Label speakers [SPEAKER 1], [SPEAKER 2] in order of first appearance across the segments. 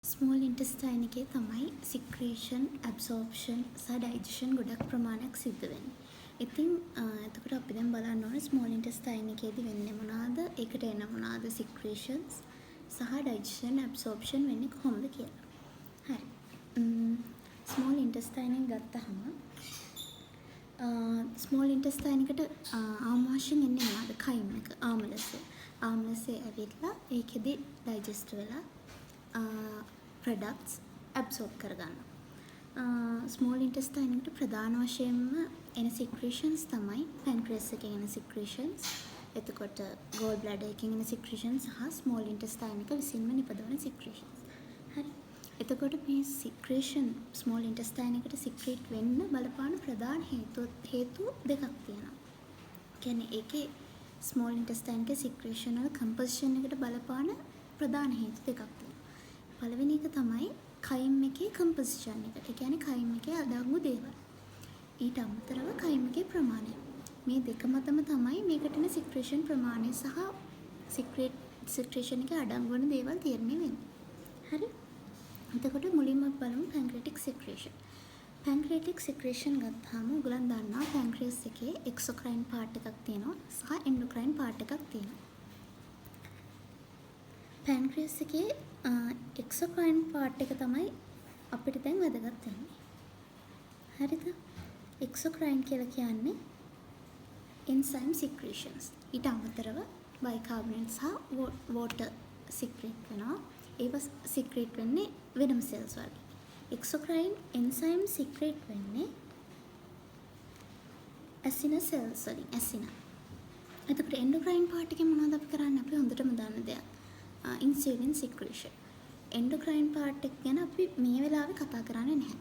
[SPEAKER 1] Small ඉන්ටෙස්ටයින් එකේ තමයි සික්‍රීෂන්, absorption සහ ඩයිජෙෂන් ගොඩක් ප්‍රමාණයක් සිද්ධ වෙන්නේ. ඉතින් එතකොට අපි දැන් බලන්න ඕනේ ස්මෝල් ඉන්ටෙස්ටයින් එකේදී වෙන්නේ මොනවාද? ඒකට එන මොනවාද සික්‍රීෂන්ස් සහ ඩයිජෙෂන්, ඇබ්සෝප්ෂන් වෙන්නේ කොහොමද කියලා. හරි. ස්මෝල් ඉන්ටෙස්ටයින් එක ගත්තහම ස්මෝල් ඉන්ටෙස්ටයින් එකට ආමාශයෙන් එන්නේ මොනවාද? කයිම් එක, ආමලසය. ආමලසය ඇවිල්ලා ඒකෙදි ඩයිජෙස්ට් වෙලා ප්‍රොඩක්ට්ස් ඇබ්සෝබ් කරගන්නවා. ස්මෝල් ඉන්ටෙස්ටයින් එකට ප්‍රධාන වශයෙන්ම එන සික්‍රීෂන්ස් තමයි පැන්ක්‍රියස් එකෙන් එන සික්‍රීෂන්ස්, එතකොට ගෝල් බ්ලැඩර් එකෙන් එන සික්‍රීෂන්ස් සහ ස්මෝල් ඉන්ටෙස්ටයින් එක විසින්ම නිපදවන සික්‍රීෂන්ස්. හරි. එතකොට මේ සික්‍රීෂන් ස්මෝල් ඉන්ටෙස්ටයින් එකට සික්‍රීට් වෙන්න බලපාන ප්‍රධාන හේතු දෙකක් තියෙනවා. කියන්නේ ඒකේ ස්මෝල් ඉන්ටෙස්ටයින් එකේ සික්‍රීෂන් වල කම්පොසිෂන් එකට බලපාන ප්‍රධාන හේතු දෙකක් තියෙනවා. පළවෙනි එක තමයි කයිම් එකේ කම්පොසිෂන් එක. ඒ කියන්නේ කයිම් එකේ අඩංගු දේවල්. ඊට අමතරව කයිම් එකේ ප්‍රමාණය. මේ දෙක මතම තමයි මේකට එන සික්‍රීෂන් ප්‍රමාණය සහ සික්‍රීෂන් එකේ අඩංගු වෙන දේවල් තීරණය වෙන්නේ. හරි? එතකොට මුලින්ම බලමු පැන්ක්‍රියටික් සික්‍රීෂන්. පැන්ක්‍රියටික් සික්‍රීෂන් ගත්තාම ඔයගොල්ලන් දන්නවා පැන්ක්‍රියස් එකේ එක්සොක්‍රයින් පාර්ට් එකක් තියෙනවා සහ එන්ඩොක්‍රයින් පාර්ට් එකක් තියෙනවා. පැන්ක්‍රියස් එකේ එක්සොක්‍රයින් පාර්ට් එක තමයි අපිට දැන් වැදගත් වෙන්නේ. හරිද? එක්සොක්‍රයින් කියලා කියන්නේ එන්සයිම් සික්‍රීෂන්ස්. ඊට අමතරව බයිකාබනේට් සහ වෝටර් සික්‍රීට් වෙනවා. ඒව සික්‍රීට් වෙන්නේ වෙනම සෙල්ස් වල. එක්සොක්‍රයින් එන්සයිම් සික්‍රීට් වෙන්නේ ඇසින සෙල්ස් වලින්. ඇසින. එතකොට එන්ඩොක්‍රයින් පාර්ට් එකේ මොනවද අපි කරන්නේ? අපි හොඳටම දන්න දෙයක්. ඉන්සියුලින් සික්‍රීෂන්. එන්ඩොක්‍රයින් පාර්ට් එක ගැන අපි මේ වෙලාවේ කතා කරන්නේ නැහැ.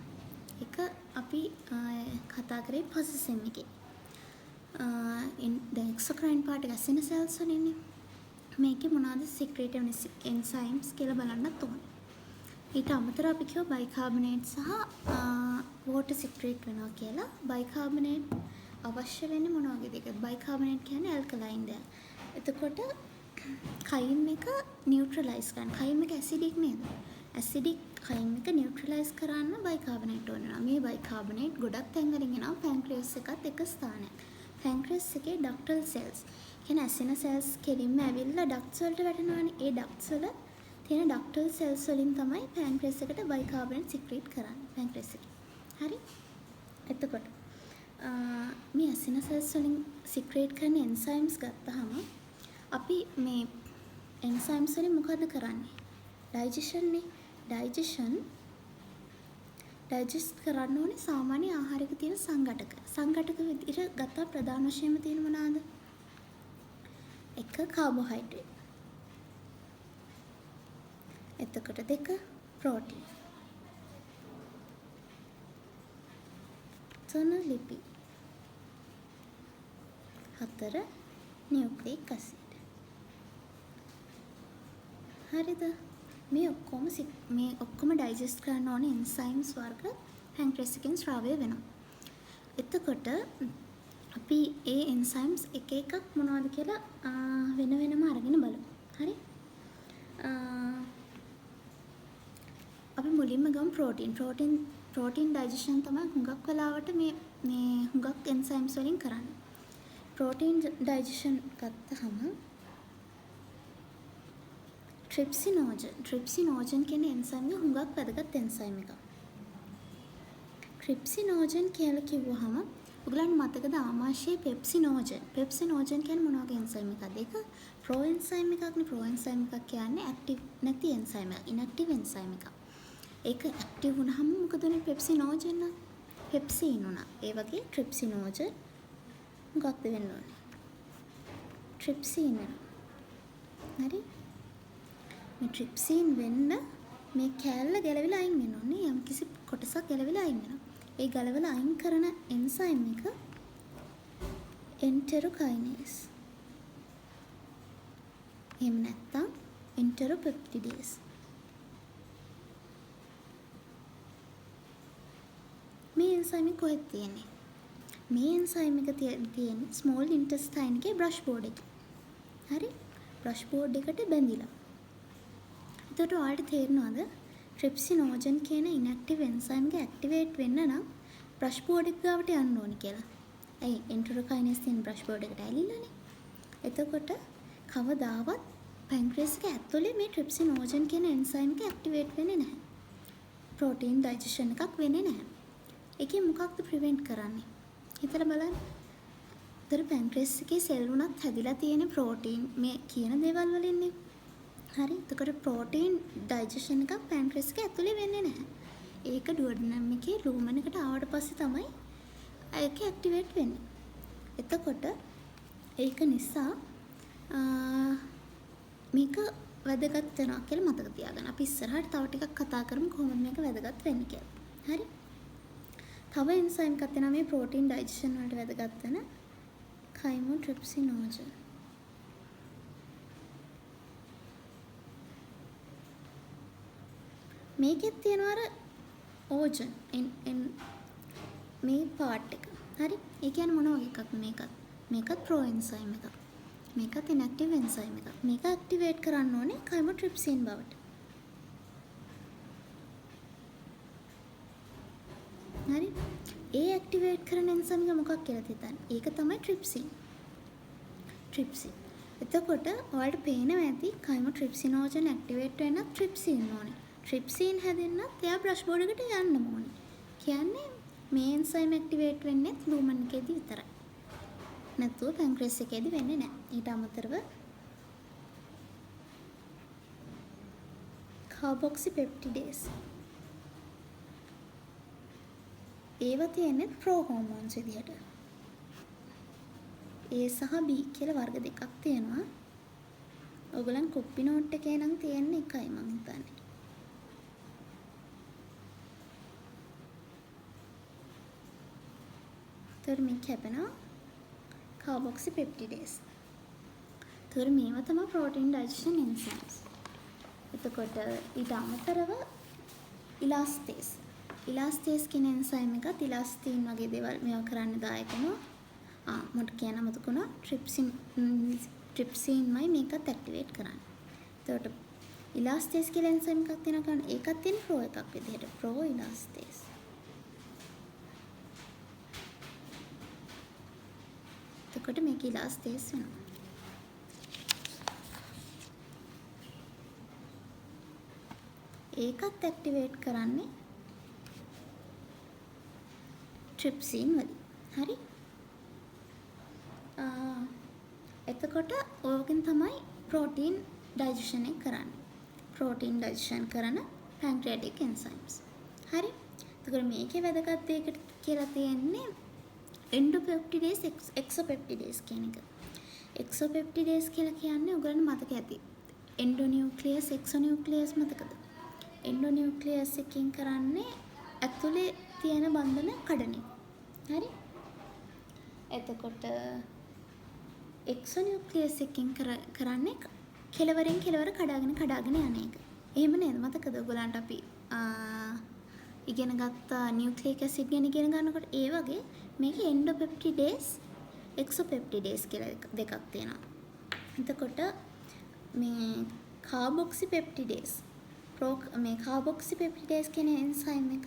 [SPEAKER 1] ඒක අපි කතා කරේ පසුසෙම් එකේ. දැන් එක්සොක්‍රයින් පාර්ට් එක ඇසින සෙල්ස් වලින්නේ. මේකේ මොනවද සික්‍රීට් වෙන එන්සයිම්ස් කියලා බලන්නත් ඕනේ. ඊට අමතරව අපි කියව බයිකාබනේට් සහ වෝටර් සික්‍රීට් වෙනවා කියලා. බයිකාබනේට් අවශ්‍ය වෙන්නේ මොන වගේ දෙයකද? බයිකාබනේට් කියන්නේ ඇල්කලයින් දෙයක්. එතකොට කයිම් එක නියුට්‍රලයිස් කරන්න. කයිම් එක ඇසිඩික් නේද? ඇසිඩික් කයිම් එක නියුට්‍රලයිස් කරන්න බයිකාබනේට් ඕන වෙනවා. මේ බයිකාබනේට් ගොඩක් තැන් වලින් එනවා පැන්ක්‍රියස් එකත් එක ස්ථානයක්. පැන්ක්‍රියස් එකේ ඩක්ටල් සෙල්ස්. කියන්නේ ඇසින සෙල්ස් කෙලින්ම ඇවිල්ලා ඩක්ට්ස් වලට වැටෙනවානේ. ඒ ඩක්ට්ස් වල තියෙන ඩක්ටල් සෙල්ස් වලින් තමයි පැන්ක්‍රියස් එකට බයිකාබනේට් සික්‍රීට් කරන්නේ. පැන්ක්‍රියස් එකේ. හරි? එතකොට මේ ඇසින සෙල්ස් වලින් සික්‍රීට් කරන එන්සයිම්ස් ගත්තාම අපි මේ එන්සයිම්ස් වලින් මොකද කරන්නේ? ඩයිජෙෂන් නේ. ඩයිජෙස්ට් කරන්න ඕනේ සාමාන්‍ය ආහාරයක තියෙන සංඝටක. සංඝටක විදිහට ගත්තා ප්‍රධාන වශයෙන්ම තියෙන මොනවාද? එක කාබෝහයිඩ්‍රේට්. එතකොට දෙක ප්‍රෝටීන්. තුන ලිපිඩ්. හතර නියුක්ලික් ඇසිඩ්. හරිද? මේ ඔක්කොම ඩයිජෙස්ට් කරන්න ඕනේ එන්සයිම්ස් වර්ග පැන්ක්‍රියස් එකෙන් ස්‍රාවය වෙනවා. එතකොට අපි ඒ එන්සයිම්ස් එක එකක් මොනවද කියලා වෙන වෙනම අරගෙන බලමු. හරි? අපි මුලින්ම ගමු ප්‍රෝටීන් ඩයිජෙෂන් තමයි හුඟක් වෙලාවට මේ හුඟක් එන්සයිම්ස් වලින් කරන්නේ. ප්‍රෝටීන් ඩයිජෙෂන් ගත්තහම ට්‍රිප්සිනෝජන් කියන එන්සයිම් එක හුඟක් වැදගත් එන්සයිම් එකක්. ට්‍රිප්සිනෝජන් කියලා කිව්වහම ඔයගලන්ට මතකද ආමාශයේ පෙප්සිනෝජන් කියන්නේ මොන වගේ එන්සයිම් එකක්ද? ඒක ප්‍රෝ එන්සයිම් එකක් නේ. ප්‍රෝ එන්සයිම් එකක් කියන්නේ ඇක්ටිව් නැති එන්සයිම් එකක්. ඉන්ඇක්ටිව් එන්සයිම් එකක්. ඒක ඇක්ටිව් වුණාම මොකද වෙන්නේ? පෙප්සිනෝජන් නම් පෙප්සින් උනා. ඒ වගේ ට්‍රිප්සිනෝජන් මොකක්ද වෙන්න ඕනේ? ට්‍රිප්සින් වෙනවා. හරි? මේ ට්‍රිප්සින් වෙන්න මේ කෑල්ල ගැලවිලා අයින් වෙන්න ඕනේ. යම් කිසි කොටසක් ගැලවිලා අයින් වෙනවා. ඒ ගැලවිලා අයින් කරන එන්සයිම් එක එන්ටරොකයිනේස්. එහෙම නැත්නම් එන්ටරොපෙප්ටිඩේස්. මේ එන්සයිම් එක කොහෙද තියෙන්නේ? මේ එන්සයිම් එක තියෙන්නේ ස්මෝල් ඉන්ටෙස්ටයින් එකේ බ්‍රෂ් බෝඩ් එකේ. හරි? බ්‍රෂ් බෝඩ් එකට බැඳිලා. එතකොට ඔයාලට තේරෙනවද ට්‍රිප්සිනෝජන් කියන ඉන්ඇක්ටිව් එන්සයිම් එක ඇක්ටිවේට් වෙන්න නම් බ්‍රෂ් බෝඩ් එක ගාවට යන්න ඕනි කියලා. ඇයි එන්ටරොකයිනස් තියෙන බ්‍රෂ් බෝඩ් එකට ඇලිලානේ. එතකොට කවදාවත් පැන්ක්‍රියස් එක ඇතුලේ මේ ට්‍රිප්සිනෝජන් කියන එන්සයිම් එක ඇක්ටිවේට් වෙන්නේ නැහැ. ප්‍රෝටීන් ඩයිජෙෂන් එකක් වෙන්නේ නැහැ. ඒකෙන් මොකක්ද ප්‍රිවෙන්ට් කරන්නේ? හිතලා බලන්න. ඒතර පැන්ක්‍රියස් එකේ සෙල් උනත් හැදිලා තියෙන ප්‍රෝටීන් මේ කියන දේවල් වලින්නේ. හරි. එතකොට ප්‍රෝටීන් ඩයිජෙෂන් එකක් පැන්ක්‍රියස් එක ඇතුලේ වෙන්නේ නැහැ. ඒක ඩුවඩනම් එකේ ලූමන් එකට ආවට පස්සේ තමයි ඒක ඇක්ටිවේට් වෙන්නේ. එතකොට ඒක නිසා මේක වැදගත් වෙනවා කියලා මතක තියාගන්න. අපි ඉස්සරහට තව ටිකක් කතා කරමු කොහොමද මේක වැදගත් වෙන්නේ කියලා. හරි. තව එන්සයිම් එකක් තියෙනවා මේ ප්‍රෝටීන් ඩයිජෙෂන් වලට වැදගත් වෙන කයිමෝට්‍රිප්සිනෝජන්. මේකෙත් තියෙනවා අර ඕජන් මේ පාර්ට් එක. හරි. ඒ කියන්නේ මොන වගේ එකක්ද මේකත්? මේකත් ප්‍රෝ එන්සයිම් එකක්. මේකත් ඉන්ඇක්ටිව් එන්සයිම් එකක්. මේක ඇක්ටිවේට් කරන්න ඕනේ කයිමෝට්‍රිප්සින් බවට. හරි. ඒ ඇක්ටිවේට් කරන එන්සයිම් එක මොකක් කියලාද හිතන්නේ? ඒක තමයි ට්‍රිප්සින්. ට්‍රිප්සින්. එතකොට ඔයාලට පේනවා ඇති කයිමෝට්‍රිප්සිනෝජන් ඇක්ටිවේට් වෙන්න ට්‍රිප්සින් ඕනේ. ට්‍රිප්සින් හැදෙන්නත් එයා බ්‍රෂ් බෝඩ් එකට යන්න ඕනේ. කියන්නේ මේ එන්සයිම් ඇක්ටිවේට් වෙන්නේ ලූමන් එකේදී විතරයි. නැතුව පැන්ක්‍රියස් එකේදී වෙන්නේ නැහැ. ඊට අමතරව කාබොක්සිපෙප්ටිඩේස් ඒවා තියෙන්නේ ප්‍රෝ හෝමෝන්ස් විදිහට. A සහ B කියලා වර්ග දෙකක් තියෙනවා. ඔයගලන් කොපි නෝට් එකේ නම් තියෙන්නේ එකයි මං හිතන්නේ. තර මේ කැපෙනවා කාබොක්සිපෙප්ටිඩේස්. තොර මේවා තමයි ප්‍රෝටීන් ඩයිජෙෂන් එන්සයිම්ස්. එතකොට ඊට අමතරව ඉලාස්තේස්. ඉලාස්තේස් කියන එන්සයිම් එකත් ඉලාස්තීන් වගේ දේවල් මේවා කරන්න දායක වෙනවා. මට කියන්න මතකුණා ට්‍රිප්සින්මයි මේකත් ඇක්ටිවේට් කරන්නේ. එතකොට ඉලාස්තේස් කියලා එන්සයිම් එකක් තියෙනවා. ඒකත් තියෙන ප්‍රෝ එකක් විදිහට. ප්‍රෝ ඉලාස්තේස්. එතකොට මේක ඉලාස්තේස් වෙනවා. ඒකත් ඇක්ටිවේට් කරන්නේ ට්‍රිප්සින් වලින්. හරි. එතකොට ඕකෙන් තමයි ප්‍රෝටීන් ඩයිජෙෂන් එක කරන්නේ. ප්‍රෝටීන් ඩයිජෙෂන් කරන පැන්ක්‍රියාටික් එන්සයිම්ස්. හරි. එතකොට මේකේ වැදගත් දෙයකට කියලා තියෙන්නේ එන්ඩෝපෙප්ටිඩේස් එක්සෝපෙප්ටිඩේස් කියන එක. එක්සෝපෙප්ටිඩේස් කියලා කියන්නේ ඔයගලන්ට මතක ඇති. එන්ඩෝනියුක්ලියස් එක්සෝනියුක්ලියස් මතකද? එන්ඩෝනියුක්ලියස් එකකින් කරන්නේ ඇතුලේ තියෙන බන්ධන කඩන එක. හරි? එතකොට එක්සෝනියුක්ලියස් එකකින් කරන්නේ කෙලවරෙන් කෙලවර කඩාගෙන යන එක. එහෙම නේද? මතකද ඔයගලන්ට අපි ඉගෙන ගත්ත නියුක්ලියික් ඇසිඩ් ගැන ඉගෙන ගන්නකොට ඒ වගේ මේකේ එන්ඩෝපෙප්ටිඩේස් එක්සෝපෙප්ටිඩේස් කියලා දෙකක් තියෙනවා. එතකොට මේ කාබොක්සිපෙප්ටිඩේස් මේ කාබොක්සිපෙප්ටිඩේස් කියන එන්සයිම් එක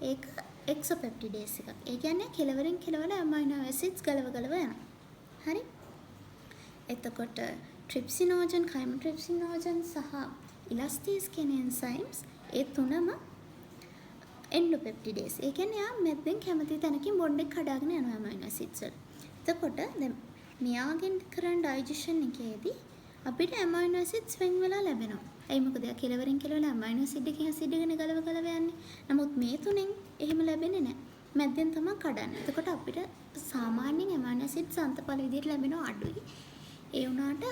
[SPEAKER 1] ඒක එක්සෝපෙප්ටිඩේස් එකක්. ඒ කියන්නේ කෙලවරෙන් කෙලවර ඇමයිනෝ ඇසිඩ්ස් ගලව යනවා. හරි? එතකොට ට්‍රිප්සිනෝජන්, කයිමෝට්‍රිප්සිනෝජන් සහ ඉලාස්තේස් කියන එන්සයිම්ස් ඒ තුනම එන්ඩෝපෙප්ටිඩේස්. ඒ කියන්නේ යා මැද්දෙන් කැමති තැනකින් බොන්ඩ් එක කඩාගෙන යනවා ඇමයිනෝ ඇසිඩ්ස් වල. එතකොට දැන් මෙයාගෙන් කරන ඩයිජෙෂන් එකේදී අපිට ඇමයිනෝ ඇසිඩ්ස් වෙන් වෙලා ලැබෙනවා. ඒ මොකද යා කෙලවරෙන් කෙලවර ඇමයිනෝ ඇසිඩ් එකකින් ඇසිඩ් එකගෙන ගලව යන්නේ. නමුත් මේ තුනෙන් එහෙම ලැබෙන්නේ නැහැ. මැද්දෙන් තමයි කඩන්නේ. එතකොට අපිට සාමාන්‍යයෙන් ඇමයිනෝ ඇසිඩ් සන්තපල විදිහට ලැබෙනවා අඩුයි. ඒ වුණාට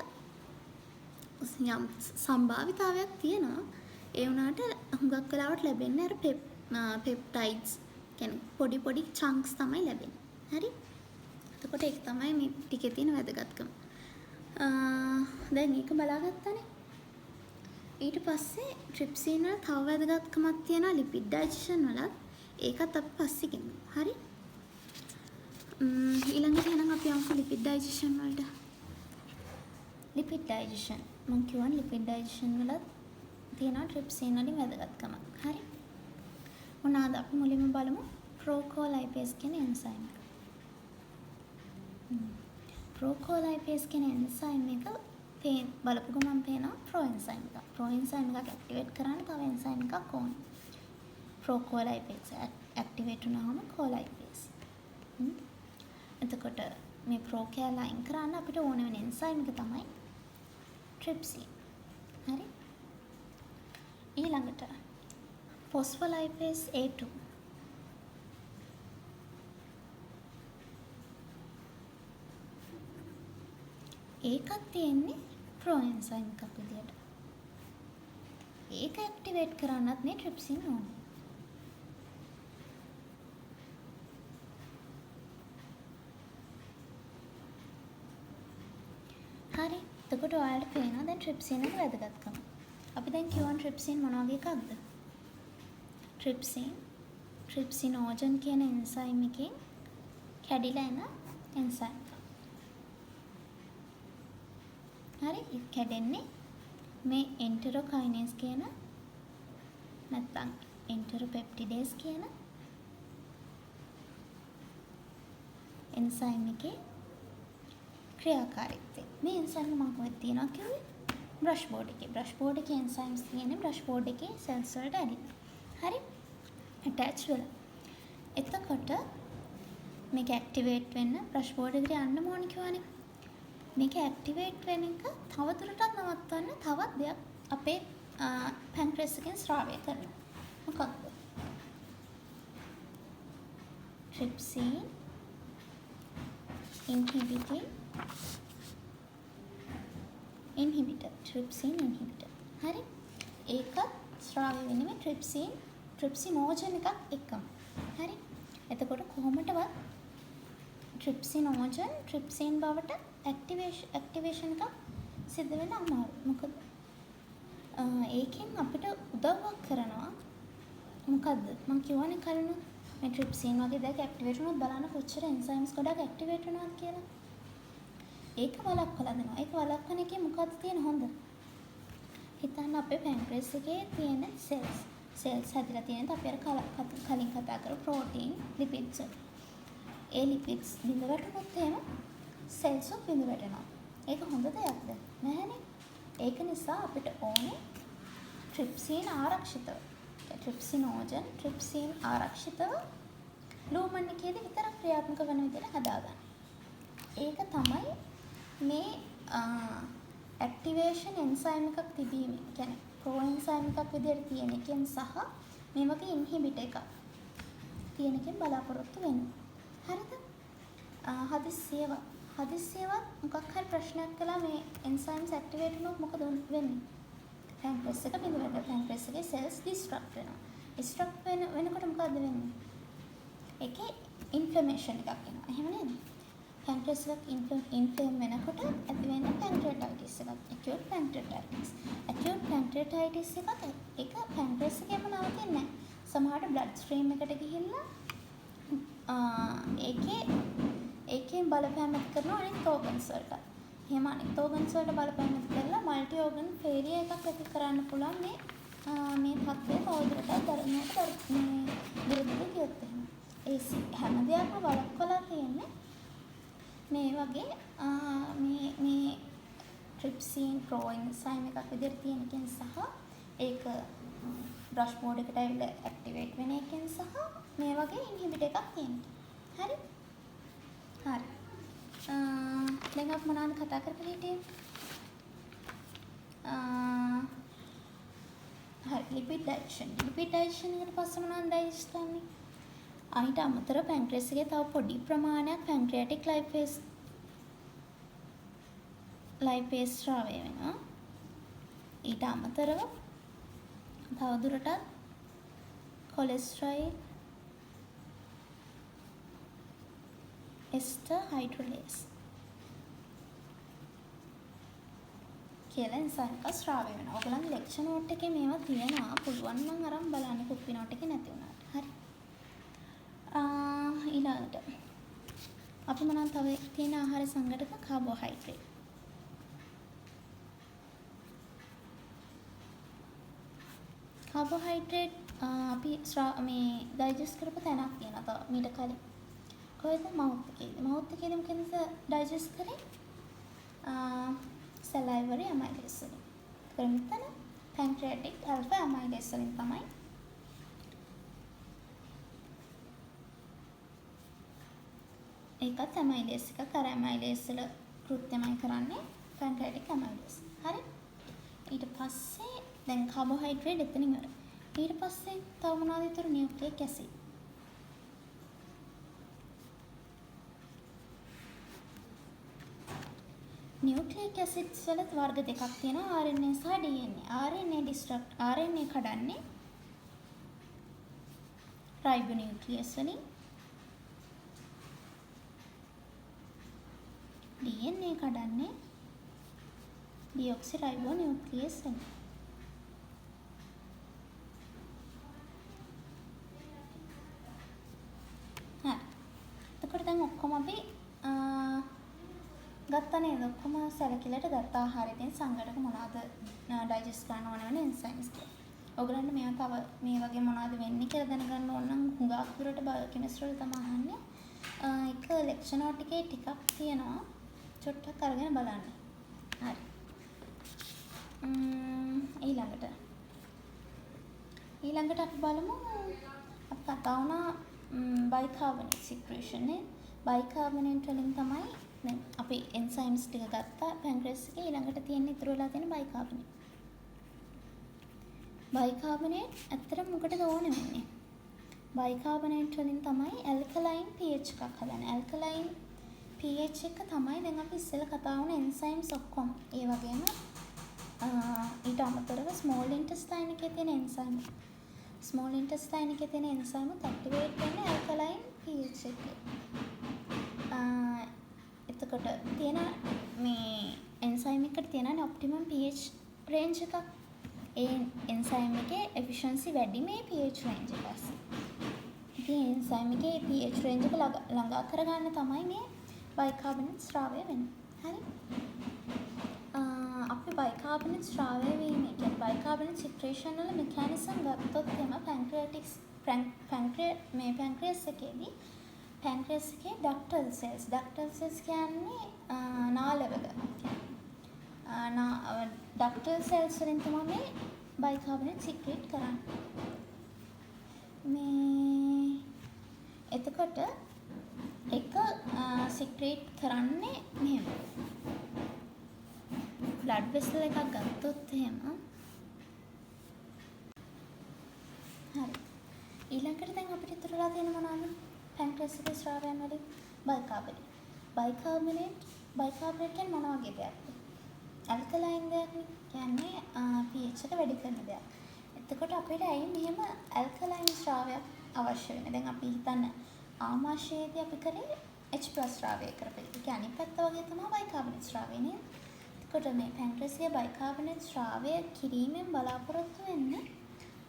[SPEAKER 1] යම් සම්භාවිතාවයක් තියෙනවා. ඒ වුණාට හුඟක් වෙලාවට ලැබෙන්නේ අර පෙප්ටයිඩ්ස් කියන්නේ පොඩි චන්ක්ස් තමයි ලැබෙන්නේ. හරි? එතකොට ඒක තමයි මේ ටිකේ තියෙන වැදගත්කම. දැන් ඒක බලාගත්තානේ. ඊට පස්සේ ට්‍රිප්සින් වල තව වැදගත්කමක් තියෙනවා ලිපිඩ් ඩයිජෙෂන් වලත්. ඒකත් අපි පස්සේ කියමු. හරි? ඊළඟට එහෙනම් අපි යමු ලිපිඩ් ඩයිජෙෂන් වලට. ලිපිඩ් ඩයිජෙෂන් මම කියවන ලිපිඩ් ඩයිජෙෂන් වලත් තියෙනවා ට්‍රිප්සින් වලින් වැදගත්කමක්. හරි. මොනවාද අපි මුලින්ම බලමු ප්‍රෝකෝලයිපේස් කියන එන්සයිම් එක. ප්‍රෝකෝලයිපේස් කියන එන්සයිම් එක බලපු ගමන් පේනවා ප්‍රෝඑන්සයිම් එක. ප්‍රෝඑන්සයිම් එකක් ඇක්ටිවේට් කරන්න තව එන්සයිම් එකක් ඕනේ. ප්‍රෝකෝලයිපේස් ඇක්ටිවේට් වුණාම කෝලයිපේස්. එතකොට මේ ප්‍රෝකෑල් අයින් කරන්න අපිට ඕන වෙන එන්සයිම් එක තමයි ට්‍රිප්සින්. හරි. ඊළඟට ෆොස්ෆෝලයිපේස් A2. ඒකත් තියෙන්නේ ප්‍රෝඑන්සයිම් එකක් විදියට. ඒක ඇක්ටිවේට් කරන්නත් මේ ට්‍රිප්සින් ඕනේ. හරි. එතකොට ඔයාලට පේනවා දැන් ට්‍රිප්සින් එක වැදගත්කම. අපි දැන් කියවන ට්‍රිප්සින් මොන වගේ එකක්ද? ට්‍රිප්සිනෝජන් කියන එන්සයිම් එකෙන් කැඩිලා එන එන්සයිම් එක. හරි. ඒක කැඩෙන්නේ මේ එන්ටරොකයිනේස් කියන නැත්නම් එන්ටරොපෙප්ටිඩේස් කියන එන්සයිම් එකේ ක්‍රියාකාරීත්වය. මේ එන්සයිම් මම කොහෙද තියනවා කිව්වේ? බ්‍රෂ් බෝඩ් එකේ. බ්‍රෂ් බෝඩ් එකේ එන්සයිම්ස් තියෙන්නේ බ්‍රෂ් බෝඩ් එකේ සෙල්ස් වලට ඇලිලා. හරි? ඇටච් වෙලා. එතකොට මේක ඇක්ටිවේට් වෙන්න බ්‍රෂ් බෝඩ් එකට යන්න ඕනේ කියවනේ. මේක ඇක්ටිවේට් වෙන එක තවදුරටත් නවත්වන්න තවත් දෙයක් අපේ පැන්ක්‍රියස් එකෙන් ස්‍රාවය කරනවා. මොකක්ද? ට්‍රිප්සින් ඉන්හිබිටර්. ට්‍රිප්සින් ඉන්හිබිටර්. හරි. ඒක ස්‍රාවය වෙන්නේ මේ ට්‍රිප්සිනෝජන් එකක් එක්කම. හරි. එතකොට කොහොමදවත් ට්‍රිප්සින් බවට ඇක්ටිවේෂන් එකක් සිද්ධ වෙන්න අමාරු. මොකද ඒකෙන් අපිට උදව්වක් කරනවා. මොකද්ද? මම කියවනේ කලින් මේ ට්‍රිප්සින් වගේ දෙයක් ඇක්ටිවේට් වුණොත් බලන්න කොච්චර එන්සයිම්ස් ගොඩක් ඇක්ටිවේට් වෙනවද කියලා. ඒක වළක්වලා දෙනවා. ඒක වළක්වන එකේ මොකද්ද තියෙන හොඳ? හිතන්න අපේ පැන්ක්‍රියස් එකේ තියෙන සෙල්ස් හැදිලා තියෙනත් අපි අර කලින් කතා කරපු ප්‍රෝටීන්, ලිපිඩ්ස්. ඒ ලිපිඩ්ස් බිඳ වැටුනොත් එහෙම සෙල්ස් උත් බිඳ වැටෙනවා. ඒක හොඳ දෙයක්ද? නැහැනේ. ඒක නිසා අපිට ඕනේ ට්‍රිප්සින් ආරක්ෂිතව. ට්‍රිප්සින් ආරක්ෂිතව ලූමන් එකේදී විතරක් ක්‍රියාත්මක වෙන විදිහට හදාගන්න. ඒක තමයි මේ ඇක්ටිවේෂන් එන්සයිම් එකක් තිබීම. කියන්නේ ප්‍රෝඑන්සයිම් එකක් විදිහට තියෙන එකෙන් සහ මේ වගේ ඉන්හිබිටර් එකක් තියෙන එකෙන් බලාපොරොත්තු වෙන්න. හරිද? හදිස්සියවත් මොකක් හරි ප්‍රශ්නයක් කළා මේ එන්සයිම්ස් ඇක්ටිවේට් වුණොත් මොකද වෙන්නේ? පැන්ක්‍රියස් එක බිඳ වැටෙනවා. පැන්ක්‍රියස් එකේ සෙල්ස් ඩිස්ට්‍රක්ට් වෙනවා. ඩිස්ට්‍රක්ට් වෙනකොට මොකද වෙන්නේ? ඒකේ ඉන්ෆ්ලමේෂන් එකක් එනවා. එහෙම නේද? පැන්ක්‍රියස් එක ඉන්ෆ්ලේම් වෙනකොට ඇති වෙන්නේ පැන්ක්‍රියටයිටිස් එකක්. acute pancreatitis. acute pancreatitis එක පැන්ක්‍රියස් එකේම නවතින්නේ නැහැ. සමහරට බ්ලඩ් ස්ට්‍රීම් එකට ගිහිල්ලා ඒකෙන් බලපෑම් ඇති කරනවා අනිත් ඕගන්ස් වලට. එහෙම අනිත් ඕගන්ස් වලට බලපෑම් ඇති කරලා මල්ටි ඕගන් ෆේලියර් එකක් ඇති කරන්න පුළුවන් මේ තත්ත්වය තවදුරටත් දුරදිග ගියොත් එහෙම. ඒ හැම දෙයක්ම වළක්වලා තියෙන්නේ මේ වගේ මේ ට්‍රිප්සින් ප්‍රෝඑන්සයිම් එකක් විදිහට තියෙන එකෙන් සහ ඒක බ්‍රෂ් බෝඩ් එකට ඇවිල්ලා ඇක්ටිවේට් වෙන එකෙන් සහ මේ වගේ ඉන්හිබිටර් එකක් තියෙන එක. හරි? හරි. දැන් අපි මොනවද කතා කරලා හිටියේ? හරි, ලිපිඩ් ඩයිජෙෂන්. ලිපිඩ් ඩයිජෙෂන් එකට පස්සේ මොනවද ඩයිජෙස්ට් කරන්නේ? අනිට අමතරව පැන්ක්‍රියස් එකේ තව පොඩි ප්‍රමාණයක් පැන්ක්‍රියාටික් ලයිපේස් ස්‍රාවය වෙනවා. ඊට අමතරව තවදුරටත් කොලෙස්ටරෝල් එස්ටර් හයිඩ්‍රොලේස් කියලා එන්සයිම් එක ස්‍රාවය වෙනවා. ඔයගලන්ගේ ලෙක්චර් නෝට් එකේ මේවා තියෙනවා. පුළුවන් නම් අරන් බලන්න කොපි නෝට් එකේ නැති වුණාට. හරි. ඊළඟට අපි මොනවද තව තියෙන ආහාර සංඝටක කාබෝහයිඩ්‍රේට්. කාබෝහයිඩ්‍රේට් අපි මේ ඩයිජෙස්ට් කරපු තැනක් තියෙනවා තව මීට කලින්. කොහෙද? මවුත් එකේදී. මවුත් එකේදී මොකෙන්ද ඩයිජෙස්ට් කරේ? සලයිවරි ඇමයිලේස් වලින්. ඒකෙන් මෙතන පැන්ක්‍රියාටික් ඇල්ෆා ඇමයිලේස් වලින් තමයි ඒකත් ඇමයිලේස් එකක් අර ඇමයිලේස් වල කෘත්‍යමයි කරන්නේ පැන්ක්‍රියාටික් ඇමයිලේස්. හරි? ඊට පස්සේ දැන් කාබෝහයිඩ්‍රේට් එතනින් ඉවරයි. ඊට පස්සේ තව මොනවද ඉතුරු? Nucleic acid. නියුක්ලික් ඇසිඩ්ස් වල වර්ග දෙකක් තියෙනවා RNA සහ DNA. RNA කඩන්නේ රයිබෝනියුක්ලියස් වලින්. DNA කඩන්නේ ඩිऑක්සිරයිබෝනියුක්ලියස් වලින්. හරි. එතකොට දැන් ඔක්කොම අපි ගත්තා නේද? ඔක්කොම සැලකිල්ලට ගත්ත ආහාරයෙන් සංගඩක මොනවද ඩයිජෙස්ට් කරන්න ඕන වෙන එන්සයිම්ස් කියලා. ඔයගලන්ට මේවා තව මේ වගේ මොනවද වෙන්නේ කියලා දැනගන්න ඕන නම් හුඟක් දුරට බයෝකෙමිස්ට්‍රි වල තමයි අහන්නේ. එක ලෙක්චර් නෝට් එකේ ටිකක් තියෙනවා. චොට්ටක් අරගෙන බලන්න. හරි. ඊළඟට අපි බලමු අපි කතා වුණා බයිකාබනේට් සික්‍රේෂන් නේ. බයිකාබනේට් වලින් තමයි දැන් අපි එන්සයිම්ස් ටික ගත්තා පැන්ක්‍රියාස් එකේ. ඊළඟට තියෙන ඉතුරු වෙලා තියෙන බයිකාබනේට්. බයිකාබනේට් ඇත්තට මොකටද ඕනේ වෙන්නේ? බයිකාබනේට් වලින් තමයි ඇල්කලයින් pH එකක් හදන්නේ. ඇල්කලයින් pH එක තමයි දැන් අපි ඉස්සෙල්ලා කතා වුණ එන්සයිම්ස් ඔක්කොම. ඒ වගේම ඊට අමතරව ස්මෝල් ඉන්ටෙස්ටයින් එකේ තියෙන එන්සයිම්. ස්මෝල් ඉන්ටෙස්ටයින් එකේ තියෙන එන්සයිම් ඇක්ටිවේට් වෙන්නේ ඇල්කලයින් pH එකේ. එතකොට තියෙන මේ එන්සයිම් එකට තියෙන ඔප්ටිමම් pH රේන්ජ් එකක්. ඒ එන්සයිම් එකේ එෆිෂියන්සි වැඩි මේ pH රේන්ජ් එක පස්සේ. ඉතින් එන්සයිම් එකේ pH රේන්ජ් එක ළඟා කරගන්න තමයි මේ බයිකාබනේට් ස්‍රාවය වෙන්නේ. හරි? අපි බයිකාබනේට් ස්‍රාවය වීමේ කියන්නේ බයිකාබනේට් සික්‍රේෂන් වල මෙකැනිසම් ගත්තොත් එම පැන්ක්‍රියාස් එකේදී පැන්ක්‍රියාස් එකේ ඩක්ටල් සෙල්ස් කියන්නේ නාලවල. ඩක්ටල් සෙල්ස් වලින් තමයි මේ බයිකාබනේට් සික්‍රේට් කරන්නේ. මේ එතකොට එක සික්‍රේට් කරන්නේ මෙහෙම. බ්ලඩ් වෙසල් එකක් ගත්තොත් එහෙම. හරි. ඊළඟට දැන් අපිට ඉතුරුලා තියෙන මොනවාද? පැන්ක්‍රියාස් එකේ ස්‍රාවයන් වලින් බයිකාබනේට්. බයිකාබනේට් කියන්නේ මොන වගේ දෙයක්ද? ඇල්කලයින් දෙයක් නේ. කියන්නේ pH එක වැඩි කරන දෙයක්. එතකොට අපිට ඇයි මෙහෙම ඇල්කලයින් ස්‍රාවයක් අවශ්‍ය වෙන්නේ? දැන් අපි හිතන්න ආමාශයේදී අපි කරේ H+ ස්‍රාවය කරපේ. ඒක අනිත් පැත්ත වගේ තමයි බයිකාබනේට් ස්‍රාවය නේද? එතකොට මේ පැන්ක්‍රියාස් එකේ බයිකාබනේට් ස්‍රාවය කිරීමෙන් බලාපොරොත්තු වෙන්නේ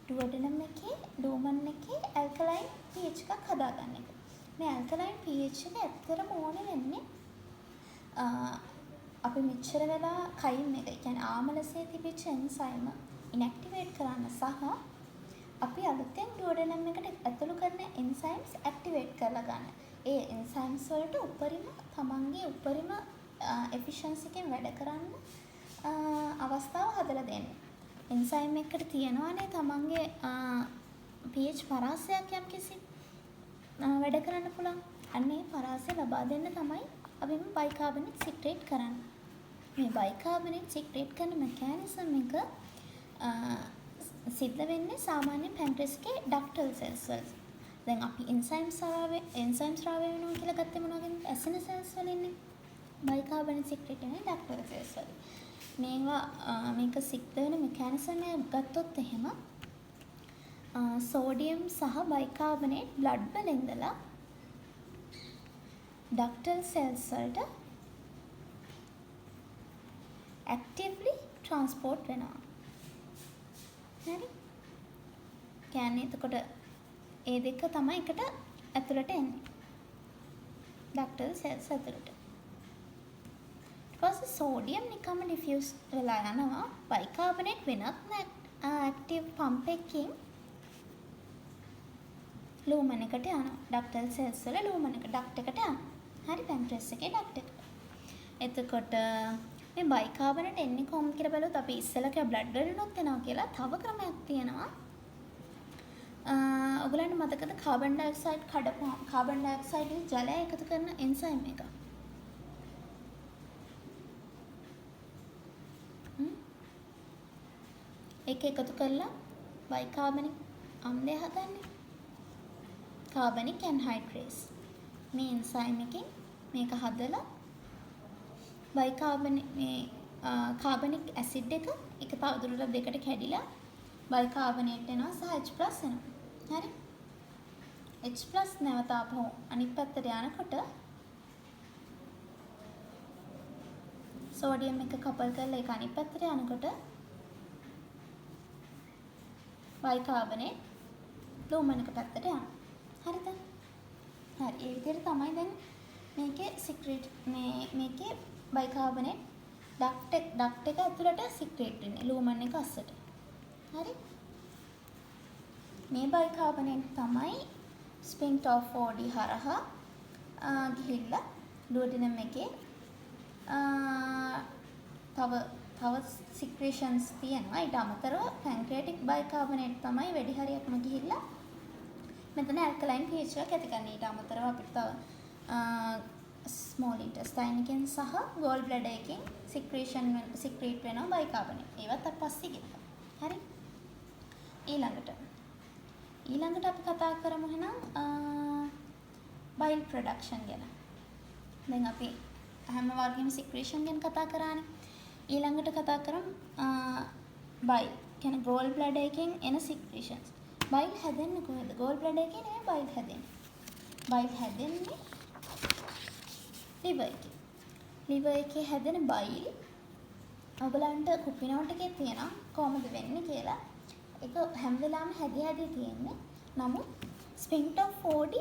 [SPEAKER 1] ඩුවඩනම් එකේ ලූමන් එකේ ඇල්කලයින් pH එකක් හදාගන්න එක. මේ ඇල්කලයින් pH එක ඇත්තටම ඕනේ වෙන්නේ අපි මෙච්චර වෙලා කයින් එක කියන්නේ ආමලසේ තිබිච්ච එන්සයිම ඉන්ඇක්ටිවේට් කරන්න සහ අපි අලුතෙන් ඩුවඩනම් එකට ඇතුළු කරන එන්සයිම්ස් ඇක්ටිවේට් කරලා ගන්න. ඒ එන්සයිම්ස් වලට තමන්ගේ උපරිම එෆිෂියන්සි එකෙන් වැඩ කරන්න අවස්ථාව හදලා දෙන්න. එන්සයිම් එකකට තියනවානේ තමන්ගේ pH පරාසයක් යම්කිසි වැඩ කරන්න පුළුවන්. අන්න ඒ පරාසය ලබා දෙන්න තමයි අපි මේ බයිකාබනේට් සික්‍රේට් කරන්නේ. මේ බයිකාබනේට් සික්‍රේට් කරන මෙකැනිසම් එක සිද්ධ වෙන්නේ සාමාන්‍ය පැන්ක්‍රියාස් එකේ ඩක්ටල් සෙල්ස් වල. දැන් අපි එන්සයිම් ස්‍රාවය වෙනවා කියලා ගත්තේ මොනවද? ඇසින සෙල්ස් වලින්නේ. බයිකාබනේට් සික්‍රේට් වෙන්නේ ඩක්ටල් සෙල්ස් වලින්. මේක සිද්ධ වෙන මෙකැනිසම් එක ගත්තොත් එහෙම සෝඩියම් සහ බයිකාබනේට් බ්ලඩ් වල ඉඳලා ඩක්ටල් සෙල්ස් වලට ඇක්ටිව්ලි ට්‍රාන්ස්පෝර්ට් වෙනවා. හරි? කියන්නේ එතකොට ඒ දෙක තමයි එකට ඇතුළට එන්නේ. ඩක්ටල් සෙල්ස් ඇතුළට. ඊට පස්සේ සෝඩියම් නිකම්ම ඩිෆියුස් වෙලා යනවා. බයිකාබනේට් වෙනත් ඇක්ටිව් පම්ප් එකකින් ලූමන් එකට යනවා. ඩක්ටල් සෙල්ස් වල ලූමන් එක ඩක්ට් එකට යනවා. හරි පැන්ක්‍රියස් එකේ ඩක්ට් එකට. එතකොට මේ බයිකාබනේට් එන්නේ කොහොමද කියලා බලුවොත් අපි ඉස්සෙල්ලා කිව්වා බ්ලඩ් වලිනුත් එනවා කියලා. තව ක්‍රමයක් තියෙනවා. ඔයගලන්ට මතකද කාබන් ඩයොක්සයිඩ් කඩපුවාම කාබන් ඩයොක්සයිඩ් ජලය එකතු කරන එන්සයිම් එක. ඒක එකතු කරලා බයිකාබනික් අම්ලය හදන්නේ. කාබනික් ඇන්හයිඩ්‍රේස්. මේ එන්සයිම් එකෙන් මේක හදලා බයිකාබනික් මේ කාබනික් ඇසිඩ් එක තවදුරටත් දෙකට කැඩිලා බයිකාබනේට් එනවා සහ H+ එනවා. හරි. H+ නැවත ආපහු අනිත් පැත්තට යනකොට සෝඩියම් එක කපල් කරලා ඒක අනිත් පැත්තට යනකොට බයිකාබනේට් ලූමන් එක පැත්තට යනවා. හරිද? හරි. ඒ විදිහට තමයි දැන් මේකේ සික්‍රීට් මේකේ බයිකාබනේට් ඩක්ට් එක ඇතුළට සික්‍රීට් වෙන්නේ ලූමන් එක අස්සට. හරි. මේ බයිකාබනේට් තමයි ස්පින්ක්ටර් ඔෆ් ඕඩි හරහා ගිහිල්ලා ඩුවඩෙනම් එකේ තව සික්‍රේෂන්ස් තියෙනවා. ඊට අමතරව පැන්ක්‍රියාටික් බයිකාබනේට් තමයි වැඩි හරියක්ම ගිහිල්ලා මෙතන ඇල්කලයින් pH එකක් ඇති කරන්නේ. ඊට අමතරව අපිට තව ස්මෝල් ඉන්ටෙස්ටයින් එකෙන් සහ ගෝල් බ්ලැඩර් එකෙන් සික්‍රීට් වෙනවා බයිකාබනේට්. ඒවත් අපි පස්සේ ගිහලා. හරි. ඊළඟට අපි කතා කරමු එහෙනම් බයිල් ප්‍රොඩක්ෂන් ගැන. දැන් අපි හැම වර්ගෙම සික්‍රීෂන් ගැන කතා කරානේ. ඊළඟට කතා කරමු බයිල්. කියන්නේ ගෝල් බ්ලැඩර් එකෙන් එන සික්‍රීෂන්ස්. බයිල් හැදෙන්නේ කොහෙද? ගෝල් බ්ලැඩර් එකේ නෙමෙයි බයිල් හැදෙන්නේ. බයිල් හැදෙන්නේ liver එකේ. liver එකේ හැදෙන බයිල් ඔයගලන්ට කුපි නෝට් එකේ තියෙනවා කොහොමද වෙන්නේ කියලා. ඒක හැම වෙලාවෙම හැදි තියෙන්නේ. නමුත් ස්පින්ක්ටර් ඔෆ් ඕඩි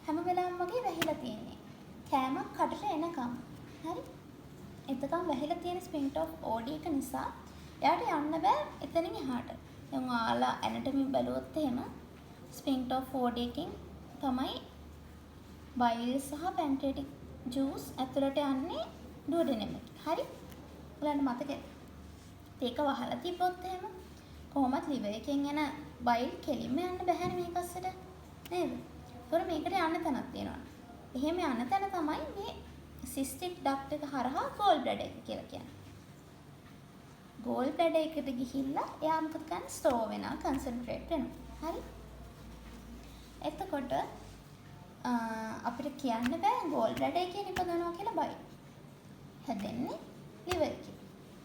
[SPEAKER 1] හැම වෙලාවෙම වගේ වැහිලා තියෙන්නේ. කෑමක් කටට එනකම්. හරි? එතකම් වැහිලා තියෙන ස්පින්ක්ටර් ඔෆ් ඕඩි එක නිසා එයාට යන්න බෑ එතනින් එහාට. දැන් ඔයාලා ඇනටමි බලුවොත් එහෙම ස්පින්ක්ටර් ඔෆ් ඕඩි එකෙන් තමයි බයිල් සහ පැන්ක්‍රියාටික් ජූස් ඇතුළට යන්නේ ඩුවඩෙනම් එකේ. හරි? ඔයාලට මතකද? ඒක වහලා තිබ්බොත් එහෙම කොහොමත් liver එකෙන් එන බයිල් කෙලින්ම යන්න බැහැනේ මේක අස්සට. නේද? ඒතකොට මේකට යන්න තැනක් තියෙනවා. එහෙම යන්න තැන තමයි මේ සිස්ටික් ඩක්ට් එක හරහා ගෝල් බ්ලැඩර් එක කියලා කියන්නේ. ගෝල් බ්ලැඩර් එකට ගිහිල්ලා එයා මොකද කරන්නේ? ස්ටෝර් වෙනවා, කන්සන්ට්‍රේට් වෙනවා. හරි? එතකොට අපිට කියන්න බෑ ගෝල් බ්ලැඩර් එකේ නිපදවනවා කියලා බයිල්. හැදෙන්නේ liver එකේ.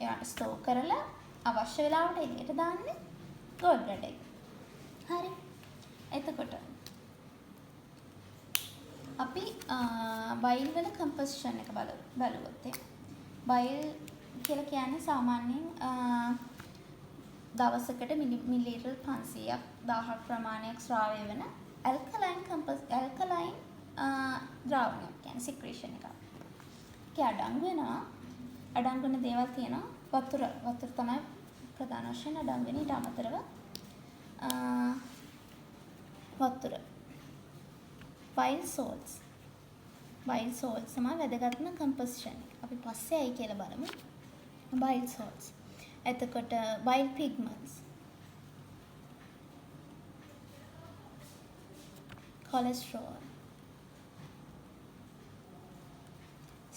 [SPEAKER 1] ඒවට ස්ටෝර් කරලා අවශ්‍ය වෙලාවට එළියට දාන්නේ ගෝල් බ්ලැඩර් එක. හරි. එතකොට අපි බයිල් වල කම්පොසිෂන් එක බලුවොත් බයිල් කියලා කියන්නේ සාමාන්‍යයෙන් දවසකට මිලිලීටර් 500ක් 1000ක් ප්‍රමාණයක් ස්‍රාවය වෙන ඇල්කලයින් ද්‍රාවණයක් කියන්නේ සික්‍රීෂන් එකක්. ඒක අඩංගු වෙනවා. අඩංගු වෙන දේවල් තියෙනවා. වතුර තමයි ප්‍රධාන වශයෙන් අඩංගු වෙන්නේ. ඊට අමතරව වතුර බයිල් සෝල්ට්ස් තමයි වැදගත්ම කම්පොසිෂන් එක. අපි පස්සේ ඇයි කියලා බලමු. බයිල් සෝල්ට්ස්. එතකොට බයිල් පිග්මන්ට්ස්, කොලෙස්ටරෝල්,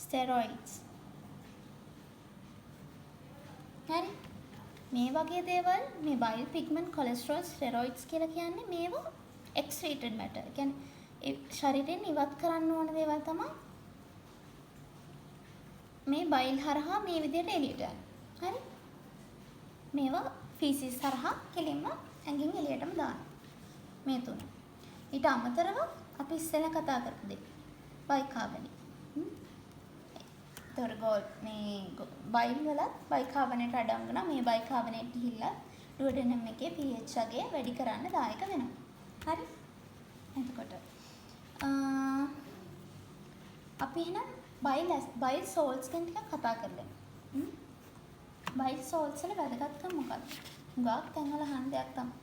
[SPEAKER 1] ස්ටෙරොයිඩ්ස්. හරි? මේ වගේ දේවල් මේ බයිල් පිග්මන්ට්, කොලෙස්ටරෝල්, ස්ටෙරොයිඩ්ස් කියලා කියන්නේ මේවා එක්ස්ක්‍රීටඩ් මැටර්. කියන්නේ ඒ ශරීරයෙන් ඉවත් කරන්න ඕන දේවල් තමයි මේ බයිල් හරහා මේ විදිහට එළියට යන්නේ. හරි? මේවා ෆීසිස් හරහා කෙලින්ම ඇඟෙන් එළියටම දානවා. මේ තුන. ඊට අමතරව අපි ඉස්සෙල්ලා කතා කරපු දේ බයිකාබනේට්. මේ බයිල් වල බයිකාබනේට් අඩංගු නම් මේ බයිකාබනේට් ගිහිල්ලා ඩුවඩෙනම් එකේ pH අගය වැඩි කරන්න දායක වෙනවා. හරි? එතකොට අපි එහෙනම් බයිල් සෝල්ට්ස් ගැන ටිකක් කතා කරමු. බයිල් සෝල්ට්ස් වල වැදගත්කම මොකක්ද? ගාක් තැන්වල අහන දෙයක් තමයි.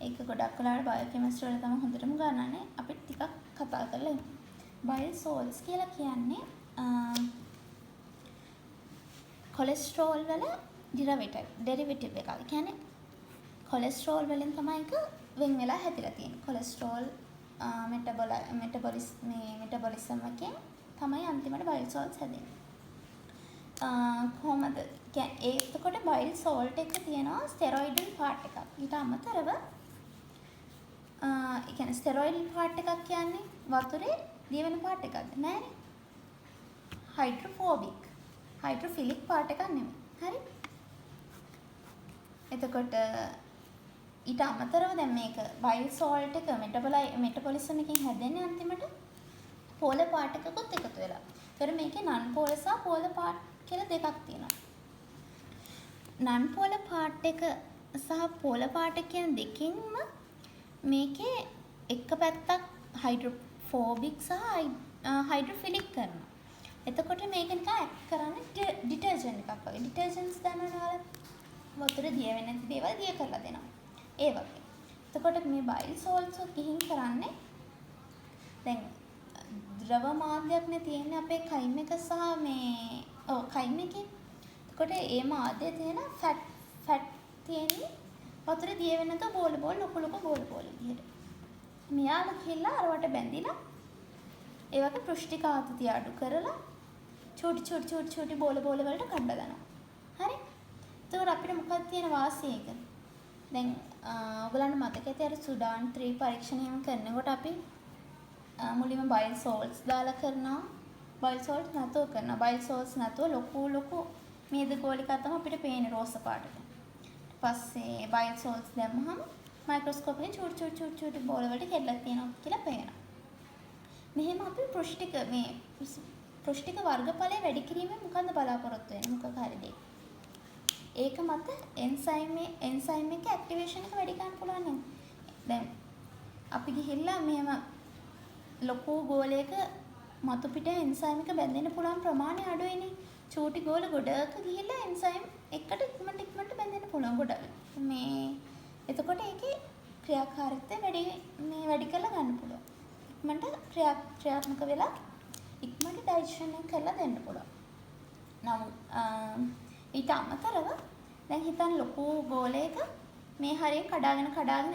[SPEAKER 1] ඒක ගොඩක් වෙලාවට බයෝකෙමිස්ට්‍රි වල තමයි හොඳටම ගන්නන්නේ. අපි ටිකක් කතා කරලා ඉමු. බයිල් සෝල්ට්ස් කියලා කියන්නේ කොලෙස්ටරෝල් වල ඩෙරිවේටිව් එකක්. ඒ කියන්නේ කොලෙස්ටරෝල් වලින් තමයි ඒක වෙන් වෙලා හැදිලා තියෙන්නේ. කොලෙස්ටරෝල් මෙටබොලිසම් එකෙන් තමයි අන්තිමට බයිල් සෝල්ට්ස් හැදෙන්නේ. කොහොමද? එතකොට බයිල් සෝල්ට් එක තියෙනවා ස්ටෙරොයිඩල් පාර්ට් එකක්. ඊට අමතරව ඒ කියන්නේ ස්ටෙරොයිඩල් පාර්ට් එකක් කියන්නේ වතුරේ දියවෙන පාර්ට් එකක්ද? නෑනේ. හයිඩ්‍රොෆිලික් පාර්ට් එකක් නෙමෙයි. හරි? එතකොට ඊට අමතරව දැන් මේක බයිල් සෝල්ට් එක මෙටබොලිසම් එකෙන් හැදෙන්නේ අන්තිමට පෝලර් පාර්ට් එකකුත් එකතු වෙලා. ඒතර මේකේ නන් පෝලර් සහ පෝලර් පාර්ට් කියලා දෙකක් තියෙනවා. නන් පෝලර් පාර්ට් එක සහ පෝලර් පාර්ට් එක කියන දෙකින්ම මේකේ එක පැත්තක් හයිඩ්‍රොෆෝබික් සහ හයිඩ්‍රොෆිලික් කරනවා. එතකොට මේක නිකන් ඇක්ට් කරන්නේ ඩිටර්ජන්ට් එකක් වගේ. ඩිටර්ජන්ට්ස් දන්නවනේ වතුර දිය වෙන නැති දේවල් දිය කරලා දෙනවා. ඒ වගේ. එතකොට මේ බයිල් සෝල්ට්ස් ගිහින් කරන්නේ දැන් ද්‍රව මාධ්‍යයක්නේ තියෙන්නේ අපේ කයිම් එක සහ මේ කයිම් එකේ. එතකොට ඒ මාධ්‍යය තියෙන ෆැට් තියෙන්නේ වතුර දිය වෙන නැතුව බෝල ලොකු බෝල විදිහට. මෙයාල ගිහිල්ලා අරවට බැඳිලා ඒ වගේ පෘෂ්ටික ආතතිය අඩු කරලා චූටි බෝල වලට කඩලා දානවා. හරි? එතකොට අපිට මොකක්ද තියෙන වාසිය එක? දැන් ඔයගලන්ට මතක ඇති අර සුඩාන් 3 පරීක්ෂණයම කරනකොට අපි මුලින්ම බයිල් සෝල්ට්ස් දාලා කරනවා. බයිල් සෝල්ට්ස් නැතුව කරනවා. බයිල් සෝල්ට්ස් නැතුව ලොකු මේද ගෝලිකා තමයි අපිට පේන්නේ රෝස පාටට. ඊට පස්සේ බයිල් සෝල්ට්ස් දැම්මහම මයික්‍රොස්කෝප් එකෙන් චූටි බෝල වලට කැඩලා තියෙනවා කියලා පේනවා. මෙහෙම අපි පෘෂ්ටික වර්ගඵලය වැඩි කිරීමෙන් මොකද්ද බලාපොරොත්තු වෙන්නේ? මොකක් හරි දෙයක්. ඒක මත එන්සයිම් එක ඇක්ටිවේෂන් එක වැඩි කරන්න පුළුවන් නේද? දැන් අපි ගිහිල්ලා මෙහෙම ලොකු ගෝලයක මතු පිට එන්සයිම් එක බැඳෙන්න පුළුවන් ප්‍රමාණය අඩුයිනේ. චූටි ගෝල ගොඩක ගිහිල්ලා එන්සයිම් එකට ඉක්මනට බැඳෙන්න පුළුවන් ගොඩක්. මේ එතකොට ඒකේ ක්‍රියාකාරීත්වය වැඩි කරලා ගන්න පුළුවන්. ඉක්මනට ක්‍රියාත්මක වෙලා ඉක්මනට ඩයිජෙෂන් එක කරලා දෙන්න පුළුවන්. නමුත් ඊට අමතරව දැන් හිතන්න ලොකු ගෝලයක මේ හරිය කඩාගෙන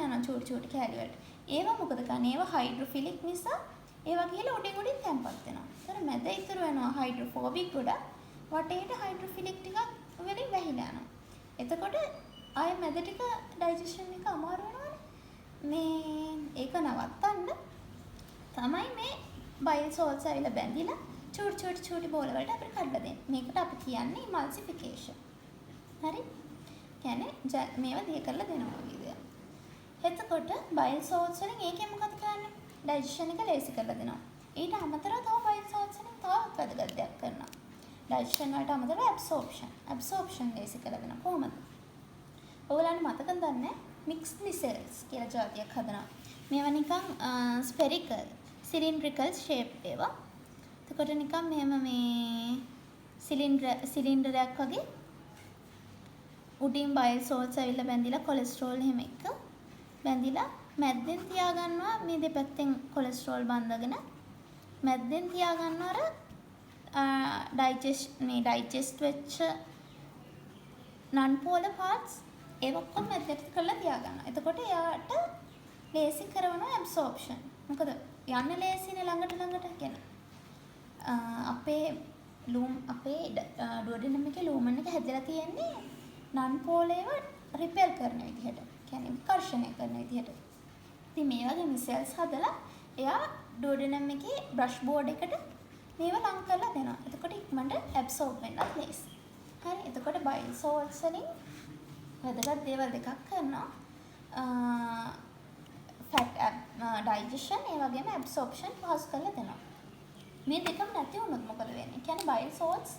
[SPEAKER 1] යනවා චූටි කැලි වලට. ඒවා මොකද කරන්නේ? ඒවා හයිඩ්‍රොෆිලික් නිසා ඒවා ගිහලා උඩින් තැම්පත් වෙනවා. ඒතර මැද ඉතුරු වෙනවා හයිඩ්‍රොෆෝබික් ගොඩක්. වටේට හයිඩ්‍රොෆිලික් ටිකක් වලින් වැහිලා යනවා. එතකොට ආයෙ මැද ටික ඩයිජෙෂන් එක අමාරු වෙනවනේ. මේ ඒක නවත්තන්න තමයි මේ බයිල් සෝල්ට්ස් ඇවිල්ලා බැඳිලා චූටි බෝල වලට අපිට කඩලා දෙන්නේ. මේකට අපි කියන්නේ ඉමල්සිෆිකේෂන්. හරි? කියන්නේ මේවා දිය කරලා දෙනවා වගේ දෙයක්. එතකොට බයිල් සෝල්ට්ස් වලින් ඒකෙන් මොකද කරන්නේ? ඩයිජෙෂන් එක ලේසි කරලා දෙනවා. ඊට අමතරව තව බයිල් සෝල්ට්ස් වලින් තවත් වැදගත් දෙයක් කරනවා. ඩයිජෙෂන් වලට අමතරව ඇබ්සෝප්ෂන් ලේසි කරලා දෙනවා. කොහොමද? ඔයගලන්ට මතකද දන්නේ? මික්ස්ඩ් සෙල්ස් කියලා જાතියක් හදනවා. මේවා නිකන් ස්පෙරිකල්, සිලින්ඩ්‍රිකල් ෂේප් ඒවා. එතකොට නිකන් මෙහෙම මේ සිලින්ඩරයක් වගේ උඩින් බයිල් සෝල්ට්ස් ඇවිල්ලා බැඳිලා කොලෙස්ටරෝල් එහෙම එක බැඳිලා මැද්දෙන් තියාගන්නවා මේ දෙපැත්තෙන් කොලෙස්ටරෝල් බඳගෙන මැද්දෙන් තියාගන්නවා අර ඩයිජෙස්ට් වෙච්ච නන් පෝලර් පාර්ට්ස් ඒ ඔක්කොම මැද්දට කරලා තියාගන්නවා. එතකොට එයාට ලේසි කරනවා ඇබ්සෝප්ෂන්. මොකද යන්න ලේසිනේ ළඟට කියන්නේ. අපේ ඩුවඩනම් එකේ ලූමන් එක හැදලා තියෙන්නේ නන් පෝලේව රිපෙල් කරන විදිහට. කියන්නේ විකර්ෂණය කරන විදිහට. ඉතින් මේ වගේ මිසෙල්ස් හදලා එයා ඩුවඩනම් එකේ බ්‍රෂ් බෝඩ් එකට මේවා ලං කරලා දෙනවා. එතකොට ඉක්මනට ඇබ්සෝබ් වෙන්නත් ලේසි. හරි. එතකොට බයිල් සෝල්ට්ස් වලින් වැදගත් දේවල් දෙකක් කරනවා. ෆැට් ඩයිජෙෂන් ඒ වගේම ඇබ්සෝප්ෂන් පහසු කරලා දෙනවා. මේ දෙකම නැති වුණොත් මොකද වෙන්නේ? කියන්නේ බයිල් සෝල්ට්ස්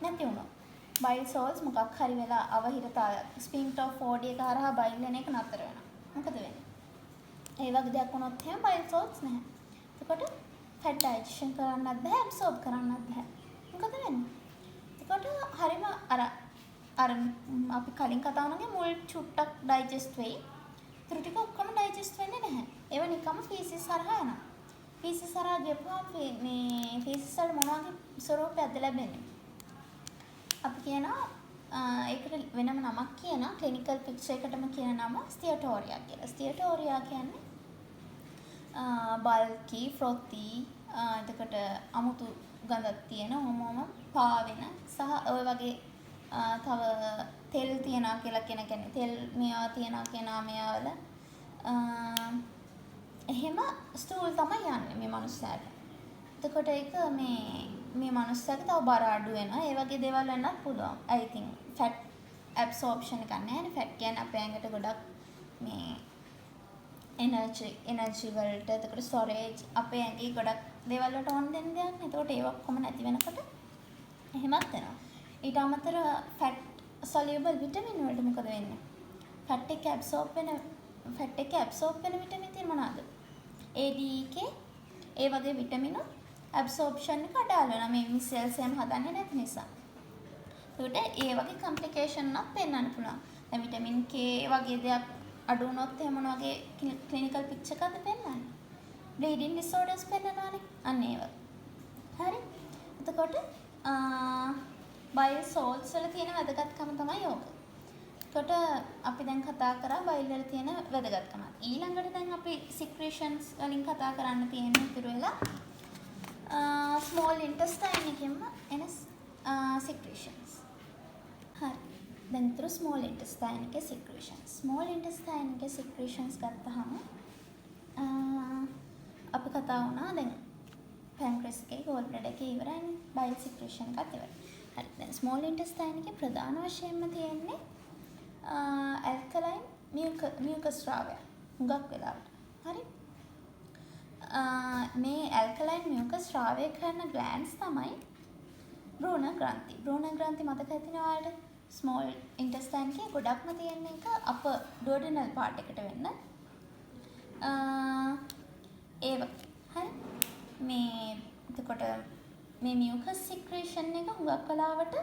[SPEAKER 1] නැති වුණොත්. බයිල් සෝල්ට්ස් මොකක් හරි වෙලා අවහිරතාවය ස්පින්ක්ටර් ඔෆ් බෝඩි එක හරහා බයිල් වෙන එක නතර වෙනවා. මොකද වෙන්නේ? ඒ වගේ දෙයක් වුණොත් එහෙනම් බයිල් සෝල්ට්ස් නැහැ. එතකොට ෆැට් ඩයිජෙෂන් කරන්නත් බෑ, ඇබ්සෝබ් කරන්නත් බෑ. මොකද වෙන්නේ? එතකොට හරිම අර අර අපි කලින් කතා වුණාගේ මුල් චුට්ටක් ඩයිජෙස්ට් වෙයි. ඊටු ටික ඔක්කොම ඩයිජෙස්ට් වෙන්නේ නැහැ. ඒව නිකම්ම ෆීසිස් හරහා යනවා. ෆීසිස් හරහා ගියපුවාම මේ ෆීසිස් වල මොනවාගේ ස්වරූපයක්ද ලැබෙන්නේ? අපි කියනවා ඒකට වෙනම නමක් කියනවා ක්ලිනිකල් පික්චර් එකටම කියන නම ස්ටියටෝරියා කියලා. ස්ටියටෝරියා කියන්නේ බල්කි, ෆ්‍රොති, එතකොට අමුතු ගඳක් තියෙන ඔහොමම පාවෙන සහ ඔය වගේ තව තෙල් තියනවා කියලා කියන්නේ තෙල් මේවා තියනවා කියනවා මේවල එහෙම ස්ටූල් තමයි යන්නේ මේ මනුස්සයාට. එතකොට ඒක මේ මනුස්සයාට තව බර අඩු වෙනවා. ඒ වගේ දේවල් වෙන්නත් පුළුවන්. I think fat absorption එකක් නැහැ නේ. fat කියන්නේ අපේ ඇඟට ගොඩක් මේ එනර්ජි වලට එතකොට ස්ටෝරේජ් අපේ ඇඟේ ගොඩක් දේවල් වලට ඕන දෙන දෙයක් නේ. එතකොට ඒක ඔක්කොම නැති වෙනකොට එහෙමත් වෙනවා. ඊට අමතරව fat soluble vitamin වලට මොකද වෙන්නේ? fat එක absorb වෙන vitamin තියෙන මොනවාද? A, D, K ඒ වගේ vitamin absorption එක අඩාල වෙනවා මේ cells එහෙම හදන්නේ නැති නිසා. ඒකට ඒ වගේ complication එකක් පෙන්වන්න පුළුවන්. දැන් vitamin K වගේ දෙයක් අඩු වුණොත් එහෙම මොන වගේ clinical picture එකක්ද පෙන්වන්නේ? bleeding disorders පෙන්වනවානේ. අන්න ඒව. හරි. එතකොට bile salts වල තියෙන වැදගත්කම තමයි ඕක. එතකොට අපි දැන් කතා කරා bile වල තියෙන වැදගත්කම. ඊළඟට දැන් අපි secretions වලින් කතා කරන්න තියෙන්නේ ඉතුරු වෙලා small intestine එකෙන්ම එන secretions. හරි. දැන් ඉතුරු small intestine එකේ secretions. small intestine එකේ secretions ගත්තහම අපි කතා වුණා දැන් pancreas එකේ gallbladder එකේ ඉවරයිනේ. bile secretion එකත් ඉවරයි. හරි. දැන් small intestine එකේ ප්‍රධාන වශයෙන්ම තියෙන්නේ alkaline mucus ස්‍රාවය. හුඟක් වෙලාවට. හරි. මේ alkaline mucus ස්‍රාවය කරන glands තමයි බ්‍රූනර් ග්‍රන්ථි. බ්‍රූනර් ග්‍රන්ථි මතක ඇතිනේ ඔයාලට? small intestine එකේ ගොඩක්ම තියෙන එක upper duodenal part එකට වෙන්න. ඒ වගේ. හරි. මේ එතකොට මේ mucus secretion එක හුඟක් වෙලාවට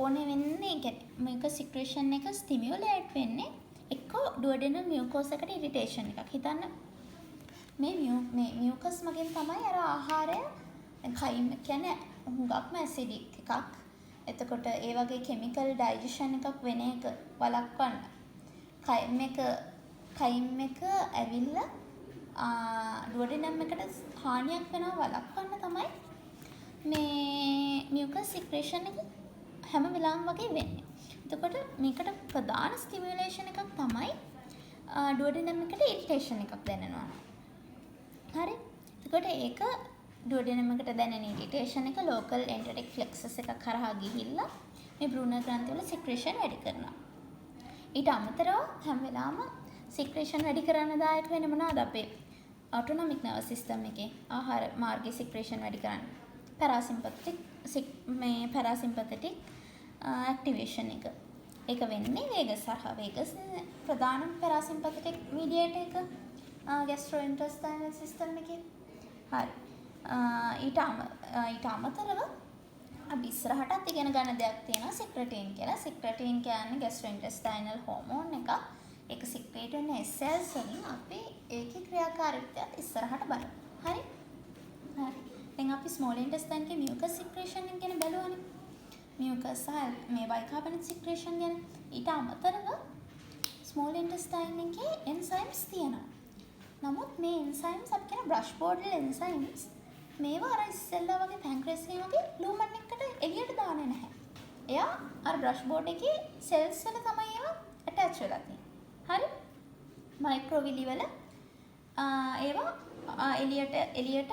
[SPEAKER 1] ඕනේ වෙන්නේ කියන්නේ mucus secretion එක stimulate වෙන්නේ එක්ක duodenal mucosa එකට irritation එකක්. හිතන්න මේ mucus මගෙන් තමයි අර ආහාරය කයින් කියන්නේ හුඟක්ම acidic එකක්. එතකොට ඒ වගේ chemical digestion එකක් වෙන එක වළක්වන්න කයින් එක ඇවිල්ලා duodenum එකට හානියක් වෙනවා වළක්වන්න තමයි මේ mucus secretion එක හැම වෙලාවෙම වගේ වෙන්නේ. එතකොට මේකට ප්‍රධාන stimulation එකක් තමයි duodenum එකට irritation එකක් දැනෙනවා. හරි. එතකොට ඒක duodenum එකට දැනෙන irritation එක local enteric plexus එකක් කරහා ගිහිල්ලා මේ බ්‍රූනර් ග්‍රන්ථි වල secretion වැඩි කරනවා. ඊට අමතරව හැම වෙලාවම secretion වැඩි කරන්න දායක වෙන්නේ මොනවාද අපේ autonomic nervous system එකේ ආහාර මාර්ගයේ secretion වැඩි කරන්නේ parasympathetic activation එක. ඒක වෙන්නේ vagus හරහා. vagus ප්‍රධාන parasympathetic mediator එක gastrointestinal system එකේ. හරි. ඊට අමතරව අපි ඉස්සරහටත් ඉගෙන ගන්න දෙයක් තියෙනවා secretin කියලා. secretin කියන්නේ gastrointestinal hormone එකක්. ඒක secrete වෙන cells වලින් අපි ඒකේ ක්‍රියාකාරීත්වයත් ඉස්සරහට බලමු. හරි? හරි. දැන් අපි small intestine එකේ mucus secretion එක ගැන බලුවානේ. mucus සහ මේ bicarbonate secretion ගැන. ඊට අමතරව small intestine එකේ enzymes තියෙනවා. නමුත් මේ enzymes අපි කියන brush board enzymes මේවා අර ඉස්සෙල්ලා වගේ pancreas එකේ වගේ lumen එකට එළියට දාන්නේ නැහැ. එයා අර brush board එකේ cells වල තමයි ඒවා attach වෙලා තියෙන්නේ. හරි? microvilli වල ඒවා එළියට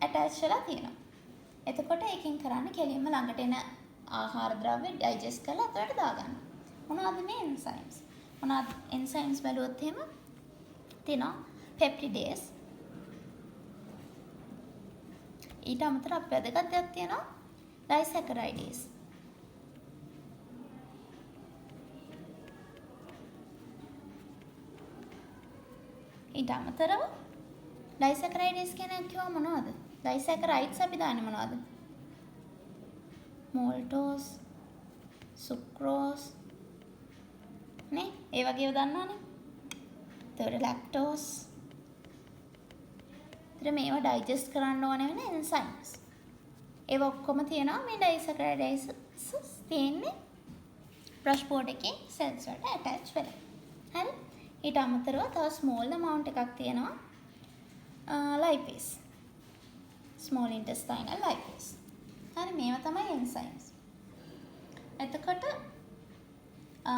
[SPEAKER 1] attach වෙලා තියෙනවා. එතකොට ඒකෙන් කරන්නේ කෙලින්ම ළඟට එන ආහාර ද්‍රව්‍ය digest කරලා අතට දාගන්න. මොනවද මේ enzymes? මොනවද enzymes බැලුවොත් එහෙම තියෙනවා peptidase. ඊට අමතරව අපිට වැදගත් දෙයක් තියෙනවා disaccharidase. ඊට අමතරව disaccharidase කියන කිව්ව මොනවද? disaccharides අපි දාන්නේ මොනවද? maltose, සුක්‍රෝස් නේ ඒ වගේව දන්නවනේ. එතකොට ලැක්ටෝස්. ඊට මේවා ඩයිජෙස්ට් කරන්න ඕන වෙන එන්සයිම්ස්. ඒව ඔක්කොම තියෙනවා මේ ඩයිසැකරයිඩ්ස් තියෙන්නේ බ්‍රෂ් බෝඩ් එකේ සෙල්ස් වලට ඇටච් වෙලා. හරි. ඊට අමතරව තව ස්මෝල් amount එකක් තියෙනවා. ලයිපේස්. ස්මෝල් ඉන්ටෙස්ටයිනල් ලයිපේස්. හරි මේවා තමයි එන්සයිම්ස්. එතකොට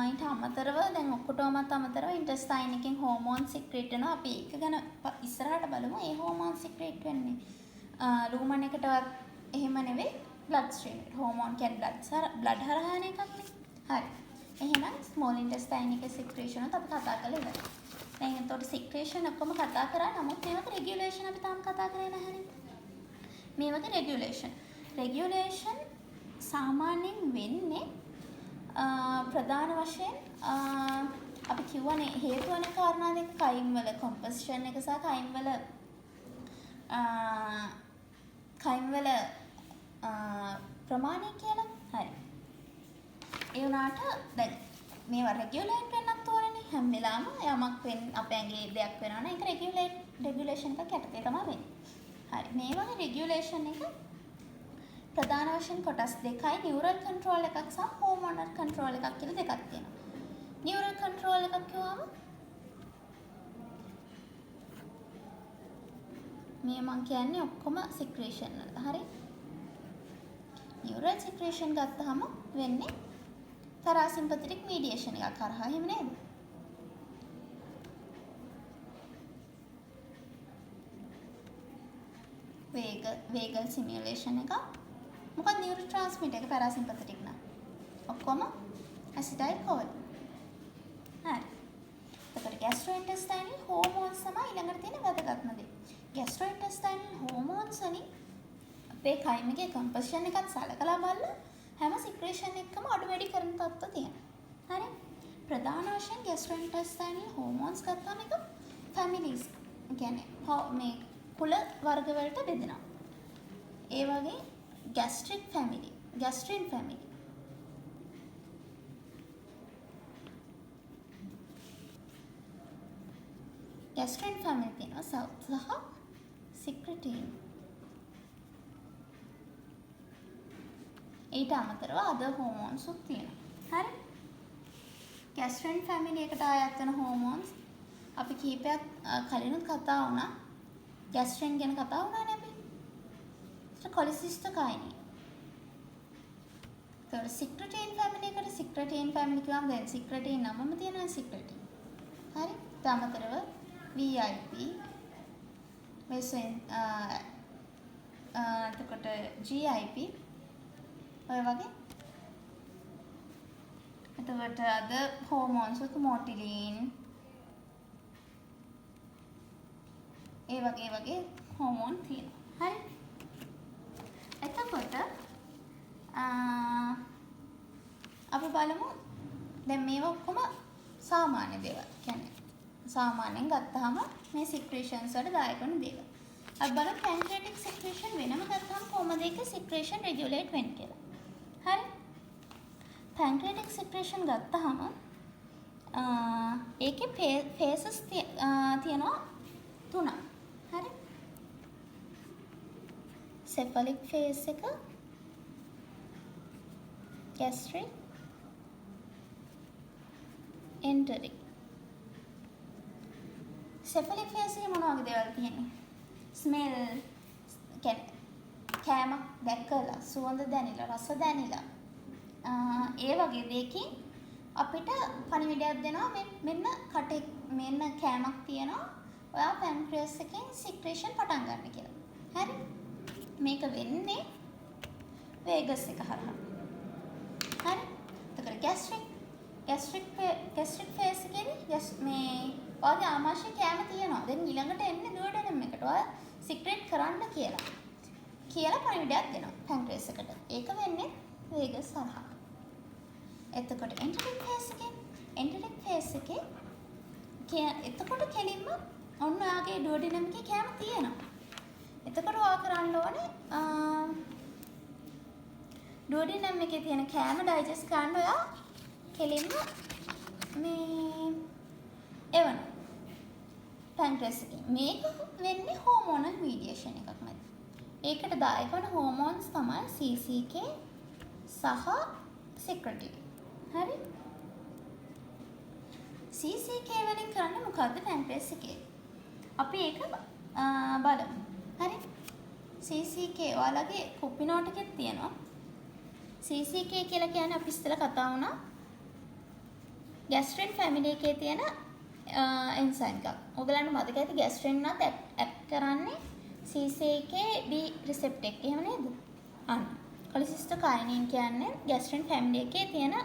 [SPEAKER 1] ඊට අමතරව දැන් ඔක්කොටමත් අමතරව ඉන්ටෙස්ටයින් එකෙන් හෝමෝන් සික්‍රේට් වෙනවා. අපි ඒක ගැන ඉස්සරහට බලමු. ඒ හෝමෝන් සික්‍රේට් වෙන්නේ ලූමන් එකටවත් එහෙම නෙවෙයි බ්ලඩ් ස්ට්‍රීම් එකට. හෝමෝන් කියන්නේ බ්ලඩ් හරහා යන එකක් නේ. හරි. එහෙනම් ස්මෝල් ඉන්ටෙස්ටයින් එකේ සික්‍රේෂන් උත් අපි කතා කරලා ඉවරයි. දැන් එතකොට සික්‍රේෂන් ඔක්කොම කතා කරා. නමුත් මේවක රෙගියුලේෂන් අපි තාම කතා කරේ නැහැනේ. මේ වගේ රෙගියුලේෂන් සාමාන්‍යයෙන් වෙන්නේ ප්‍රධාන වශයෙන් අපි කියවනේ හේතු වෙන කාරණා දෙක කයින් වල කොම්පොසිෂන් එක සහ කයින් වල ප්‍රමාණය කියලා. හරි. ඒ වුණාට දැන් මේවා රෙගියුලේට් වෙන්නත් ඕනනේ. හැම වෙලාවම යමක් අපේ ඇඟේ දෙයක් වෙනවා නම් ඒක රෙගියුලේෂන් එකක් යටතේ තමයි වෙන්නේ. හරි. මේ වගේ රෙගියුලේෂන් එක ප්‍රධාන වශයෙන් කොටස් දෙකයි නියුරල් කන්ට්‍රෝල් එකක් සහ හෝමෝනල් කන්ට්‍රෝල් එකක් කියලා දෙකක් තියෙනවා. නියුරල් කන්ට්‍රෝල් එකක් කියවම මේ මං කියන්නේ ඔක්කොම සික්‍රේෂන් වල. හරි. නියුරල් සික්‍රේෂන් ගත්තාම වෙන්නේ පැරාසිම්පතටික් මීඩියේෂන් එකක් කරහා. එහෙම නේද? වේගල් සිමියුලේෂන් එක. මොකක්ද නියුරෝ ට්‍රාන්ස්මිටර් එක පැරාසිම්පතටික් නා. ඔක්කොම ඇසිටයිල් කොලින්. හරි. එතකොට ગેස්ට්‍රෝඉන්ටෙස්ටයිනල් හෝමෝන්ස් තමයි ඊළඟට තියෙන වැදගත්ම දේ. ગેස්ට්‍රෝඉන්ටෙස්ටයිනල් හෝමෝන්ස් වලින් අපේ කයින් එකේ කම්පොසිෂන් එකත් සලකලා බලලා හැම සික්‍රේෂන් එකකම අඩු වැඩි කරන තත්ත්ව තියෙනවා. හරි. ප්‍රධාන වශයෙන් ગેස්ට්‍රෝඉන්ටෙස්ටයිනල් හෝමෝන්ස් ගත්තාම එක ෆැමිලිස් කියන්නේ මේ කුල වර්ග වලට බෙදෙනවා. ඒ වගේ gastric family, gastrin family. Gastrin family තියෙනවා සහ secretin. ඊට අමතරව other hormones උත් තියෙනවා. හරි. gastrin family එකට අයත් වෙන hormones අපි කීපයක් කලිනුත් කතා වුණා. gastrin ගැන කතා වුණානේ අපි. කොලිසිස්ටෝකයිනින්. ඒතකොට සික්‍රටින් ෆැමිලි එකට සික්‍රටින් ෆැමිලි කියවම දැන් සික්‍රටින් නමම තියෙනවා සික්‍රටින්. හරි. ඊටමතරව VIP මෙසෙන් එතකොට GIP ඔය වගේ. එතකොට අද හෝමෝන්ස් උත් මොටිලින් ඒ වගේ හෝමෝන් තියෙනවා. හරි. එතකොට අපි බලමු දැන් මේවා ඔක්කොම සාමාන්‍ය දේවල්. කියන්නේ සාමාන්‍යයෙන් ගත්තාම මේ සික්‍රේෂන්ස් වලට දායක වෙන දේවල්. අපි බලමු පැන්ක්‍රියාටික් සික්‍රේෂන් වෙනම ගත්තාම කොහොමද ඒක සික්‍රේෂන් රෙගියුලේට් වෙන්නේ කියලා. හරි. පැන්ක්‍රියාටික් සික්‍රේෂන් ගත්තාම ඒකේ ෆේසස් තියෙනවා 3ක්. හරි. cephalic phase එක gastric enteric. cephalic phase එකේ මොන වගේ දේවල් තියෙන්නේ? smell කෑමක් දැකලා සුවඳ දැනිලා රස දැනිලා ඒ වගේ දෙයකින් අපිට පණිවිඩයක් දෙනවා මෙන්න කටේ මෙන්න කෑමක් තියෙනවා ඔයා පැන්ක්‍රියස් එකෙන් සික්‍රේෂන් පටන් ගන්න කියලා. හරි. මේක වෙන්නේ වේගස් එක හරහා. හරි. එතකොට gastric phase එකේදී මේ ඔයාගේ ආමාශය කෑම තියෙනවා. දැන් ඊළඟට එන්නේ දුවඩනම් එකට. ඔයා සික්‍රේට් කරන්න කියලා පණිවිඩයක් දෙනවා පැන්ක්‍රියස් එකට. ඒක වෙන්නේ වේගස් හරහා. එතකොට enteric phase එකේ එතකොට කෙලින්ම ඔන්න ඔයාගේ ඩුවඩනම් එකේ කෑම තියෙනවා. එතකොට ඔයා කරන්න ඕනේ ඩුවඩිනම් එකේ තියෙන කෑම ඩයිජස්ට් කරන්න ඔයා කෙලින්ම මේ එවන පැන්ක්‍රියස් එකේ. මේක වෙන්නේ හෝමෝනල් මීඩියේෂන් එකක් මත. ඒකට දායක වන හෝමෝන්ස් තමයි CCK සහ secretory. හරි? CCK වලින් කරන්නේ මොකද්ද පැන්ක්‍රියස් එකේ? අපි ඒක බලමු. හරි? CCK ඔයාලගේ කොපි නෝට් එකේ තියෙනවා. CCK කියලා කියන්නේ අපි ඉස්සෙල්ලා කතා වුණා ગેස්ට්‍රින් ෆැමිලි එකේ තියෙන එන්සයිම් එකක්. ඔයගලන්ට මතක ඇති ગેස්ට්‍රින් නත් ඇක්ට් කරන්නේ CCK-B රිසෙප්ටර් එක. එහෙම නේද? අන්න. කොලිසිස්ටෝකයිනින් කියන්නේ ગેස්ට්‍රින් ෆැමිලි එකේ තියෙන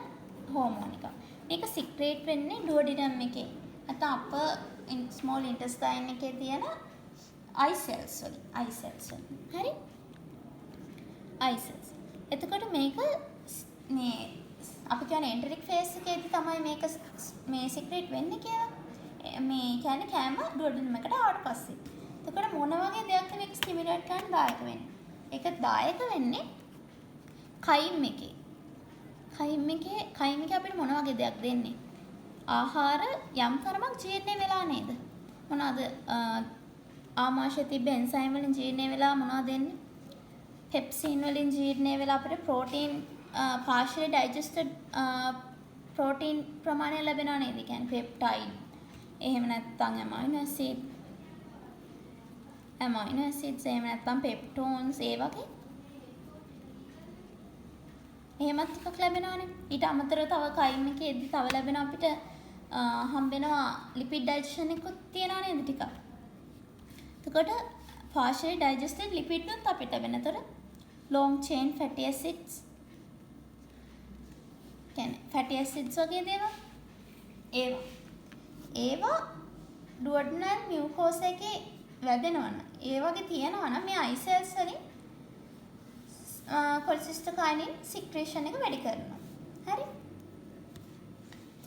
[SPEAKER 1] හෝමෝන් එකක්. මේක සික්‍රේට් වෙන්නේ ඩුවඩිනම් එකේ. නැත්නම් අපර් ස්මෝල් ඉන්ටෙස්ටයින් එකේ තියෙන I cells වලින්. I cells වලින්. හරි? I cells. එතකොට මේක මේ අපි කියන්නේ එන්ටරික් ෆේස් එකේදී තමයි මේක මේ සික්‍රේට් වෙන්නේ කියලා. මේ කියන්නේ කෑම ඩුවඩිනම් එකට ආවට පස්සේ. එතකොට මොන වගේ දෙයක්ද මේක ස්ටිමියුලේට් කරන්න දායක වෙන්නේ? ඒක දායක වෙන්නේ කයිම් එකේ. කයිම් එකේ අපිට මොන වගේ දෙයක් දෙන්නේ? ආහාර යම් තරමක් ජීර්ණය වෙලා නේද? මොනවාද ආමාශයේ තිබ්බ එන්සයිම් වලින් ජීර්ණය වෙලා මොනවද දෙන්නේ? පෙප්සින් වලින් ජීර්ණය වෙලා අපිට ප්‍රෝටීන් partially digested ප්‍රෝටීන් ප්‍රමාණය ලැබෙනවා නේද? ඒ කියන්නේ පෙප්ටයිඩ්. එහෙම නැත්නම් amino acids එහෙම නැත්නම් peptones ඒ වගේ එහෙමත් ටිකක් ලැබෙනවානේ. ඊට අමතරව තව කයිම් එකේදී තව ලැබෙන අපිට හම්බෙනවා lipid digestion එකකුත් තියෙනවා නේද ටිකක්. එතකොට partially digested lipid උත් අපිට ලැබෙනතර long chain fatty acids කියන්නේ fatty acids වගේ දේවල් ඒවා duodenal mucosa එකේ වැදෙනවනේ. ඒ වගේ තියෙනවා නම් මේ I cells වලින් කොලිසිස්ටෝකයිනින් සික්‍රේෂන් එක වැඩි කරනවා. හරි?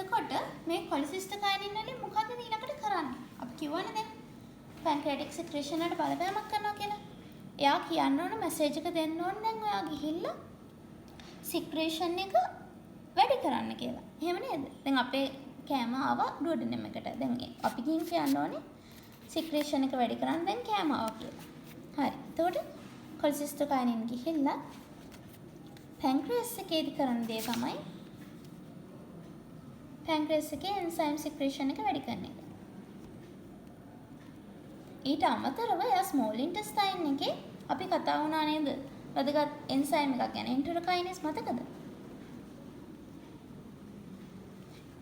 [SPEAKER 1] එතකොට මේ කොලිසිස්ටෝකයිනින් වලින් මොකද ඊළඟට කරන්නේ? අපි කියවනේ දැන් පැන්ක්‍රියාටික් සික්‍රේෂන් වලට බලපෑමක් කරනවා කියලා. එයා කියන්න ඕන මැසේජ් එක දෙන්න ඕන දැන් ඔයා ගිහිල්ලා සික්‍රේෂන් එක වැඩි කරන්න කියලා. එහෙම නේද? දැන් අපේ කෑම ආවා ඩුවඩිනම් එකට. දැන් අපි ගිහින් කියන්න ඕනේ සික්‍රේෂන් එක වැඩි කරන්න දැන් කෑම ආවා කියලා. හරි. එතකොට කොලිසිස්ටෝකයිනින් ගිහිල්ලා පැන්ක්‍රියස් එකේදී කරන දේ තමයි පැන්ක්‍රියස් එකේ එන්සයිම් සික්‍රේෂන් එක වැඩි කරන එක. ඊට අමතරව යා ස්මෝල් ඉන්ටෙස්ටයින් එකේ අපි කතා වුණා නේද? වැදගත් එන්සයිම් එකක් ගැන එන්ටරොකයිනස් මතකද?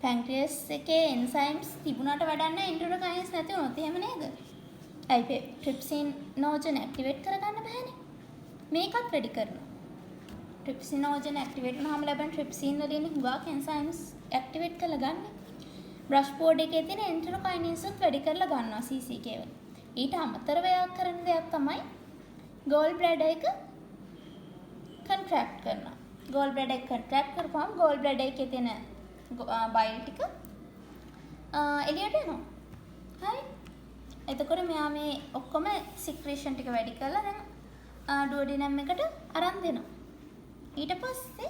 [SPEAKER 1] පැන්ක්‍රියස් එකේ එන්සයිම්ස් තිබුණාට වැඩක් නැහැ එන්ටරොකයිනස් නැති වුණොත් එහෙම නේද? ඇයි ට්‍රිප්සින් නෝජන් ඇක්ටිවේට් කරගන්න බෑනේ. මේකත් වැඩි කරනවා. ට්‍රිප්සින් නෝජන් ඇක්ටිවේට් වුණාම ලැබෙන ට්‍රිප්සින් වලින් හුඟක් එන්සයිම්ස් ඇක්ටිවේට් කරලා ගන්න. බ්‍රෂ් බෝඩ් එකේ තියෙන එන්ටරොකයිනස් උත් වැඩි කරලා ගන්නවා CCK වල. ඊට අමතරව එයා කරන දෙයක් තමයි ගෝල් බ්ලැඩර් එක කන්ට්‍රැක්ට් කරනවා. ගෝල් බ්ලැඩර් එක කන්ට්‍රැක්ට් කරපුවම ගෝල් බ්ලැඩර් එකේ තියෙන බයිල් ටික එළියට එනවා. හරි? එතකොට මෙයා මේ ඔක්කොම සික්‍රේෂන් ටික වැඩි කරලා දැන් ඩුවඩිනම් එකට අරන් දෙනවා. ඊට පස්සේ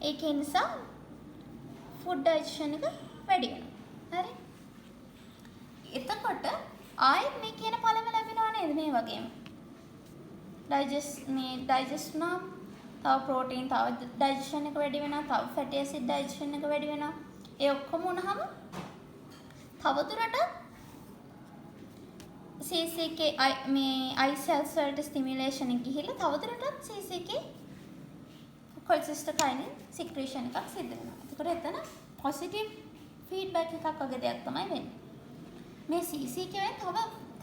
[SPEAKER 1] ඒකේ නිසා ෆුඩ් ඩයිජෙෂන් එක වැඩි වෙනවා. හරි? එතකොට ආයෙත් මේ කියන පළම ලැබෙනවා නේද මේ වගේම. ඩයිජෙස්ට් නම් තව ප්‍රෝටීන් තව ඩයිජෙෂන් එක වැඩි වෙනවා, තව ෆැටි ඇසිඩ් ඩයිජෙෂන් එක වැඩි වෙනවා. ඒ ඔක්කොම වුණාම තවදුරටත් CCK මේ I cells වලට ස්ටිමියුලේෂන් එක ගිහිල්ලා තවදුරටත් CCK කොලිසිස්ටෝකයිනින් සික්‍රේෂන් එකක් සිද්ධ වෙනවා. එතකොට එතන පොසිටිව් ෆීඩ්බැක් එකක් වගේ දෙයක් තමයි වෙන්නේ. මේ CCK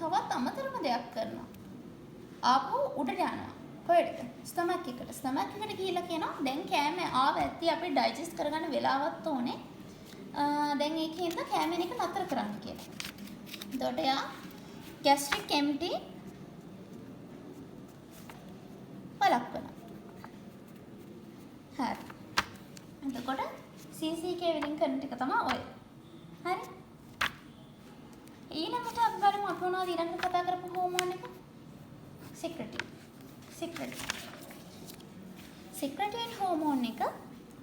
[SPEAKER 1] තවත් අමතරම දෙයක් කරනවා. ආපහු උඩට යනවා. කොහෙද? ස්ටොමක් එකට. ස්ටොමක් එකට ගිහිල්ලා කියනවා දැන් කෑම ආව ඇත්ටි අපිට ඩයිජෙස්ට් කරගන්න වෙලාවක් ඕනේ. දැන් ඒකෙන්ද කෑමෙන් එක නතර කරන්න කියලා. එතකොට යා gastric empty වළක්වනවා. හරි. එතකොට CCK වලින් කරන ටික තමයි ඔය. හරි. ඊළඟට අපි බලමු අපි මොනවද ඊළඟට කතා කරපු හෝමෝන් එක? secretory. සික්‍රටින් හෝමෝන් එක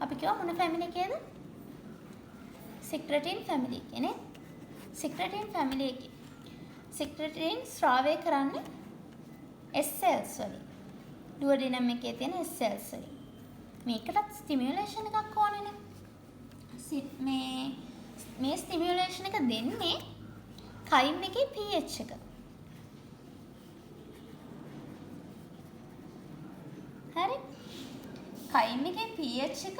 [SPEAKER 1] අපි කියව මොන ෆැමිලි එකේද? සික්‍රටින් ෆැමිලි එකේ නේ. සික්‍රටින් ෆැමිලි එකේ සික්‍රටින් ස්‍රාවය කරන්නේ S cells වලින්. ඩුවඩිනම් එකේ තියෙන S cells වලින්. මේකටත් ස්ටිමියුලේෂන් එකක් ඕනේනේ. මේ ස්ටිමියුලේෂන් එක දෙන්නේ කයිම් එකේ pH එක. හරි. කයිම් එකේ pH එක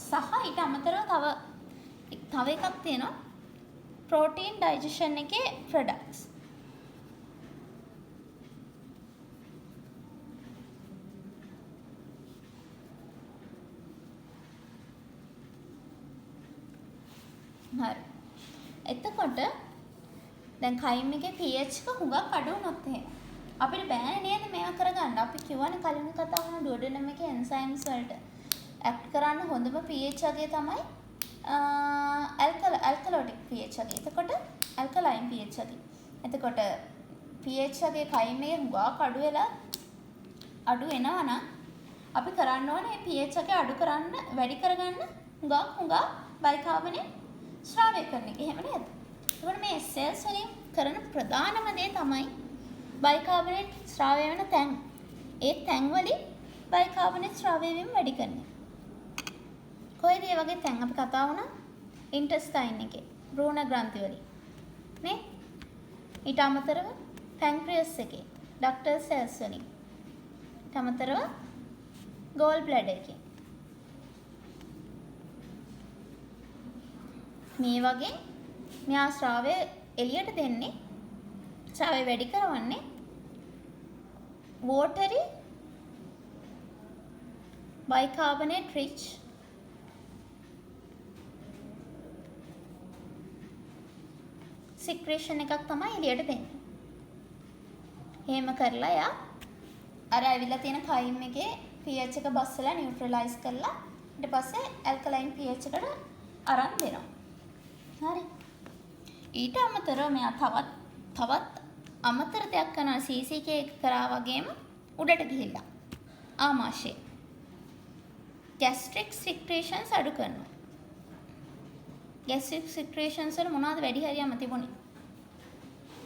[SPEAKER 1] සහ ඊට අමතරව තව එකක් තියෙනවා ප්‍රෝටීන් ඩයිජෙෂන් එකේ ප්‍රොඩක්ට්ස්. හරි. එතකොට දැන් කයිම් එකේ pH එක හුඟක් අඩු වුණොත් එහෙම අපිට බෑනේ නේද මේවා කරගන්න. අපි කියවනේ කලින් කතා කරන ඩුවඩනම් එකේ එන්සයිම්ස් වලට ඇක්ට් කරන්න හොඳම pH අගය තමයි ඇල්කලොටික් pH අගය. එතකොට ඇල්කලයින් pH අගය. එතකොට pH අගය කයිම් එකේ හුඟක් අඩු වෙනවා නම් අපි කරන්න ඕනේ pH අගය අඩු කරන්න වැඩි කරගන්න හුඟක් බයිකාබනේට් ස්‍රාවය කරන එක. එහෙම නේද? එතකොට මේ සෙල්ස් වලින් කරන ප්‍රධානම දේ තමයි බයිකාබනේට් ස්‍රාවය වෙන තැන්. ඒ තැන් වලින් බයිකාබනේට් ස්‍රාවය වීම වැඩි කරන එක. කොයිද මේ වගේ තැන් අපි කතා වුණා? ඉන්ටෙස්ටයින් එකේ භ්‍රූණ ග්‍රන්ථි වලින්. නේ? ඊට අමතරව පැන්ක්‍රියස් එකේ ඩක්ටල් සෙල්ස් වලින්. ඊට අමතරව ගෝල් බ්ලැඩර් එකේ. මේ වගේ මෙයා ස්‍රාවය එළියට දෙන්නේ ස්‍රාවය වැඩි කරවන්නේ watery bicarbonate rich secretion එකක් තමයි එළියට දෙන්නේ. එහෙම කරලා යා අර ඇවිල්ලා තියෙන කයිම් එකේ pH එක බස්සලා නියුට්‍රලයිස් කරලා ඊට පස්සේ ඇල්කලයින් pH එකට අරන් දෙනවා. හරි. ඊට අමතරව මෙයා තවත් අමතර දෙයක් කරනවා CCK එක කරා වගේම උඩට ගිහිල්ලා ආමාශය gastric secretions අඩු කරනවා. gastric secretions වල මොනවද වැඩි හරියම තිබුණේ?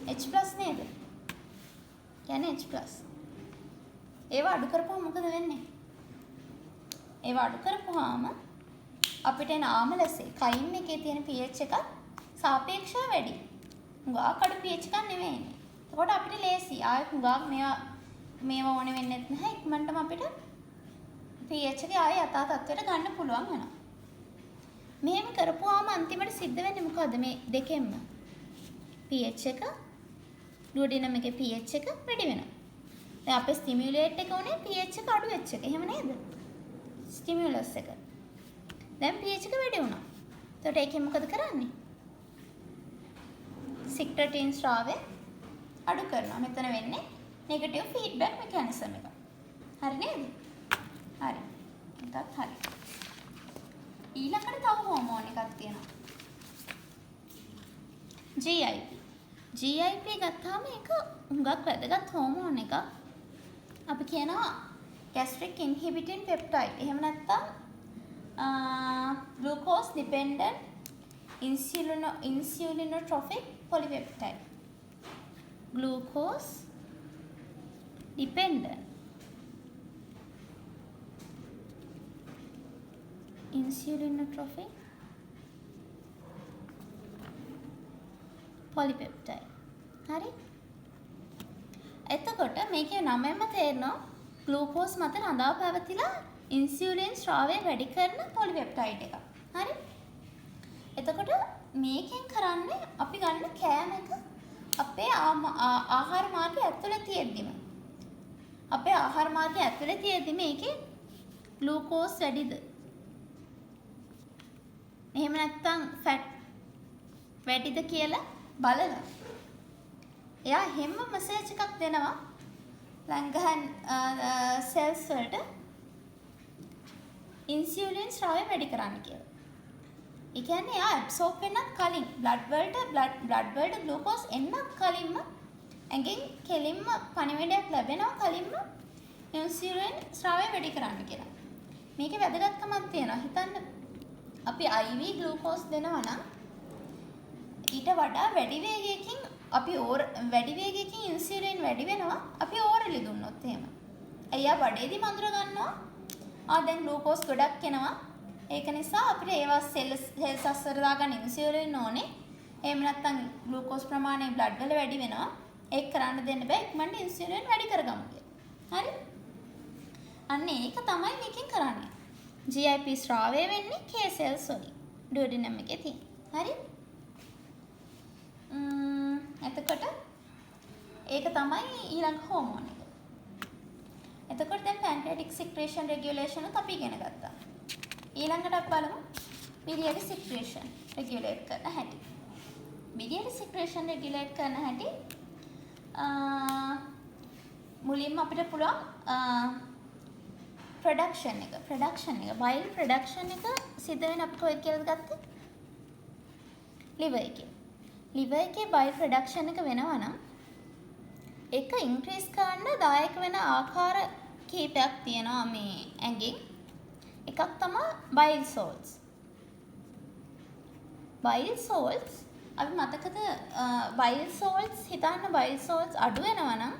[SPEAKER 1] H+ නේද? කියන්නේ H+. ඒව අඩු කරපුවම මොකද වෙන්නේ? ඒව අඩු කරපුවාම අපිට එන ආමලසේ කයිම් එකේ තියෙන pH එක සාපේක්ෂව වැඩි. හුඟා කඩු pH එකක් නෙමෙයි. එතකොට අපිට ලේසි. ආයෙත් හුඟා මේවා ඕනේ වෙන්නේ නැහැ. ඉක්මනටම අපිට pH එක ආයෙ යථා තත්ත්වයට ගන්න පුළුවන් වෙනවා. මෙහෙම කරපුවාම අන්තිමට සිද්ධ වෙන්නේ මොකද්ද මේ දෙකෙන්ම? pH එක ඩුවඩිනම් එකේ pH එක වැඩි වෙනවා. දැන් අපේ ස්ටිමියුලේට් එක උනේ pH එක අඩු වෙච්ච එක. එහෙම නේද? ස්ටිමියුලස් එක. දැන් pH එක වැඩි වුණා. එතකොට ඒකෙන් මොකද කරන්නේ? සික්‍රටින් ස්‍රාවය අඩු කරනවා. මෙතන වෙන්නේ නෙගටිව් ෆීඩ්බැක් මෙකැනිසම් එක. හරි නේද? හරි. ඒකත් හරි. ඊළඟට තව හෝමෝන් එකක් තියෙනවා. GIP. GIP ගත්තාම ඒක හුඟක් වැදගත් හෝමෝන් එකක්. අපි කියනවා gastric inhibiting peptide. එහෙම නැත්නම් glucose dependent insulinotrophic polypeptide. Glucose dependent insulinotrophic polypeptide. හරි. එතකොට මේකේ නමෙන්ම තේරෙනවා ග්ලූකෝස් මත රඳා පැවතිලා ඉන්සියුලින් ස්‍රාවය වැඩි කරන පොලිපෙප්ටයිඩ් එකක්. හරි. එතකොට මේකෙන් කරන්නේ අපි ගන්න කෑම එක අපේ ආහාර මාර්ගය ඇතුලේ තියෙද්දිම අපේ ආහාර මාර්ගය ඇතුලේ තියෙද්දි මේකේ ග්ලූකෝස් වැඩිද? එහෙම නැත්නම් ෆැට් වැඩිද කියලා බලලා එයා හැම මැසේජ් එකක් දෙනවා ලංගහන් සෙල්ස් වලට ඉන්සියුලින් ස්‍රාවය වැඩි කරන්න කියලා. ඒ කියන්නේ එයා ඇබ්සෝබ් වෙන්නත් කලින් බ්ලඩ් වලට ග්ලූකෝස් එන්නත් කලින්ම ඇඟෙන් කෙලින්ම පණිවිඩයක් ලැබෙනවා කලින්ම ඉන්සියුලින් ස්‍රාවය වැඩි කරන්න කියලා. මේකේ වැදගත්කමක් තියෙනවා. හිතන්න අපි IV ග්ලූකෝස් දෙනවා නම් ඊට වඩා වැඩි වේගයකින් අපි වැඩි වේගයකින් ඉන්සියුලින් වැඩි වෙනවා අපි ඕරලි දුන්නොත් එහෙම. එයා බඩේදී මඳුර ගන්නවා. දැන් ග්ලූකෝස් ගොඩක් එනවා. ඒක නිසා අපිට ඒවා සෙල්ස් අස්සර දාගන්න ඉන්සියුලින් ඕනේ. එහෙම නැත්නම් ග්ලූකෝස් ප්‍රමාණය බ්ලඩ් වල වැඩි වෙනවා. ඒක කරන්න දෙන්න බෑ. ඉක්මනට ඉන්සියුලින් වැඩි කරගමු කියලා. හරි? අන්න ඒක තමයි මේකෙන් කරන්නේ. GIP ස්‍රාවය වෙන්නේ K cells වලින්. ඩුවඩිනම් එකේ තියෙන. හරි? එතකොට ඒක තමයි ඊළඟ හෝමෝන් එක. එතකොට දැන් pancreatic secretion regulation උත් අපි ඉගෙන ගත්තා. ඊළඟට අපි බලමු biliary secretion regulate කරන හැටි. biliary secretion regulate කරන හැටි මුලින්ම අපිට පුළුවන් production එක bile production එක සිද්ධ වෙන අපි කොහෙද කියලාද ගත්තේ? liver එකේ. liver එකේ bile production එක වෙනවා නම් ඒක increase කරන්න දායක වෙන ආකාර කීපයක් තියෙනවා මේ ඇඟෙන්. එකක් තමයි bile salts. bile salts අපි මතකද bile salts හිතන්න bile salts අඩු වෙනවා නම්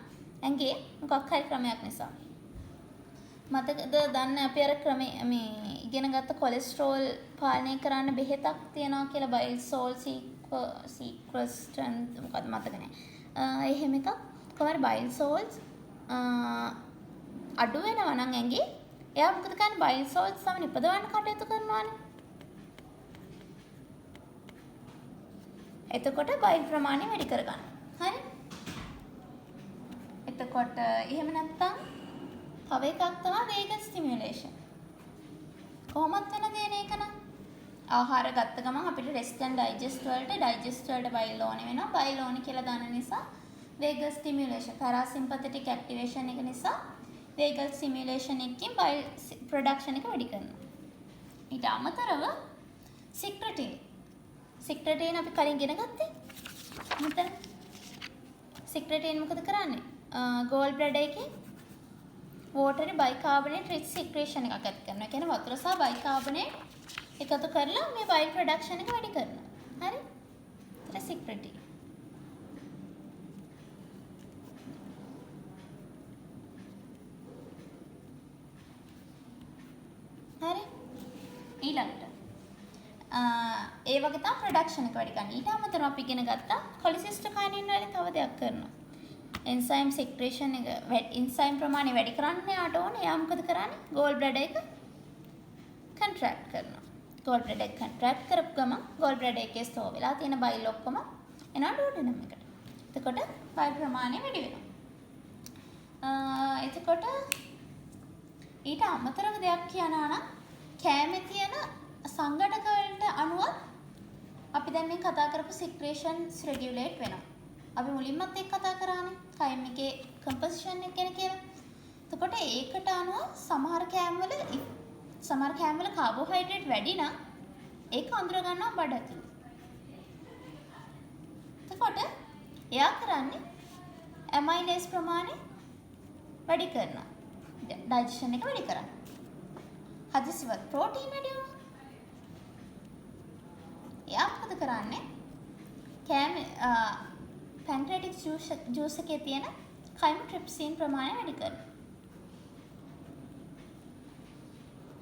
[SPEAKER 1] ඇඟේ මොකක් හරි ක්‍රමයක් නිසා. මතකද දන්න අපි අර ක්‍රමේ මේ ඉගෙන ගත්ත කොලෙස්ටරෝල් පාලනය කරන්න බෙහෙතක් තියනවා කියලා bile salt sequestrant මොකක්ද මතක නැහැ. එහෙම එකක් කොහමද bile salts අඩු වෙනවා නම් ඇඟේ එයා මොකද කරන්නේ bile salts තමයි නිපදවන්න කටයුතු කරනවානේ. එතකොට bile ප්‍රමාණය වැඩි කරගන්න. හරි? එතකොට එහෙම නැත්නම් තව එකක් තමයි vagal stimulation. කොහොමද වෙන දේ නේක නම් ආහාර ගත්ත ගමන් අපිට rest and digest වලට bile ඕනේ වෙනවා. bile ඕනේ කියලා දන්න නිසා vagal stimulation parasympathetic activation එක නිසා vagal stimulation එකකින් bile production එක වැඩි කරනවා. ඊට අමතරව secretin අපි කලින් ඉගෙන ගත්තේ. මෙතන secretin මොකද කරන්නේ? gall bladder එකේ water bicarbonate rich secretion එකක් ඇති කරනවා. කියන්නේ වතුර සහ bicarbonate එකතු කරලා මේ bile production එක වැඩි කරනවා. හරි? ඒක secretin. හරි? ඊළඟට ඒ වගේ තමයි ප්‍රොඩක්ෂන් එක වැඩි කරන්නේ. ඊට අමතරව අපි ඉගෙන ගත්තා කොලිසිස්ටකයිනින් වලින් තව දෙයක් කරනවා. එන්සයිම් සික්‍රේෂන් එක එන්සයිම් ප්‍රමාණය වැඩි කරන්න යාට ඕනේ. එයා මොකද කරන්නේ? ගෝල් බ්ලැඩර් එක කන්ට්‍රැක්ට් කරනවා. ගෝල් බ්ලැඩර් එක කන්ට්‍රැක්ට් කරපු ගමන් ගෝල් බ්ලැඩර් එකේ ස්ටෝර් වෙලා තියෙන බයිල් ඔක්කොම එනවා ඩුවඩනම් එකට. එතකොට බයිල් ප්‍රමාණය වැඩි වෙනවා. එතකොට ඊට අමතරව දෙයක් කියනවා නම් කෑමේ තියෙන සංඝටක වලට අනුව අපි දැන් මේ කතා කරපු සික්‍රේෂන්ස් රෙගියුලේට් වෙනවා. අපි මුලින්මත් ඒක කතා කරානේ. කයිම් එකේ කම්පොසිෂන් එක ගැන කියලා. එතකොට ඒකට අනුව සමහර කෑම වල කාබෝහයිඩ්‍රේට් වැඩි නම් ඒක අඳුර ගන්නවා බඩ ඇතුළේ. එතකොට එයා කරන්නේ ඇමයිනේස් ප්‍රමාණය වැඩි කරනවා. ඩයිජෙෂන් එක වැඩි කරනවා. හදිසියවත් ප්‍රෝටීන් වැඩි වෙනවා. එයා මොකද කරන්නේ? pancreatic juice එකේ තියෙන chymotrypsin ප්‍රමාණය වැඩි කරනවා.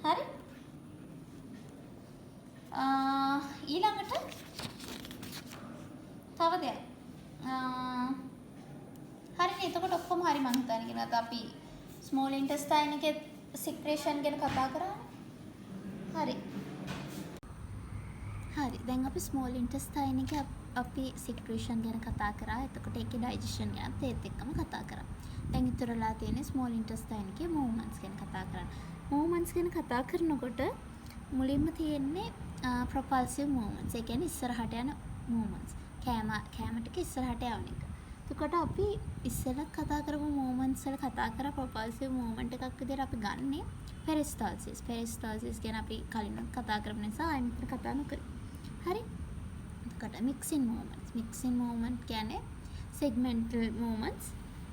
[SPEAKER 1] හරි? ඊළඟට තව දෙයක්. හරිනේ එතකොට ඔක්කොම හරි මං හිතන්නේ කියනවාත් අපි small intestine එකේ secretion ගැන කතා කරා. හරි. දැන් අපි small intestine එකේ අපි secretion ගැන කතා කරා. එතකොට ඒකේ digestion ගැන ඒත් එක්කම කතා කරා. දැන් ඉතුරුලා තියෙන්නේ small intestine එකේ movements ගැන කතා කරන්න. movements ගැන කතා කරනකොට මුලින්ම තියෙන්නේ propulsive movements. ඒ කියන්නේ ඉස්සරහට යන movements. කෑම ටික ඉස්සරහට යවන එක. එතකොට අපි ඉස්සෙල්ලා කතා කරපු movements වල කතා කරා propulsive movement එකක් විදිහට අපි ගන්නෙ peristalsis. peristalsis ගැන අපි කලින් කතා කරපු නිසා ආයෙ මෙතන කතා නොකරමු. හරි? එතකොට mixing movement කියන්නේ segmental movements.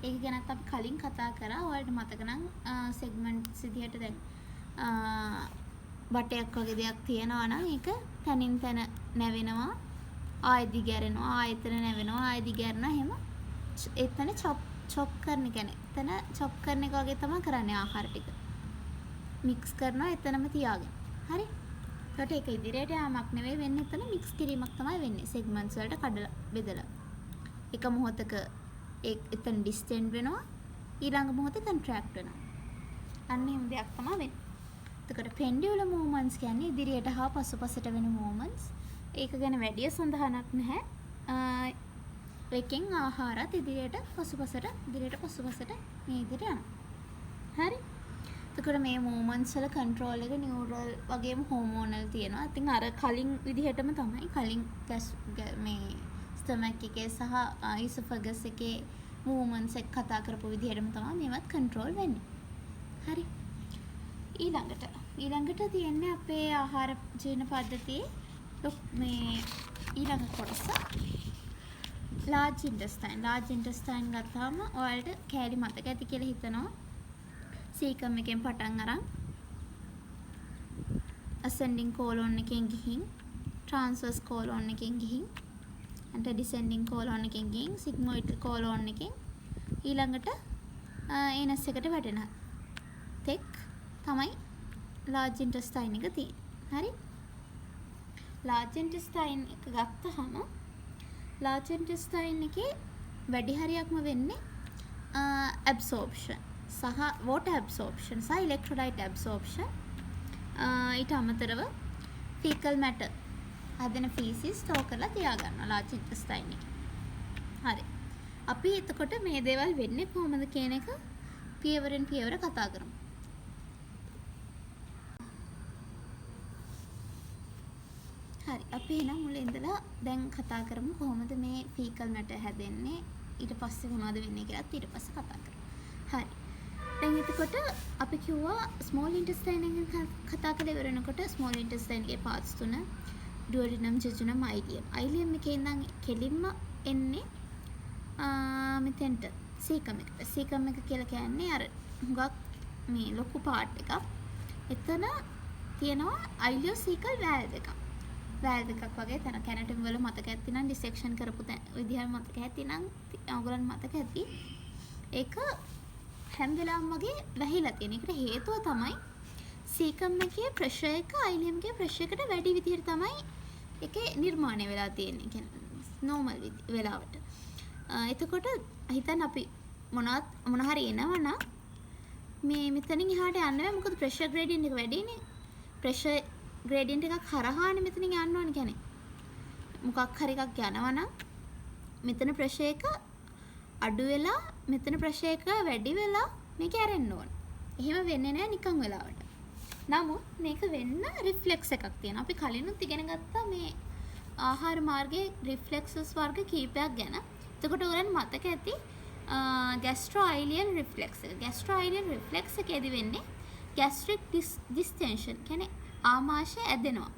[SPEAKER 1] ඒක ගැනත් අපි කලින් කතා කරා. ඔයාලට මතක නම් segments විදිහට දැන් බටයක් වගේ දෙයක් තියෙනවා නම් ඒක තනින් තන නැවෙනවා, ආයෙ දිගැරෙනවා, ආයෙතන නැවෙනවා, ආයෙ දිගැරෙනවා. එහෙම එතන චොප් කරන කියන්නේ එතන චොප් කරන එක වගේ තමයි කරන්නේ ආහාර ටික. මික්ස් කරනවා එතනම තියාගෙන. හරි? ඒකට ඒක ඉදිරියට යාමක් නෙවෙයි වෙන්නේ, එතන මික්ස් කිරීමක් තමයි වෙන්නේ. සෙග්මන්ට්ස් වලට කඩලා බෙදලා. එක මොහොතක එතන ඩිස්ටෙන්ඩ් වෙනවා, ඊළඟ මොහොතේ කන්ට්‍රැක්ට් වෙනවා. අන්න එහෙම දෙයක් තමයි වෙන්නේ. එතකොට පෙන්ඩියුලර් මූව්මන්ට්ස් කියන්නේ ඉදිරියට හා පසුපසට වෙන මූව්මන්ට්ස්. ඒක ගැන වැඩි සඳහනක් නැහැ. එකෙන් ආහාරات ඉදිරියට පසුපසට මේ ඉදිරියට යනවා. හරි? එතකොට මේ මූව්මන්ට්ස් වල කන්ට්‍රෝල් එක නියුරල් වගේම හෝමෝනල් තියෙනවා. ඉතින් අර කලින් විදිහටම තමයි කලින් මේ ස්ටොමක් එකේ සහ ඉසොෆගස් එකේ මූව්මන්ට්ස් එක කතා කරපු විදිහටම තමයි මේවත් කන්ට්‍රෝල් වෙන්නේ. හරි? ඊළඟට තියෙන්නේ අපේ ආහාර ජීර්ණ පද්ධතියේ මේ ඊළඟ කොටස large intestine ගත්තාම ඔයාලට කෑලි මතක ඇති කියලා හිතනවා. සීකම් එකෙන් පටන් අරන් ascending colon එකෙන් ගිහින් transverse colon එකෙන් ගිහින් අන්ට descending colon එකෙන් ගිහින් sigmoid colon එකෙන් ඊළඟට anus එකට වැටෙනවා. තෙක් තමයි large intestine එක තියෙන්නේ. හරි? large intestine එක ගත්තහම large intestine එකේ වැඩි හරියක්ම වෙන්නේ absorption සහ water absorption සහ electrolyte absorption. ඊට අමතරව fecal matter හදන feces store කරලා තියාගන්නවා large intestine එකේ. හරි. අපි එතකොට මේ දේවල් වෙන්නේ කොහොමද කියන එක පියවරෙන් පියවර කතා කරමු. හරි. අපි එහෙනම් මුලින් ඉඳලා දැන් කතා කරමු කොහොමද මේ fecal matter හැදෙන්නේ, ඊට පස්සේ මොනවද වෙන්නේ කියලාත් ඊට පස්සේ කතා කරමු. හරි. දැන් එතකොට අපි කිව්වා small intestine එක කතා කරලා ඉවර වෙනකොට small intestine එකේ parts තුන duodenum, jejunum, ileum. ileum එකේ ඉඳන් කෙලින්ම එන්නේ මෙතෙන්ට cecum එකට. cecum එක කියලා කියන්නේ අර හුඟක් මේ ලොකු part එකක්. එතන තියෙනවා ileocecal valve එකක්. valve එකක් වගේ තන anatomy වල මතක ඇතිනම් dissection කරපු විදිහ මතක ඇතිනම් ඔයගොල්ලන් මතක ඇති. ඒක හැම වෙලාවම වගේ වැහිලා තියෙන. ඒකට හේතුව තමයි cecum එකේ pressure එක ileum එකේ pressure එකට වැඩි විදිහට තමයි ඒකේ නිර්මාණය වෙලා තියෙන්නේ. කියන්නේ normal වෙලාවට. එතකොට හිතන්න අපි මොන හරි එනවනම් මේ මෙතනින් එහාට යන්න බෑ. මොකද pressure gradient එක වැඩිනේ. pressure gradient එකක් හරහානේ මෙතනින් යන්න ඕනේ. කියන්නේ මොකක් හරි එකක් යනවනම් මෙතන pressure එක අඩු වෙලා මෙතන pressure එක වැඩි වෙලා මේක ඇරෙන්න ඕනේ. එහෙම වෙන්නේ නැහැ නිකන් වෙලාවට. නමුත් මේක වෙන්න රිෆ්ලෙක්ස් එකක් තියෙනවා. අපි කලිනුත් ඉගෙන ගත්තා මේ ආහාර මාර්ගයේ රිෆ්ලෙක්සස් වර්ග කීපයක් ගැන. එතකොට ඔයගොල්ලන් මතක ඇති gastroileal reflex එක. gastroileal reflex එකේදී වෙන්නේ gastric distension. කියන්නේ ආමාශය ඇදෙනවා.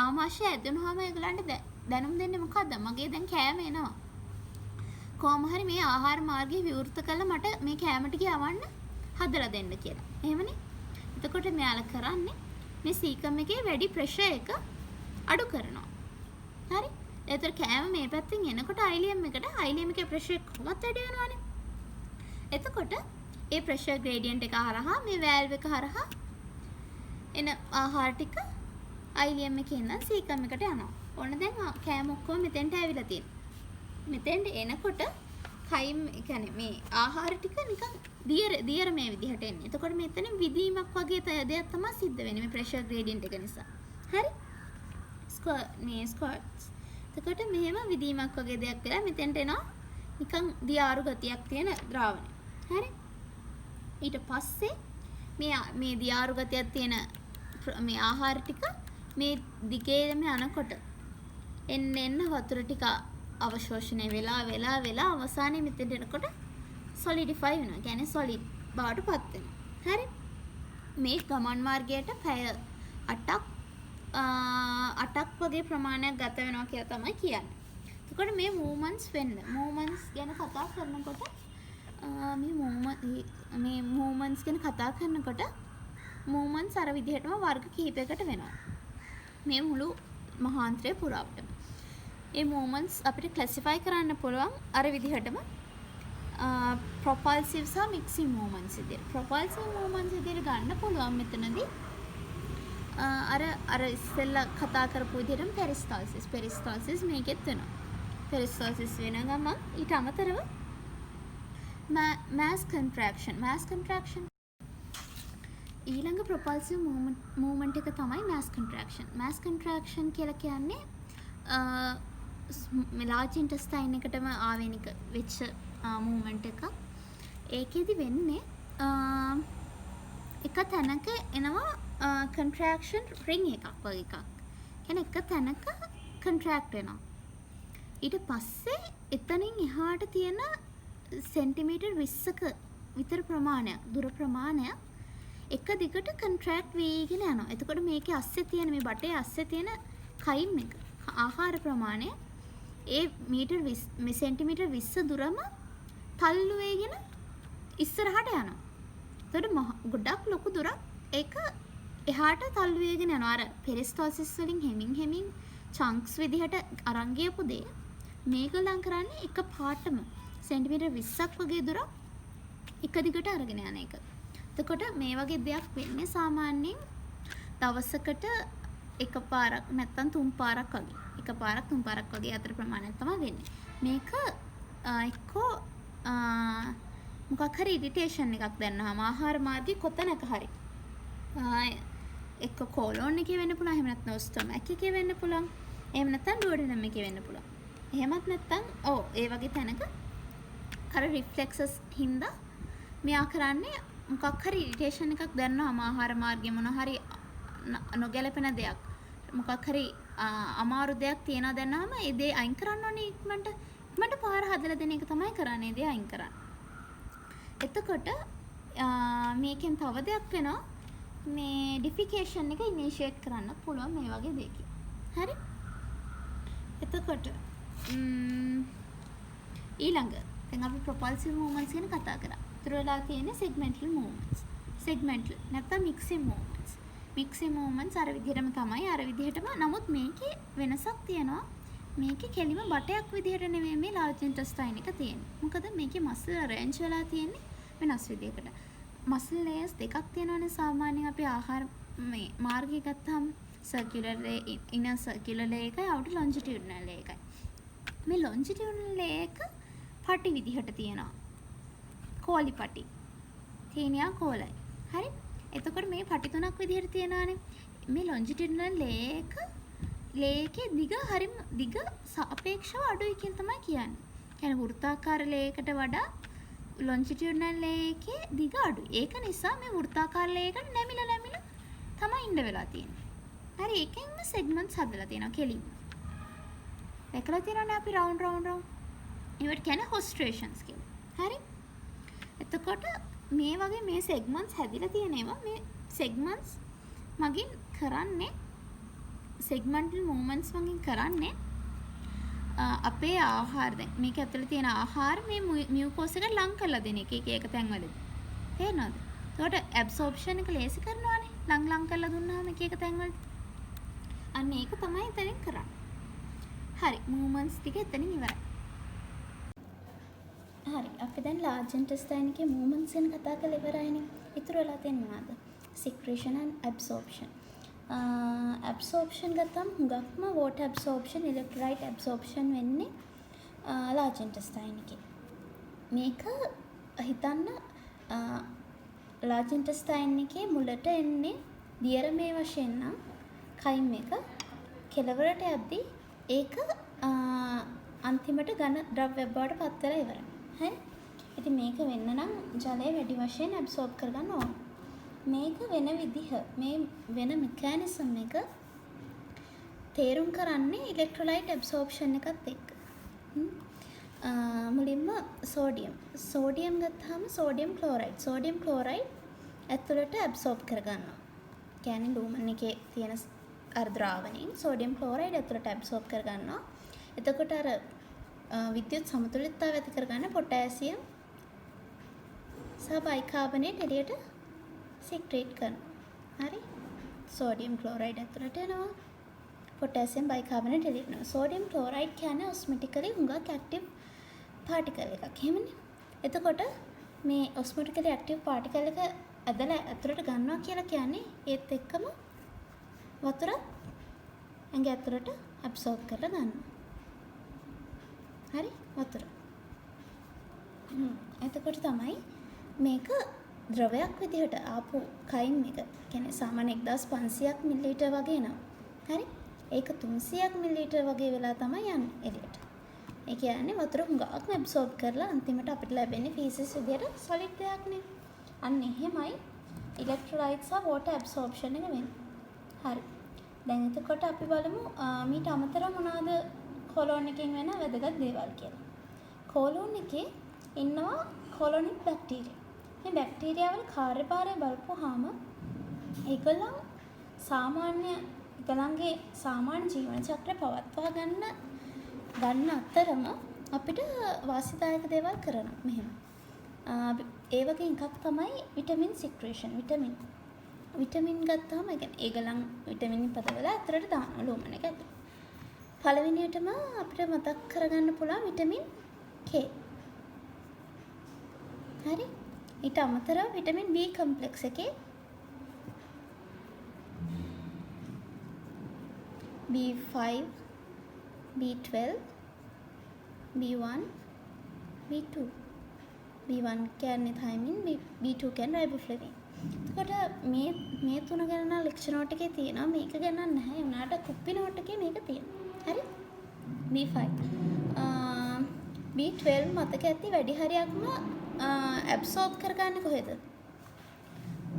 [SPEAKER 1] ආමාශය ඇදෙනවාම ඒගොල්ලන්ට දැනුම් දෙන්නේ මොකද්ද? මගේ දැන් කෑම එනවා. කොහොම හරි මේ ආහාර මාර්ගය විවෘත කළා මට මේ කෑම ටික යවන්න හදලා දෙන්න කියලා. එහෙමනේ. එතකොට මෙයාලා කරන්නේ මේ සීකම් එකේ වැඩි ප්‍රෙෂර් එක අඩු කරනවා. හරි? ඒතර කෑම මේ පැත්තෙන් එනකොට ileum එකේ ප්‍රෙෂර් එක කොහොමද වැඩි වෙනවනේ. එතකොට ඒ ප්‍රෙෂර් ග්‍රේඩියන්ට් එක හරහා මේ valve එක හරහා එන ආහාර ටික ileum එකේ ඉඳන් සීකම් එකට යනවා. ඕන දැන් කෑම ඔක්කොම මෙතෙන්ට ඇවිල්ලා තියෙනවා. මෙතෙන්ට එනකොට කයිම් කියන්නේ මේ ආහාර ටික නිකන් දියර මේ විදිහට එන්නේ. එතකොට මෙතන විදීමක් වගේ දෙයක් තමයි සිද්ධ වෙන්නේ මේ ප්‍රෙෂර් ග්‍රේඩියන්ට් එක නිසා. හරි? ස්ක්වර්ට්ස්. එතකොට මෙහෙම විදීමක් වගේ දෙයක් වෙලා මෙතෙන්ට එනවා නිකන් දියාරු ගතියක් තියෙන ද්‍රාවණය. හරි? ඊට පස්සේ මේ දියාරු ගතියක් තියෙන මේ ආහාර ටික මේ දිගේම යනකොට එන්න වතුර ටික අවශෝෂණය වෙලා අවසානයේ මෙතෙන්ට එනකොට solidify වෙනවා. කියන්නේ solid බවට පත් වෙනවා. හරි? මේ ගමන් මාර්ගයට පැය 8ක් වගේ ප්‍රමාණයක් ගත වෙනවා කියලා තමයි කියන්නේ. එතකොට මේ movements ගැන කතා කරනකොට මේ movements ගැන කතා කරනකොට මූවමන්ට්ස් අර විදිහටම වර්ග කිහිපයකට වෙනවා. මේ මුළු මහාන්තරය පුරාවටම. ඒ මූවමන්ට්ස් අපිට ක්ලාසිෆයි කරන්න පුළුවන් අර විදිහටම ප්‍රොපල්සිව් සහ මික්සින් මූවමන්ට්ස් විදිහට. ප්‍රොපල්සිව් මූවමන්ට්ස් විදිහට ගන්න පුළුවන් මෙතනදී අර ඉස්සෙල්ලා කතා කරපු විදිහටම පෙරිස්ටල්සිස් මේකෙත් වෙනවා. පෙරිස්ටල්සිස් වෙන ගමන් ඊට අමතරව mass contraction ඊළඟ ප්‍රොපල්සිව් මූවමන්ට් එක තමයි mass contraction කියලා කියන්නේ large intestine එකටම ආවේනික වෙච්ච මූවමන්ට් එකක්. ඒකෙදි වෙන්නේ එක තැනක එනවා contraction ring එකක් වගේ එකක්. කියන්නේ එක තැනක contract වෙනවා. ඊට පස්සේ එතනින් එහාට තියෙන සෙන්ටිමීටර් 20ක විතර ප්‍රමාණයක් දුර ප්‍රමාණයක් එක දිගට contract වෙගෙන යනවා. එතකොට මේකේ අස්සේ තියෙන මේ බටේ අස්සේ තියෙන කයිම් එක ආහාර ප්‍රමාණය ඒ සෙන්ටිමීටර් 20 දුරම තල්ලු වෙගෙන ඉස්සරහට යනවා. එතකොට ගොඩක් ලොකු දුරක් ඒක එහාට තල්ලු වෙගෙන යනවා. අර පෙරිස්ටල්සිස් වලින් හෙමින් chunks විදිහට අරන් ගියපු දේ මේගොල්ලන් කරන්නේ එක පාටම සෙන්ටිමීටර් 20ක් වගේ දුරක් එක දිගට අරගෙන යන එක. එතකොට මේ වගේ දෙයක් වෙන්නේ සාමාන්‍යයෙන් දවසකට එකපාරක් නැත්නම් තුන් පාරක් වගේ. එකපාරක් තුන් පාරක් වගේ අතර ප්‍රමාණයක් තමයි වෙන්නේ. මේක එක්කෝ මොකක් හරි ඉරිටේෂන් එකක් දැනනවාම ආහාර මාර්ගයේ කොතනක හරි එක්ක කොලොන් එකේ වෙන්න පුළුවන්. එහෙම නැත්නම් ස්ටොමක් එකේ වෙන්න පුළුවන්. එහෙම නැත්නම් ඩුවඩනම් එකේ වෙන්න පුළුවන්. එහෙමත් නැත්නම් ඒ වගේ තැනක අර රිෆ්ලෙක්සස් හින්දා මෙයා කරන්නේ මොකක් හරි ඉරිටේෂන් එකක් දැනනවාම ආහාර මාර්ගයේ මොන හරි නොගැලපෙන දෙයක් මොකක් හරි අමාරු දෙයක් තියනවා දැනනවාම ඒ දේ අයින් කරන්න ඕනේ ඉක්මනට පාර හදලා දෙන එක තමයි කරන්නේ. දේ අයින් කරන්න. එතකොට මේකෙන් තව දෙයක් වෙනවා. මේ ඩිෆිකේෂන් එක ඉනිෂියේට් කරන්න පුළුවන් මේ වගේ දෙයකින්. හරි? එතකොට ඊළඟ දැන් අපි ප්‍රොපල්සිව් මූවමන්ට්ස් ගැන කතා කරා. ඉතුරු වෙලා තියෙන්නේ සෙග්මන්ටල් මූවමන්ට්ස්. සෙග්මන්ටල් නැත්නම් මික්සින් මූවමන්ට්ස්. මික්සින් මූවමන්ට්ස් අර විදිහටම තමයි අර විදිහටම. නමුත් මේකේ වෙනසක් තියෙනවා. මේකේ කෙලිම බටයක් විදිහට නෙමෙයි මේ large intestine එක තියෙන්නේ. මොකද මේකේ මස්ල් arrange වෙලා තියෙන්නේ වෙනස් විදිහකට. මස්ල් layers දෙකක් තියෙනවානේ සාමාන්‍යයෙන් අපි ආහාර මේ මාර්ගය ගත්තාම circular layer inner circular layer එකයි outer longitudinal layer එකයි. මේ longitudinal layer එක පටි විදිහට තියෙනවා. කෝලි පටි. තීනියා කෝලයි. හරි? එතකොට මේ පටි තුනක් විදිහට තියෙනවානේ. මේ longitudinal layer එක ලේකේ දිග සාපේක්ෂව අඩුයි කියන තමයි කියන්නේ. කියන්නේ වෘත්තාකාර ලේයකට වඩා longitudinal layer එකේ දිග අඩුයි. ඒක නිසා මේ වෘත්තාකාර ලේයකට නැමිලා තමයි ඉන්න වෙලා තියෙන්නේ. හරි ඒකෙන්ම segments හදලා තියෙනවා කෙලින්ම. දැකලා තියෙනවනේ අපි round. ඒවට කියන්නේ hostrations කියලා. හරි? එතකොට මේ වගේ මේ segments හැදිලා තියෙනවා. මේ segments මගින් කරන්නේ segmental movements වලින් කරන්නේ අපේ ආහාර දැන් මේක ඇතුලේ තියෙන ආහාර මේ මියුකෝස් එකට ලං කරලා දෙන එක එක තැන්වලදී තේරෙනවද? ඒකට absorption එක ලේසි කරනවානේ ලං කරලා දුන්නාම එක තැන්වලදී. අන්න ඒක තමයි එතනින් කරන්නේ. හරි movements ටික එතනින් ඉවරයි. හරි අපි දැන් large intestine එකේ movements ගැන කතා කරලා ඉවරයිනේ. ඉතුරු වෙලා තියෙන්නේ මොනවද? secretion and absorption. absorption ගත්තම හුඟක්ම water absorption electrolyte absorption වෙන්නේ large intestine එකේ. මේක හිතන්න large intestine එකේ මුලට එන්නේ දියරමේ වශයෙන් නම් කයිම් එක කෙලවරට යද්දී ඒක අන්තිමට ඝන ද්‍රව්‍ය බවට පත් වෙලා ඉවරයි. හරි? ඉතින් මේක වෙන්න නම් ජලය වැඩි වශයෙන් absorb කරගන්න ඕන. මේක වෙන විදිහ මේ වෙන මෙකැනිසම් එක තේරුම් කරන්නේ ඉලෙක්ට්‍රොලයිට් ඇබ්සෝර්ප්ෂන් එකත් එක්ක. මුලින්ම සෝඩියම් ගත්තාම සෝඩියම් ක්ලෝරයිඩ් ඇතුළට ඇබ්සෝර්බ් කරගන්නවා. කියන්නේ ලූමන් එකේ තියෙන අර ද්‍රාවණයෙන් සෝඩියම් ක්ලෝරයිඩ් ඇතුළට ඇබ්සෝර්බ් කරගන්නවා. එතකොට අර විද්‍යුත් සමතුලිතතාවය ඇති කරගන්න පොටෑසියම් සහ බයිකාබනේට් එළියට සික්‍රේට් කරනවා. හරි. සෝඩියම් ක්ලෝරයිඩ් ඇතුළට එනවා. පොටෑසියම් බයිකාබනේට් එළියට එනවා. සෝඩියම් ක්ලෝරයිඩ් කියන්නේ ඔස්මොටිකලි හුඟක් ඇක්ටිව් පාටිකල් එකක්. එහෙමනේ. එතකොට මේ ඔස්මොටිකලි ඇක්ටිව් පාටිකල් එක ඇදලා ඇතුළට ගන්නවා කියලා කියන්නේ ඒත් එක්කම වතුර ඇඟ ඇතුළට ඇබ්සෝබ් කරලා ගන්නවා. හරි වතුර. එතකොට තමයි මේක ද්‍රවයක් විදිහට ආපු කයින් එක. කියන්නේ සාමාන්‍ය 1500ක් මිලිලීටර් වගේ එනවා. හරි? ඒක 300ක් මිලිලීටර් වගේ වෙලා තමයි යන්නේ එළියට. ඒ කියන්නේ වතුර හුඟක්ම ඇබ්සෝබ් කරලා අන්තිමට අපිට ලැබෙන්නේ ෆීසිස් විදිහට සොලිඩ් දෙයක් නේ. අන්න එහෙමයි ඉලෙක්ට්‍රෝලයිට්ස් සහ වෝටර් ඇබ්සෝර්ප්ෂන් එක වෙන්නේ. හරි. දැන් එතකොට අපි බලමු මීට අමතරව මොනවාද කොලොන් එකෙන් වෙන වැදගත් දේවල් කියලා. කොලොන් එකේ ඉන්නවා කොලොනික් බැක්ටීරියා. මේ බැක්ටීරියා වල කාර්යභාරය බලපුවාම ඒගොල්ලන් ඒගොල්ලන්ගේ සාමාන්‍ය ජීවන චක්‍රය පවත්වා ගන්න අතරම අපිට වාසිදායක දේවල් කරනවා. මෙහෙම. ඒ වගේ එකක් තමයි විටමින් සික්‍රේෂන්. විටමින් ගත්තාම ඒගොල්ලන් විටමින් පදවල අතරට දානවා ලුමන එක ඇතුළේ. පළවෙනියටම අපිට මතක් කරගන්න පුළුවන් විටමින් K. හරි? ඊට අමතරව විටමින් B කොම්ප්ලෙක්ස් එකේ B5, B12, B1, B2. B1 කියන්නේ thymine, B2 කියන්නේ riboflavin. එතකොට මේ තුන ගැන නම් ලෙක්චර් නෝට් එකේ තියෙනවා. මේක ගැන නැහැ. උනාට කුප්පි නෝට් එකේ මේක තියෙනවා. හරි? B5. B12 මතක ඇති වැඩි හරියක්ම ඇබ්සෝබ් කරගන්නේ කොහෙද?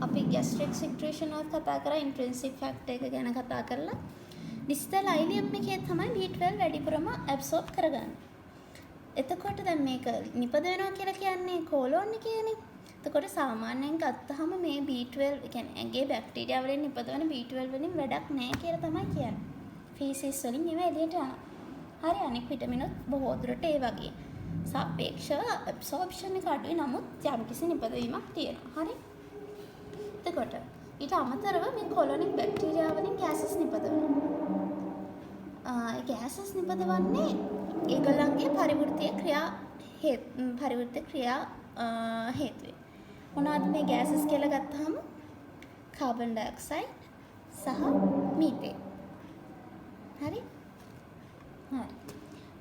[SPEAKER 1] අපි ગેස්ට්‍රික් සික්‍රේෂන් වල කතා කරා, ඉන්ට්‍රින්සික් ෆැක්ටර් එක ගැන කතා කරලා ඩිස්ටල් අයිලියම් එකේ තමයි B12 වැඩිපුරම ඇබ්සෝබ් කරගන්නේ. එතකොට දැන් මේක නිපද වෙනවා කියලා කියන්නේ කොලොන් එකේනේ. එතකොට සාමාන්‍යයෙන් ගත්තාම මේ B12 කියන්නේ ඇඟේ බැක්ටීරියා වලින් නිපදවන B12 වලින් වැඩක් නැහැ කියලා තමයි කියන්නේ. ෆීසිස් වලින් ඒවා එළියට යනවා. හරි අනික් විටමිනුත් බොහෝ දුරට ඒ වගේ. සාපේක්ෂව ඇබ්සෝර්ප්ෂන් එක අඩුයි නමුත් යම්කිසි නිපදවීමක් තියෙනවා. හරි? එතකොට ඊට අමතරව මේ කොලොනික් බැක්ටීරියා වලින් ගෑසස් නිපදවනවා. ඒ ගෑසස් නිපදවන්නේ ඒගොල්ලන්ගේ පරිවෘත්තීය ක්‍රියා හේතුවෙන්. මොනවද මේ ගෑසස් කියලා ගත්තාම කාබන් ඩයොක්සයිඩ් සහ මීතේන්. හරි? හරි.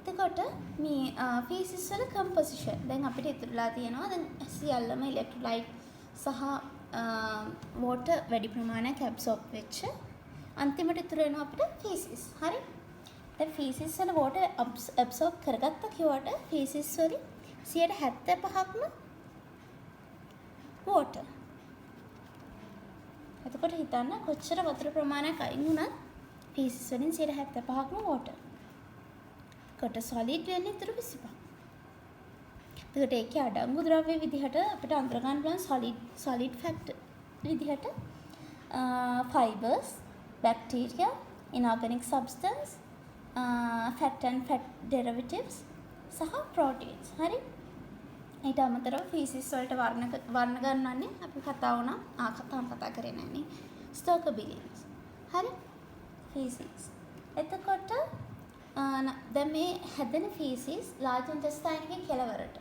[SPEAKER 1] එතකොට මේ ෆීසිස් වල කම්පොසිෂන් දැන් අපිට ඉතුරුලා තියෙනවා දැන් සියල්ලම ඉලෙක්ට්‍රෝලයිට් සහ වෝටර් වැඩි ප්‍රමාණයක් ඇබ්සෝබ් වෙච්ච අන්තිමට ඉතුරු වෙනවා අපිට ෆීසිස්. හරි? දැන් ෆීසිස් වල වෝටර් ඇබ්සෝබ් කරගත්ත කිව්වට ෆීසිස් වලින් 75%ක්ම වෝටර්. එතකොට හිතන්න කොච්චර වතුර ප්‍රමාණයක් අයින් වුණත් ෆීසිස් වලින් 75%ක්ම වෝටර්. කොට සොලිඩ් වෙන්නේ ඉතුරු 25%. එතකොට ඒකේ අඩංගු ද්‍රව්‍ය විදිහට අපිට අඳුර ගන්න පුළුවන් සොලිඩ් ෆැක්ටර් විදිහට fibers, bacteria, inorganic substance, fat and fat derivatives සහ proteins. හරි? ඊට අමතරව ෆීසිස් වලට වර්ණ ගන්නන්නේ අපි කතා කරේ නැන්නේ. ස්ටෝකබිලියන්ස්. හරි? ෆීසිස්. එතකොට දැන් මේ හැදෙන ෆීසිස් ලාර්ජ් ඉන්ටෙස්ටයින් එකේ කෙළවරට.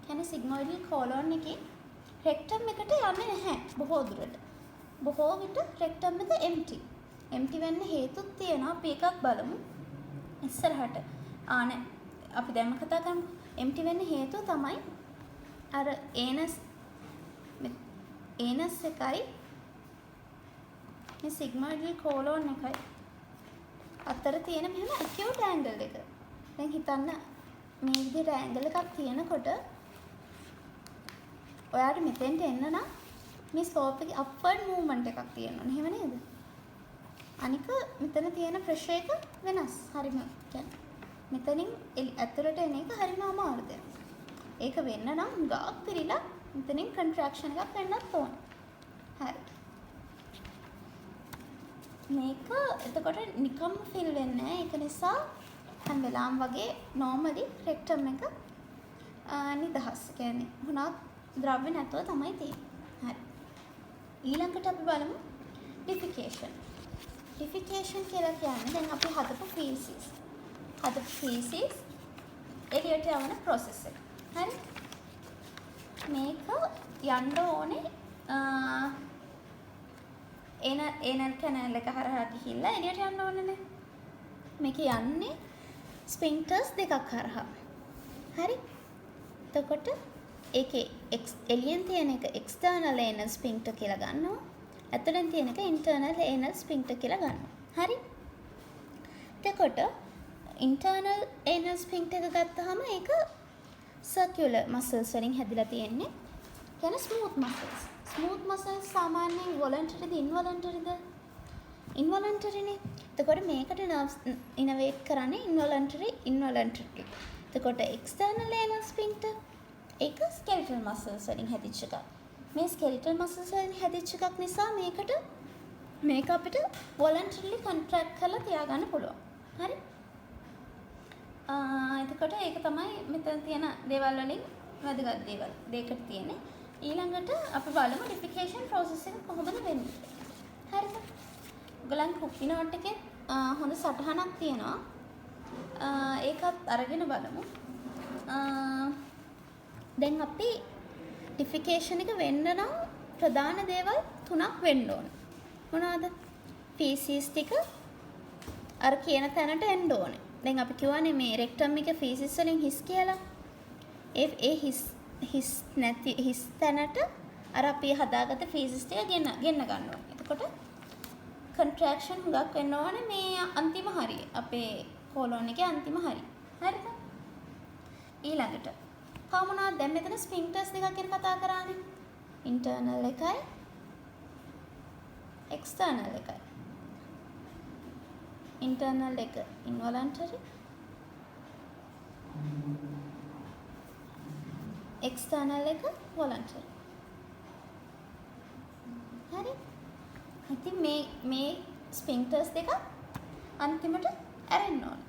[SPEAKER 1] කියන්නේ සිග්මොයිඩල් කොලොන් එකේ රෙක්ටම් එකට යන්නේ නැහැ බොහෝ දුරට. බොහෝ විට රෙක්ටම් එක empty. empty වෙන්න හේතුත් තියෙනවා. අපි එකක් බලමු. ඉස්සරහට. අපි දැන් කතා කරමු. empty වෙන්න හේතුව තමයි අර ඒනස් එකයි මේ සිග්මොයිඩල් කොලොන් එකයි අතර තියෙන මෙහෙම acute angle එක. දැන් හිතන්න මේ විදිහට angle එකක් තියෙනකොට ඔයාට මෙතෙන්ට එන්න නම් මේ slope එකේ upward movement එකක් තියෙනවා. එහෙම නේද? අනික මෙතන තියෙන pressure එක වෙනස්. හරිම කියන්නේ මෙතනින් ඇතුළට එන එක හරිම අමාරු දෙයක්. ඒක වෙන්න නම් ගාක් පිළිලා මෙතනින් contraction එකක් වෙන්නත් ඕන. හරි. මේක එතකොට නිකම්ම ෆිල් වෙන්නේ නැහැ. ඒක නිසා හැම වෙලාවම වගේ normally rectum එක නිදහස්. කියන්නේ මොනවත් ද්‍රව්‍ය නැතුව තමයි තියෙන්නේ. හරි. ඊළඟට අපි බලමු ඩිෆිකේෂන්. ඩිෆිකේෂන් කියලා කියන්නේ දැන් අපි හදපු ෆීසිස්. එළියට යවන process එක. හරි? මේක යන්න ඕනේ ඒනල් කැනල් එක හරහා ගිහිල්ලා එළියට යන්න ඕනේනේ. මේක යන්නේ ස්ෆින්ක්ටර්ස් දෙකක් හරහා. හරි? එතකොට ඒකේ එළියෙන් තියෙන එක එක්ස්ටර්නල් ඒනල් ස්ෆින්ක්ටර් කියලා ගන්නවා. ඇතුළෙන් තියෙන එක ඉන්ටර්නල් ඒනල් ස්ෆින්ක්ටර් කියලා ගන්නවා. හරි? එතකොට ඉන්ටර්නල් ඒනල් ස්ෆින්ක්ටර් එක ගත්තාම ඒක සර්කියුලර් මසල්ස් වලින් හැදිලා තියෙන්නේ. කියන්නේ ස්මූත් මසල්ස්. ස්මූත් මසල්ස් සාමාන්‍යයෙන් වොලන්ටරිද ඉන්වොලන්ටරිද? ඉන්වොලන්ටරිනේ. එතකොට මේකට නර්ව්ස් ඉනෝවේට් කරන්නේ ඉන්වොලන්ටරි. එතකොට එක්ස්ටර්නල් ඒනල් ස්ෆින්ක්ටර් ඒක ස්කෙලිටල් මසල්ස් වලින් හැදිච්ච එකක්. මේ ස්කෙලිටල් මසල්ස් වලින් හැදිච්ච එකක් නිසා මේක අපිට වොලන්ටරිලි කොන්ට්‍රැක්ට් කරලා තියාගන්න පුළුවන්. හරි? එතකොට ඒක තමයි මෙතන තියෙන දේවල් වලින් වැදගත් දේවල්. දෙකට තියෙන්නේ. ඊළඟට අපි බලමු ඩිෆිකේෂන් process එක කොහොමද වෙන්නේ. හරිද? ඔයගලන් කුප්පි නෝට් එකේ හොඳ සටහනක් තියෙනවා. ඒකත් අරගෙන බලමු. දැන් අපි ඩිෆිකේෂන් එක වෙන්න නම් ප්‍රධාන දේවල් 3ක් වෙන්න ඕන. මොනවාද? ෆීසිස් ටික අර කියන තැනට එන්න ඕනේ. දැන් අපි කියවනේ මේ රෙක්ටම් එක ෆීසිස් වලින් හිස් කියලා. ඒ හිස් තැනට අර අපි හදාගත්ත ෆීසිස් ටික ගෙන්න ගන්න ඕනේ. එතකොට කොන්ට්‍රැක්ෂන් හුඟක් වෙන්න ඕනේ මේ අන්තිම හරිය. අපේ කොලොන් එකේ අන්තිම හරිය. හරිද? ඊළඟට කොහොමද දැන් මෙතන ස්ෆින්ක්ටර්ස් දෙකක් ගැන කතා කරන්නේ. ඉන්ටර්නල් එකයි එක්ස්ටර්නල් එකයි. ඉන්ටර්නල් එක ඉන්වොලන්ටරි. එක්ස්ටර්නල් එක වොලන්ටරි. හරි? ඉතින් මේ ස්ෆින්ක්ටර්ස් දෙක අන්තිමට ඇරෙන්න ඕන.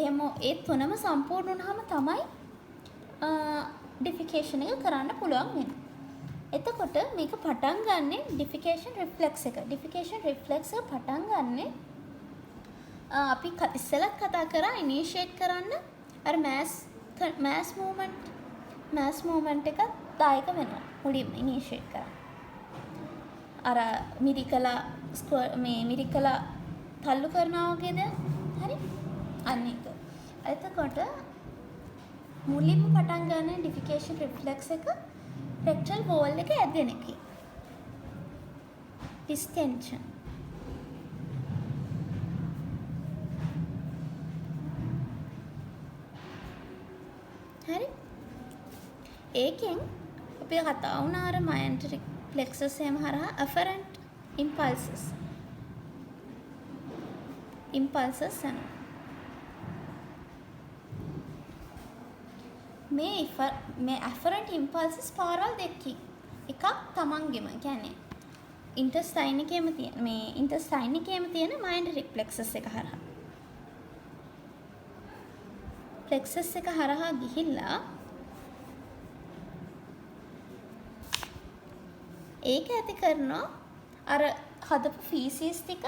[SPEAKER 1] එහෙම ඒ තුනම සම්පූර්ණ වුණාම තමයි ඩිෆිකේෂන් එක කරන්න පුළුවන් වෙන්නේ. එතකොට මේක පටන් ගන්නෙ ඩිෆිකේෂන් රිෆ්ලෙක්ස් එක. ඩිෆිකේෂන් රිෆ්ලෙක්ස් එක පටන් ගන්නෙ අපි ඉස්සෙල්ලත් කතා කරා ඉනිෂিয়েට් කරන්න අර මාස් මූවමන්ට් එක දායක වෙනවා. මුලින්ම ඉනිෂিয়েට් කරා. අර මිරිකලා තල්ලු කරනවා වගේද? හරි? අන්න ඒක. එතකොට මුලින්ම පටන් ගන්න ඩිෆිකේෂන් රිෆ්ලෙක්ස් එක රෙක්ටල් වෝල් එක ඇදෙන එකයි. distension. හරි? ඒකෙන් අපි කතා වුණා අර මයන්ටරික් plexus එහෙම හරහා afferent impulses යනවා. මේ afferent impulses පාරවල් දෙකකින් එකක් තමන්ගෙම කියන්නේ intestine එකේම තියෙන myenteric plexus එක හරහා plexus එක හරහා ගිහිල්ලා ඒක ඇති කරනවා අර හදපු feces ටික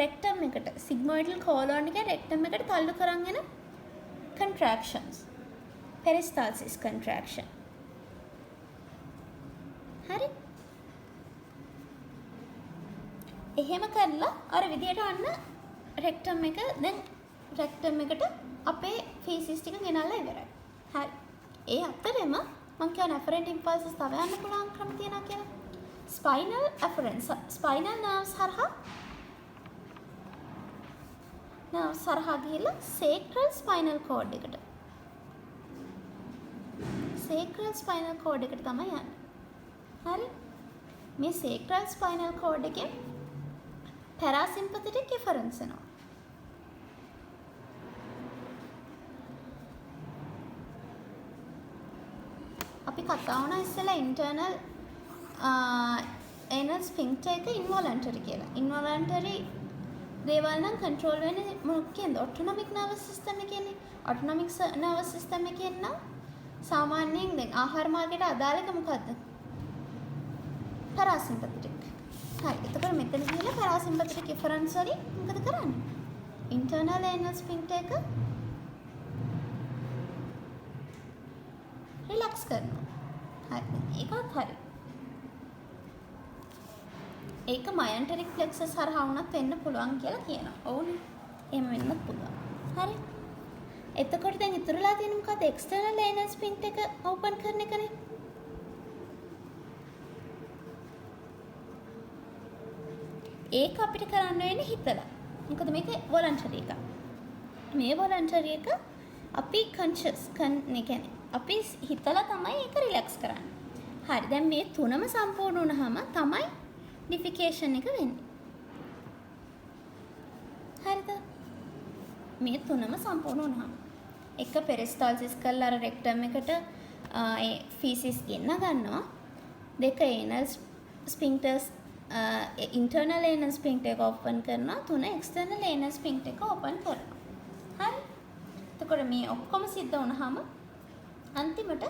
[SPEAKER 1] rectum එකට sigmoidal colon එක rectum එකට තල්ලු කරන් යන contractions peristalsis contraction. හරි? එහෙම කරලා අර විදියට අන්න රෙක්ටම් එක දැන් රෙක්ටම් එකට අපේ feces ටික ගෙනල්ලා ඉවරයි. හරි. ඒ අතරෙම මම කියන afferent impulses තව යන්න පුළුවන් ක්‍රම තියෙනවා කියලා. spinal afferents spinal nerves හරහා ගිහිල්ලා sacral spinal cord එකට sacral spinal cord එකට තමයි යන්නේ. හරි? මේ sacral spinal cord එකෙන් parasympathetic efferents එනවා. අපි කතා වුණා ඉස්සෙල්ලා internal anal sphincter එක involuntary කියලා. involuntary දේවල් නම් control වෙන්නේ මොකක්ද? autonomic nervous system එකේනේ. autonomic nervous system එකෙන් නම් සාමාන්‍යයෙන් දැන් ආහාර මාර්ගයට අදාළ එක මොකද්ද? parasympathetic. හරි. එතකොට මෙතන ගිහලා parasympathetic efferents වලින් මොකද කරන්නේ? internal anal sphincter එක රිලැක්ස් කරනවා. හරි. ඒකත් හරි. ඒක මයන්ටරික් ප්ලෙක්සස් හරහා වුණත් වෙන්න පුළුවන් කියලා කියනවා. ඔව්නේ. එහෙම වෙන්නත් පුළුවන්. හරි. එතකොට දැන් ඉතුරුලා තියෙන මොකද? එක්ස්ටර්නල් anal sphincter එක ඕපන් කරන එකනේ. ඒක අපිට කරන්න වෙන්නේ හිතලා. මොකද මේක වොලන්ටරි එකක්. මේ වොලන්ටරි එක අපි කන්ෂස් කියන්නේ අපි හිතලා තමයි ඒක රිලැක්ස් කරන්නේ. හරි. දැන් මේ තුනම සම්පූර්ණ වුණාම තමයි ඩිෆිකේෂන් එක වෙන්නේ. හරිද? මේ තුනම සම්පූර්ණ වුණාම එක පෙරිස්ටාල්සිස් කරලා අර රෙක්ටම් එකට ඒ ෆීසිස් ගෙන්න ගන්නවා. දෙක ඒනල් ස්ෆින්ක්ටර්ස් internal anal sphincter එක ඕපන් කරනවා. තුන external anal sphincter එක ඕපන් කරනවා. හරි. එතකොට මේ ඔක්කොම සිද්ධ වුණාම අන්තිමට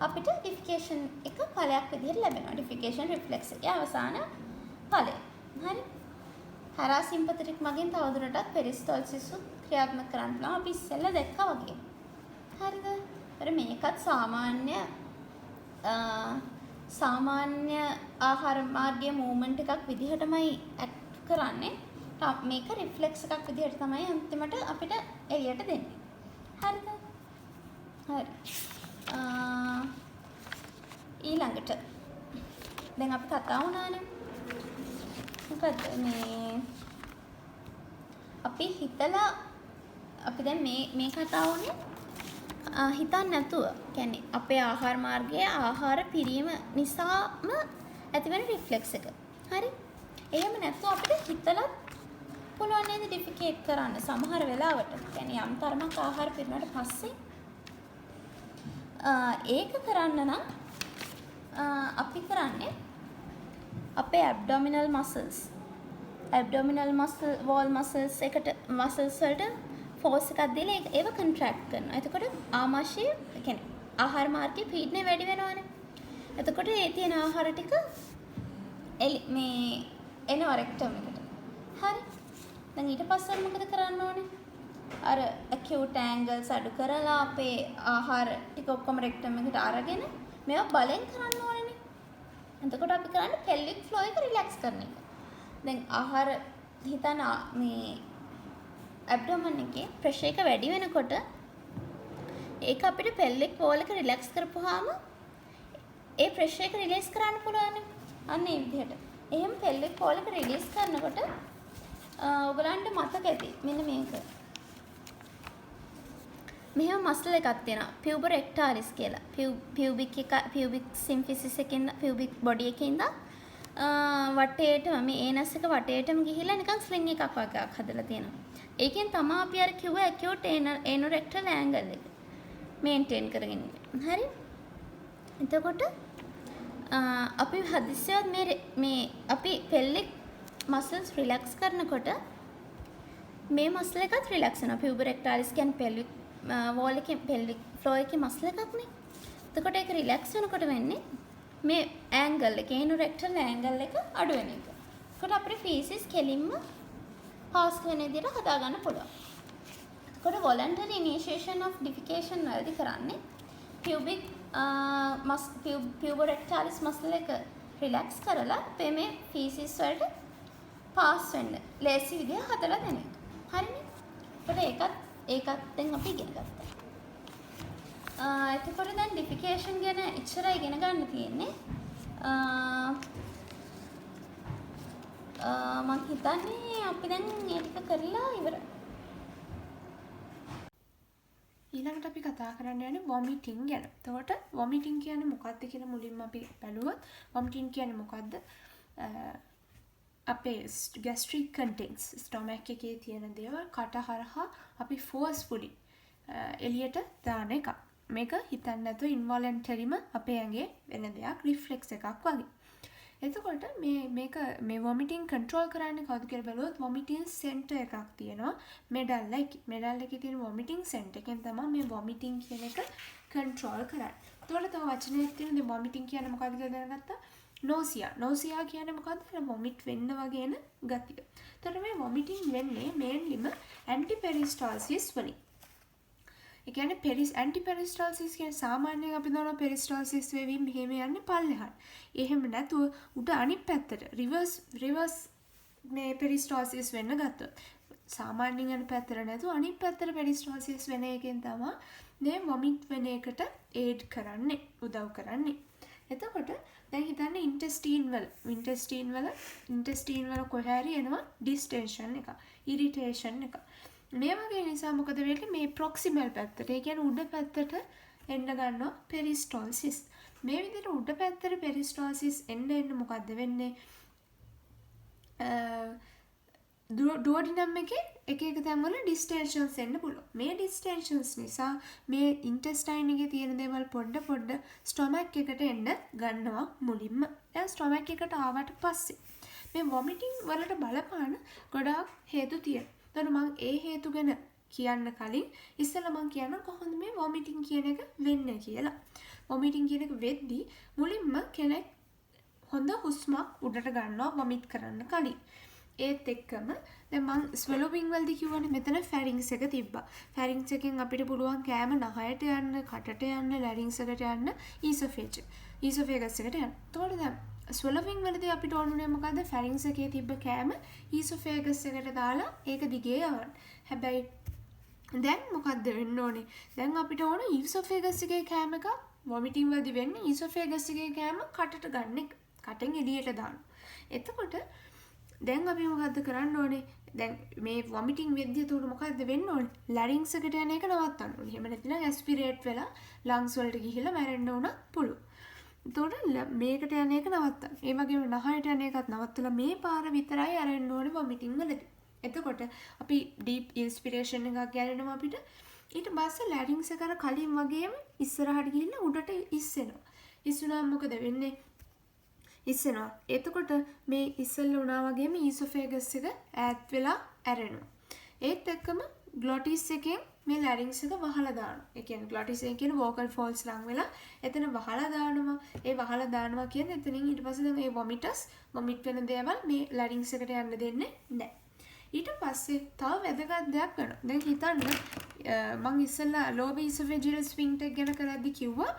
[SPEAKER 1] අපිට ඩිෆිකේෂන් එක ඵලයක් විදිහට ලැබෙනවා. ඩිෆිකේෂන් රිෆ්ලෙක්ස් එකේ අවසාන ඵලය. හරි. parasympathetic මගින් තවදුරටත් පෙරිස්ටාල්සිස් ක්‍රියාත්මක කරන්න පුළුවන්. අපි ඉස්සෙල්ලා දැක්කා වගේ. හරිද? අර මේකත් සාමාන්‍ය ආහාර මාර්ගයේ මූවමන්ට් එකක් විදිහටමයි ඇක්ට් කරන්නේ. මේක රිෆ්ලෙක්ස් එකක් විදිහට තමයි අන්තිමට අපිට එළියට දෙන්නේ. හරිද? හරි. ඊළඟට දැන් අපි කතා වුණානේ. මොකද මේ අපි හිතලා අපි දැන් මේ කතා වුණේ හිතන්න නැතුව. කියන්නේ අපේ ආහාර මාර්ගයේ ආහාර පිරීම නිසාම ඇතිවෙන රිෆ්ලෙක්ස් එක. හරි? එහෙම නැත්නම් අපිට හිතලා පුළුවන් නේද ඩිෆිකේට් කරන්න සමහර වෙලාවට. කියන්නේ යම් තරමක් ආහාර පිරුණාට පස්සේ ඒක කරන්න නම් අපි කරන්නේ අපේ ඇබ්ඩොමිනල් මසල්ස් වෝල් මසල්ස් වලට ෆෝස් එකක් දීලා ඒව කොන්ට්‍රැක්ට් කරනවා. එතකොට ආමාශය කියන්නේ ආහාර මාර්ගයේ පීඩනය වැඩි වෙනවානේ. එතකොට ඒ තියෙන ආහාර ටික මේ එනවා රෙක්ටම් එකට. හරි. දැන් ඊට පස්සේ මොකද කරන්න ඕනේ? අර acute angles අඩු කරලා අපේ ආහාර ටික ඔක්කොම රෙක්ටම් එකට අරගෙන මේවා බලෙන් කරන්න ඕනේනේ. එතකොට අපි කරන්නේ pelvic floor එක රිලැක්ස් කරන එක. දැන් ආහාර හිතන මේ ඇබ්ඩොමන් එකේ ප්‍රෙෂර් එක වැඩි වෙනකොට ඒක අපිට pelvic wall එක රිලැක්ස් කරපුවාම ඒ ප්‍රෙෂර් එක රිලීස් කරන්න පුළුවන්. අන්න ඒ විදිහට. එහෙම pelvic wall එක රිලීස් කරනකොට ඔයගලන්ට මතක ඇති මෙන්න මේක. මෙහෙම මස්ල් එකක් තියෙනවා puborectalis කියලා. pubic symphysis එකෙන් pubic body එකෙන් වටේටම මේ ඒනස් එක වටේටම ගිහිල්ලා නිකන් ස්ලින් එකක් වගේ හදලා තියෙනවා. ඒකෙන් තමයි අපි අර කිව්ව acute anorectal angle එක මේන්ටේන් කරගෙන ඉන්නේ. හරි? එතකොට අපි හදිස්සියවත් මේ අපි pelvic muscles relax කරනකොට මේ muscle එකත් relax වෙනවා. puborectalis කියන්නේ pelvic wall එකේ pelvic floor එකේ muscle එකක් නේ. එතකොට ඒක relax වෙනකොට වෙන්නේ මේ angle එක anorectal angle එක අඩු වෙන එක. එතකොට අපේ feces කෙලින්ම පාස් වෙන විදිහට හදා ගන්න පුළුවන්. එතකොට voluntary initiation of defecation වලදී කරන්නේ puborectalis muscle එක relax කරලා මේ feces වලට පාස් වෙන්න ලේසි විදිහ හදලා දෙන එක. හරිනේ? එතකොට ඒකත් දැන් අපි ඉගෙන ගත්තා. එතකොට දැන් defecation ගැන ඉච්චරයි ඉගෙන ගන්න තියෙන්නේ. මම හිතන්නේ අපි දැන් මේ ටික කරලා ඉවරයි.
[SPEAKER 2] ඊළඟට අපි කතා කරන්න යන්නේ vomiting ගැන. එතකොට vomiting කියන්නේ මොකක්ද කියලා මුලින්ම අපි බලුවොත් vomiting කියන්නේ මොකක්ද? අපේ gastric contents stomach එකේ තියෙන දේවල් කට හරහා අපි forcefully එළියට දාන එක. මේක හිතන්න නැතුව involuntaryම අපේ ඇඟේ වෙන දෙයක් reflex එකක් වගේ. එතකොට මේ vomiting control කරන්නේ කවුද කියලා බලුවොත් vomiting center එකක් තියෙනවා මෙඩල් එකේ තියෙන vomiting center එකෙන් තමයි මේ vomiting කියන එක control කරන්නේ. එතකොට තව වචනයක් තියෙනවා. දැන් vomiting කියන්නේ මොකක්ද කියලා දැනගත්තා. නෝසියා කියන්නේ මොකද්ද? වොමිට් වෙන්න වගේ එන ගතිය. එතකොට මේ වොමිටින් වෙන්නේ මේන්ලිම ඇන්ටිපෙරිස්ටාල්සිස් වලින්. ඒ කියන්නේ ඇන්ටිපෙරිස්ටාල්සිස් කියන්නේ සාමාන්‍යයෙන් අපි දන්නවා පෙරිස්ටාල්සිස් වේවීම මෙහෙම යන්නේ පල්ලෙහාට. එහෙම නැතුව උඩ අනිත් පැත්තට රිවර්ස් මේ පෙරිස්ටාල්සිස් වෙන්න ගත්තොත් සාමාන්‍යයෙන් යන පැත්තට නැතුව අනිත් පැත්තට පෙරිස්ටාල්සිස් වෙන එකෙන් තමයි මේ වොමිට් වෙන එකට ඒඩ් කරන්නේ, උදව් කරන්නේ. එතකොට දැන් හිතන්න ඉන්ටෙස්ටීන් වල කොහේ හරි එනවා ඩිස්ටෙන්ෂන් එක, ඉරිටේෂන් එක. මේ වගේ නිසා මොකද වෙන්නේ? මේ ප්‍රොක්සිමල් පැත්තට, ඒ කියන්නේ උඩ පැත්තට එන්න ගන්නවා පෙරිස්ටාල්සිස්. මේ විදිහට උඩ පැත්තට පෙරිස්ටාල්සිස් එන්න මොකද්ද වෙන්නේ? ඩුවඩිනම් එකේ එක තැන්වල ඩිස්ටෙන්ෂන්ස් එන්න පුළුවන්. මේ ඩිස්ටෙන්ෂන්ස් නිසා මේ ඉන්ටෙස්ටයින් එකේ තියෙන දේවල් පොඩ ස්ටොමක් එකට එන්න ගන්නවා මුලින්ම. දැන් ස්ටොමක් එකට ආවට පස්සේ මේ වොමිටින් වලට බලපාන ගොඩාක් හේතු තියෙනවා. එතකොට මම ඒ හේතු ගැන කියන්න කලින් ඉස්සෙල්ලා මම කියන්න කොහොමද මේ වොමිටින් කියන එක වෙන්නේ කියලා. වොමිටින් කියන එක වෙද්දී මුලින්ම කෙනෙක් හොඳ හුස්මක් උඩට ගන්නවා වොමිට් කරන්න කලින්. ඒත් එක්කම දැන් මං ස්වැලෝවිං වලදී කිව්වනේ මෙතන ෆැරින්ක්ස් එක තිබ්බා. ෆැරින්ක්ස් එකෙන් අපිට පුළුවන් කෑම නහයට යන්න, කටට යන්න, ලැරින්ක්ස් එකට යන්න, ඊසොෆේගස් එකට යන්න. එතකොට දැන් ස්වැලෝවිං වලදී අපිට ඕනුනේ මොකද්ද? ෆැරින්ක්ස් එකේ තිබ්බ කෑම ඊසොෆේගස් එකට දාලා ඒක දිගේ යවන්න. හැබැයි දැන් මොකද්ද වෙන්න ඕනේ? දැන් අපිට ඕන ඊසොෆේගස් එකේ කෑම එක වොමිටින් වලදී වෙන්නේ ඊසොෆේගස් එකේ කෑම කටට ගන්න එක. කටෙන් එළියට දාන්න. එතකොට දැන් අපි මොකද්ද කරන්න ඕනේ? දැන් මේ වොමිටින් වෙද්දී උඩ මොකද්ද වෙන්න ඕනේ? ලැරින්ක්ස් එකට යන එක නවත්තන්න ඕනේ. එහෙම නැත්නම් ඇස්පිරේට් වෙලා ලංග්ස් වලට ගිහිල්ලා මැරෙන්න උනත් පුළුවන්. එතකොට මේකට යන එක නවත්තන්න. ඒ වගේම නහයට යන එකත් නවත්තලා මේ පාර විතරයි අරෙන්න ඕනේ වොමිටින් වලදී. එතකොට අපි ඩීප් ඉන්ස්පිරේෂන් එකක් ගන්නවා අපිට. ඊට පස්සේ ලැරින්ක්ස් එක කලින් වගේම ඉස්සරහට ගිහිල්ලා උඩට ඉස්සෙනවා. ඉස්සුනාම මොකද වෙන්නේ? ඉස්සෙනවා. එතකොට මේ ඉස්සෙල්ල වුණා වගේම ඊසොෆේගස් එක ඈත් වෙලා ඇරෙනවා. ඒත් එක්කම ග්ලොටිස් එකෙන් මේ ලැරින්ක්ස් එක වහලා දානවා. ඒ කියන්නේ ග්ලොටිස් එකෙන් කියන වෝකල් ෆෝල්ස් ලඟ වෙලා එතන වහලා දානවා. ඒ වහලා දානවා කියන්නේ එතනින් ඊට පස්සේ දැන් මේ වොමිට් වෙන දේවල් මේ ලැරින්ක්ස් එකට යන්න දෙන්නේ නැහැ. ඊට පස්සේ තව වැදගත් දෙයක් වෙනවා. දැන් හිතන්න මම ඉස්සෙල්ලා ලෝබ ඊසොෆේජියල් ස්ෆින්ක්ටර් ගැන කරද්දි කිව්වා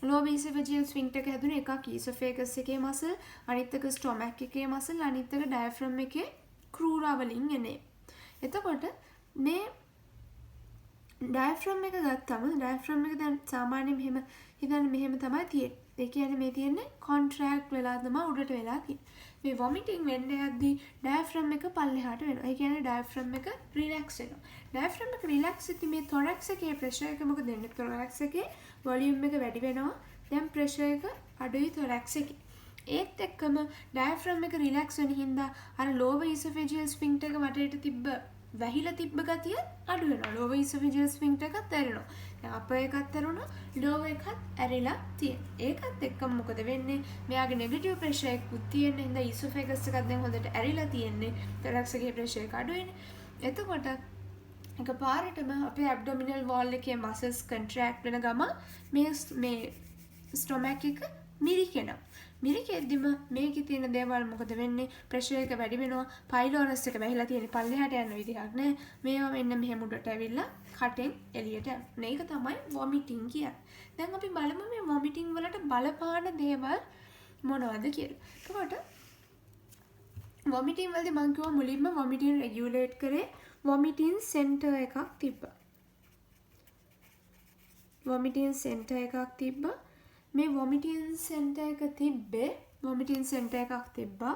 [SPEAKER 2] ලෝබ ඊසොෆේජියල් ස්ෆින්ක්ටර් එක හැදුනේ එකක් ඊසොෆේගස් එකේ මසල්, අනිත් එක ස්ටොමක් එකේ මසල්, අනිත් එක ඩයෆ්‍රම් එකේ ක්‍රූරා වලින් එන්නේ. එතකොට මේ ඩයෆ්‍රම් එක ගත්තම ඩයෆ්‍රම් එක දැන් සාමාන්‍යයෙන් මෙහෙම හිතන්න මෙහෙම තමයි තියෙන්නේ. ඒ කියන්නේ මේ තියෙන්නේ කොන්ට්‍රැක්ට් වෙලා තමයි උඩට වෙලා තියෙන්නේ. මේ වොමිටින් වෙන්න යද්දී ඩයෆ්‍රම් එක පල්ලෙහාට වෙනවා. ඒ කියන්නේ ඩයෆ්‍රම් එක රිලැක්ස් වෙනවා. ඩයෆ්‍රම් එක රිලැක්ස් වෙද්දී මේ තොරැක්ස් එකේ ප්‍රෙෂර් එක මොකද වෙන්නේ? තොරැක්ස් එකේ වොලියුම් එක වැඩි වෙනවා. දැන් ප්‍රෙෂර් එක අඩුයි තොරැක්ස් එකේ. ඒත් එක්කම ඩයෆ්‍රම් එක රිලැක්ස් වෙන හින්දා අර ලෝවර් ඊසොෆේජියල් ස්ෆින්ක්ටර් එක වටේට තිබ්බ වැහිලා තිබ්බ ගතිය අඩු වෙනවා. ලෝවර් ඊසොෆේජියල් ස්ෆින්ක්ටර් එකත් ඇරෙනවා. දැන් අපර් එකත් ඇරුණා, ලෝවර් එකත් ඇරිලා තියෙනවා. ඒකත් එක්කම මොකද වෙන්නේ? මෙයාගේ නෙගටිව් ප්‍රෙෂර් එකකුත් තියෙන හින්දා ඊසොෆේගස් එකත් දැන් හොඳට ඇරිලා තියෙන්නේ. තොරැක්ස් එකේ ප්‍රෙෂර් එක අඩු වෙන්නේ. එතකොට එකපාරටම අපේ ඇබ්ඩොමිනල් වෝල් එකේ මසල්ස් කන්ට්‍රැක්ට් වෙන ගම මේ ස්ටොමක් එක මිරිකෙනවා. මිරිකෙද්දිම මේකේ තියෙන දේවල් මොකද වෙන්නේ? ප්‍රෙෂර් එක වැඩි වෙනවා. පයිලෝරස් එක වැහිලා තියෙන පල්ලෙහාට යන විදිහක් නෑ. මේවා මෙන්න මෙහෙම උඩට ඇවිල්ලා කටෙන් එළියට යනවා. මේක තමයි වොමිටින් කියන්නේ. දැන් අපි බලමු මේ වොමිටින් වලට බලපාන දේවල් මොනවද කියලා. එතකොට වොමිටින් වලදී මම කිව්වා මුලින්ම වොමිටින් රෙගියුලේට් කරේ වොමිටින් සෙන්ටර් එකක් තිබ්බා. වොමිටින් සෙන්ටර් එකක් තිබ්බා. මේ වොමිටින් සෙන්ටර් එක තිබ්බේ වොමිටින් සෙන්ටර් එකක් තිබ්බා.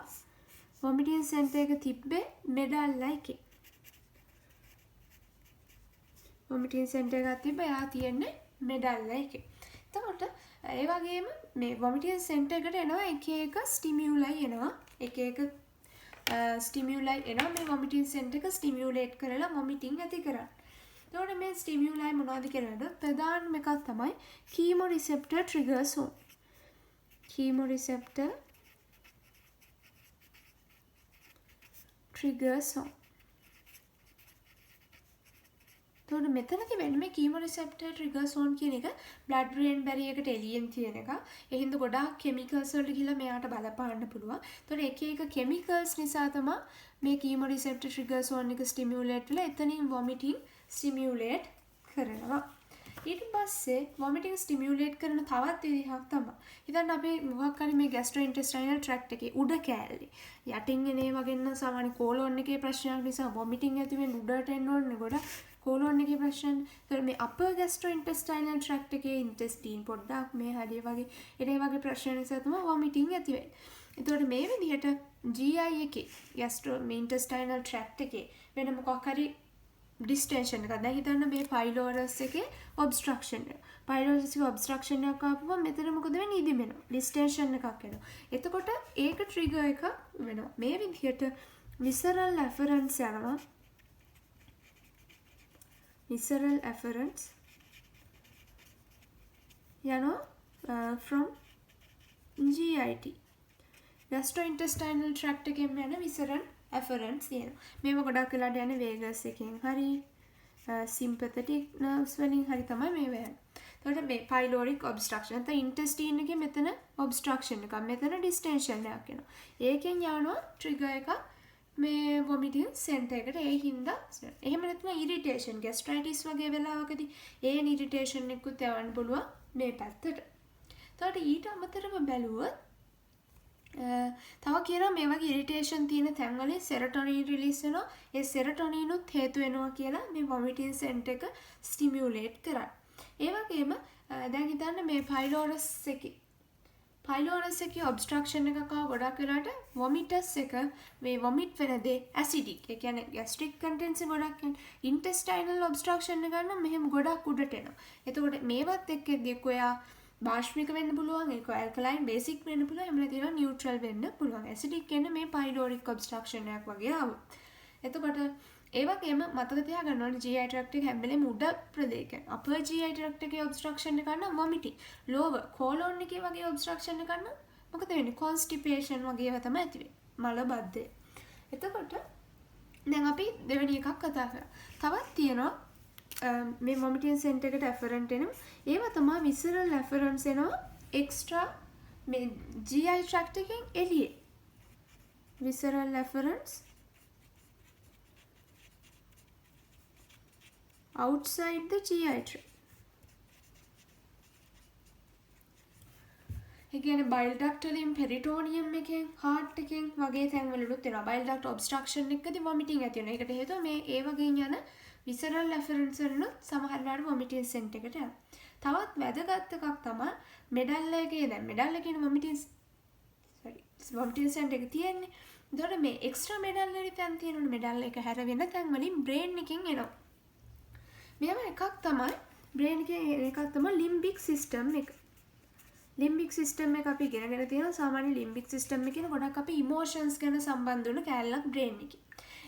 [SPEAKER 2] වොමිටින් සෙන්ටර් එක තිබ්බේ මෙඩල්ලා එකේ. වොමිටින් සෙන්ටර් එකක් තිබ්බා. එයා තියෙන්නේ මෙඩල්ලා එකේ. එතකොට ඒ වගේම මේ වොමිටින් සෙන්ටර් එකට එනවා එක එක ස්ටිමියුලයි එනවා. එක එක ස්ටිමියුලයි එනවා. මේ වොමිටින් සෙන්ටර් එක ස්ටිමියුලේට් කරලා වොමිටින් ඇති කරන්නේ. එතකොට මේ ස්ටිමියුලයි මොනවද කියලාද? ප්‍රධානම එකක් තමයි chemoreceptor trigger zone. Chemoreceptor trigger zone. එතකොට මෙතනදී වෙන්නේ මේ කීමෝරිසෙප්ටර් ට්‍රිගර් සෝන් කියන එක බ්ලඩ් බ්‍රේන් බැරියර් එකට එළියෙන් තියෙන එක. ඒ හින්දා ගොඩාක් කෙමිකල්ස් වලට ගිහලා මෙයාට බලපාන්න පුළුවන්. එතකොට එක එක කෙමිකල්ස් නිසා තමයි මේ කීමෝරිසෙප්ටර් ට්‍රිගර් සෝන් එක ස්ටිමියුලේට් වෙලා එතනින් වොමිටින් ස්ටිමියුලේට් කරනවා. ඊට පස්සේ වොමිටින් ස්ටිමියුලේට් කරන තවත් විදිහක් තමයි. හිතන්න අපි මොකක් හරි මේ ගෑස්ට්‍රෝඉන්ටෙස්ටයිනල් ට්‍රැක්ට් එකේ උඩ කෑල්ලේ යටින් එන ඒ වගේ නම් සාමාන්‍ය කෝලොන් එකේ ප්‍රශ්නයක් නිසා වොමිටින් ඇති වෙන උඩට එන්න ඕනේ ගොඩක් කෝලොන් එකේ ප්‍රශ්න. ඒතර මේ අපර් ගෑස්ට්‍රෝඉන්ටෙස්ටයිනල් ට්‍රැක්ට් එකේ ඉන්ටෙස්ටින් පොඩ්ඩක් මේ හරිය වගේ ඒ වගේ ප්‍රශ්න නිසා තමයි වොමිටින් ඇති වෙන්නේ. එතකොට මේ විදිහට GI එකේ ගෑස්ට්‍රෝ මේ ඉන්ටෙස්ටයිනල් ට්‍රැක්ට් එකේ වෙන මොකක් හරි ඩිස්ටෙන්ෂන් එකක්. දැන් හිතන්න මේ පයිලෝරස් එකේ ඔබ්ස්ට්‍රක්ෂන් එක. පයිලෝරස් එකේ ඔබ්ස්ට්‍රක්ෂන් එකක් ආපුවම මෙතන මොකද වෙන්නේ? ඉදිමෙනවා. ඩිස්ටෙන්ෂන් එකක් එනවා. එතකොට ඒක ට්‍රිගර් එකක් වෙනවා. මේ විදිහට විසරල් ඇෆරන්ස් යනවා. visceral afferents from GIT gastrointestinal tract එකෙන් යන visceral afferents තියෙනවා. මේව ගොඩක් වෙලාට යන්නේ vagus එකෙන් හරි sympathetic nerves වලින් හරි තමයි මේව යන්නේ. එතකොට මේ pyloric obstruction නැත්නම් intestine එකේ මෙතන obstruction එකක් මෙතන distension එකක් එනවා. ඒකෙන් යනවා trigger එකක් මේ vomiting center එකට. ඒ හින්දා එහෙම නැත්නම් irritation gastritis වගේ වෙලාවකදී ඒ irritation එකකුත් යවන්න පුළුවන් මේ පැත්තට. එතකොට ඊට අමතරව බැලුවොත් තව කියනවා මේ වගේ ඉරිටේෂන් තියෙන තැන්වලින් සෙරටොනින් රිලීස් වෙනවා. ඒ සෙරටොනිනුත් හේතු වෙනවා කියලා මේ වොමිටින් සෙන්ටර් එක ස්ටිමියුලේට් කරන්න. ඒ වගේම දැන් හිතන්න මේ පයිලෝරස් එකේ ඔබ්ස්ට්‍රක්ෂන් එකක් ආව ගොඩක් වෙලාට වොමිටස් එක මේ වොමිට් වෙන දේ ඇසිඩික්. ඒ කියන්නේ ગેස්ට්‍රික් කන්ටෙන්ට්ස් ගොඩක් යන ඉන්ටෙස්ටයිනල් ඔබ්ස්ට්‍රක්ෂන් එක ගන්න මෙහෙම ගොඩක් උඩට එනවා. එතකොට මේවත් එක්කදී කොයා බාෂ්මික වෙන්න පුළුවන්, ඒක ඇල්කලයින් බේසික් වෙන්න පුළුවන්, එහෙම නැතිනම් නියුට්‍රල් වෙන්න පුළුවන්. ඇසිඩික් කියන්නේ මේ පයිලෝරික් ඔබ්ස්ට්‍රක්ෂන් එකක් වගේ ආවොත්. එතකොට ඒ වගේම මතක තියාගන්න ඕනේ GI tract එක හැම වෙලේම උඩ ප්‍රදේශ. upper GI tract එකේ obstruction එක ගන්න vomiting. lower colon එකේ වගේ obstruction එක ගන්න මොකද වෙන්නේ? constipation වගේ ඒවා තමයි ඇති වෙන්නේ. මල බද්ධය. එතකොට දැන් අපි දෙවෙනි එකක් කතා කරා. තවත් තියෙනවා මේ vomiting center එකට afferent එනවා. ඒවා තමයි visceral afferents එනවා extra මේ GI tract එකෙන් එළියේ. visceral afferents outside the GI tract. ඒ කියන්නේ bile duct වලින් peritoneum එකෙන් heart එකෙන් වගේ තැන් වලට එනවා. bile duct obstruction එකකදී vomiting ඇති වෙනවා. ඒකට හේතුව මේ ඒ වගේ යන visceral afferents වලින් සමහර වෙලාවට vomiting center එකට යනවා. තවත් වැදගත් එකක් තමයි මෙඩල්ලා එකේ දැන් මෙඩල්ලා කියන vomiting center එක තියෙන්නේ. ඒතකොට මේ extra මෙඩල්ලා වලින් තැන් තියෙනවනේ මෙඩල්ලා එක හැර වෙන තැන් වලින් brain එකෙන් එනවා. මේව එකක් තමයි brain එකේ එකක් තමයි limbic system එක. limbic system එක අපි ඉගෙනගෙන තියෙනවා. සාමාන්‍ය limbic system එකේ ගොඩක් අපි emotions ගැන සම්බන්ධ වෙන කැලලක් brain එකේ.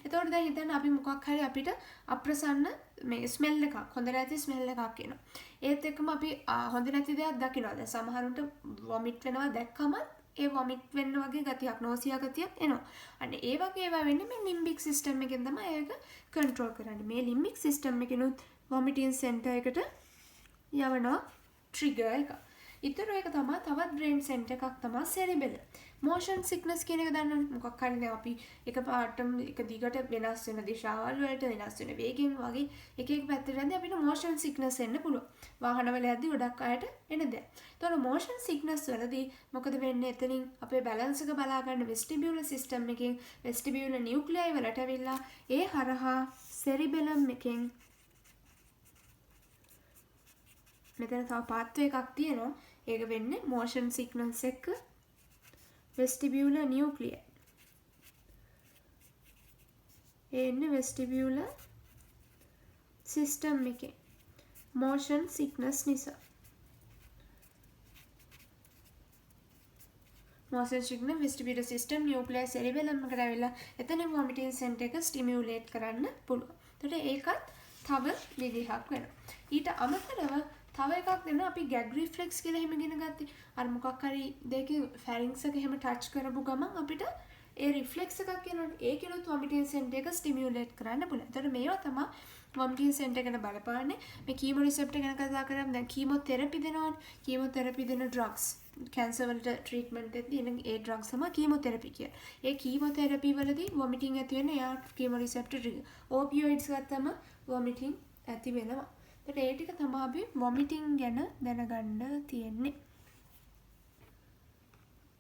[SPEAKER 2] එතකොට දැන් හිතන්න අපි මොකක් හරි අපිට අප්‍රසන්න මේ ස්මෙල් එකක් හොඳ නැති ස්මෙල් එකක් එනවා. ඒත් එක්කම අපි හොඳ නැති දෙයක් දකිනවා. දැන් සමහරුන්ට වොමිට් වෙනවා දැක්කම ඒ වොමිට් වෙන්න වගේ ගතියක් නෝසියා ගතියක් එනවා. අන්න ඒ වගේ ඒවා වෙන්නේ මේ limbic system එකෙන් තමයි ඒක control කරන්නේ. මේ limbic system එකෙනුත් vomiting center එකට යවනවා trigger එක. ඊතර එක තමයි තවත් brain center එකක් තමයි cerebellum. motion sickness කියන එක දන්නවනේ. මොකක් හරි දැන් අපි එකපාරටම එක දිගට වෙනස් වෙන දිශාවල් වලට වෙනස් වෙන වේගෙන් වගේ එක එක පැත්තට යද්දී අපිට motion sickness එන්න පුළුවන්. වාහන වල යද්දී ගොඩක් අයට එන දෙයක්. ඒතකොට motion sickness වලදී මොකද වෙන්නේ? එතනින් අපේ balance එක බලා ගන්න vestibular system එකෙන් vestibular nuclei වලට ඇවිල්ලා ඒ හරහා cerebellum එකෙන් මෙතන තව පාත්වය එකක් තියෙනවා. ඒක වෙන්නේ motion sickness එක vestibular nuclei. ඒ ඉන්නේ vestibular system එකේ motion sickness නිසා. motion sickness vestibular system nuclei cerebellum එකට ඇවිල්ලා එතන vomiting center එක stimulate කරන්න පුළුවන්. එතකොට ඒකත් තව විදිහක් වෙනවා. ඊට අමතරව තව එකක් දෙනවා අපි gag reflex කියලා එහෙම ඉගෙන ගත්තේ. අර මොකක් හරි දෙකේ pharynx එක එහෙම touch කරපු ගමන් අපිට ඒ රිෆ්ලෙක්ස් එකක් එනවනේ. ඒකෙනුත් වොමිටින් සෙන්ටර් එක ස්ටිමියුලේට් කරන්න පුළුවන්. ඒතර මේවා තමයි වොමිටින් සෙන්ටර් එකට බලපාන්නේ. මේ කීමෝ රිසෙප්ටර් ගැන කතා කරාම දැන් කීමෝതെරපි දෙනවනේ. කීමෝതെරපි දෙන ඩ්‍රග්ස් කැන්සර් වලට ට්‍රීට්මන්ට් එකදී එන ඒ ඩ්‍රග්ස් තමයි කීමෝതെරපි කියන්නේ. ඒ කීමෝതെරපි වලදී වොමිටින් ඇති වෙන එයා කීමෝ රිසෙප්ටර් ට්‍රිගර්. ඕපියොයිඩ්ස් ගත්තම වොමිටින් ඇති වෙනවා. ඒත් ඒ ටික තමයි අපි වොමිටින් ගැන දැනගන්න තියෙන්නේ.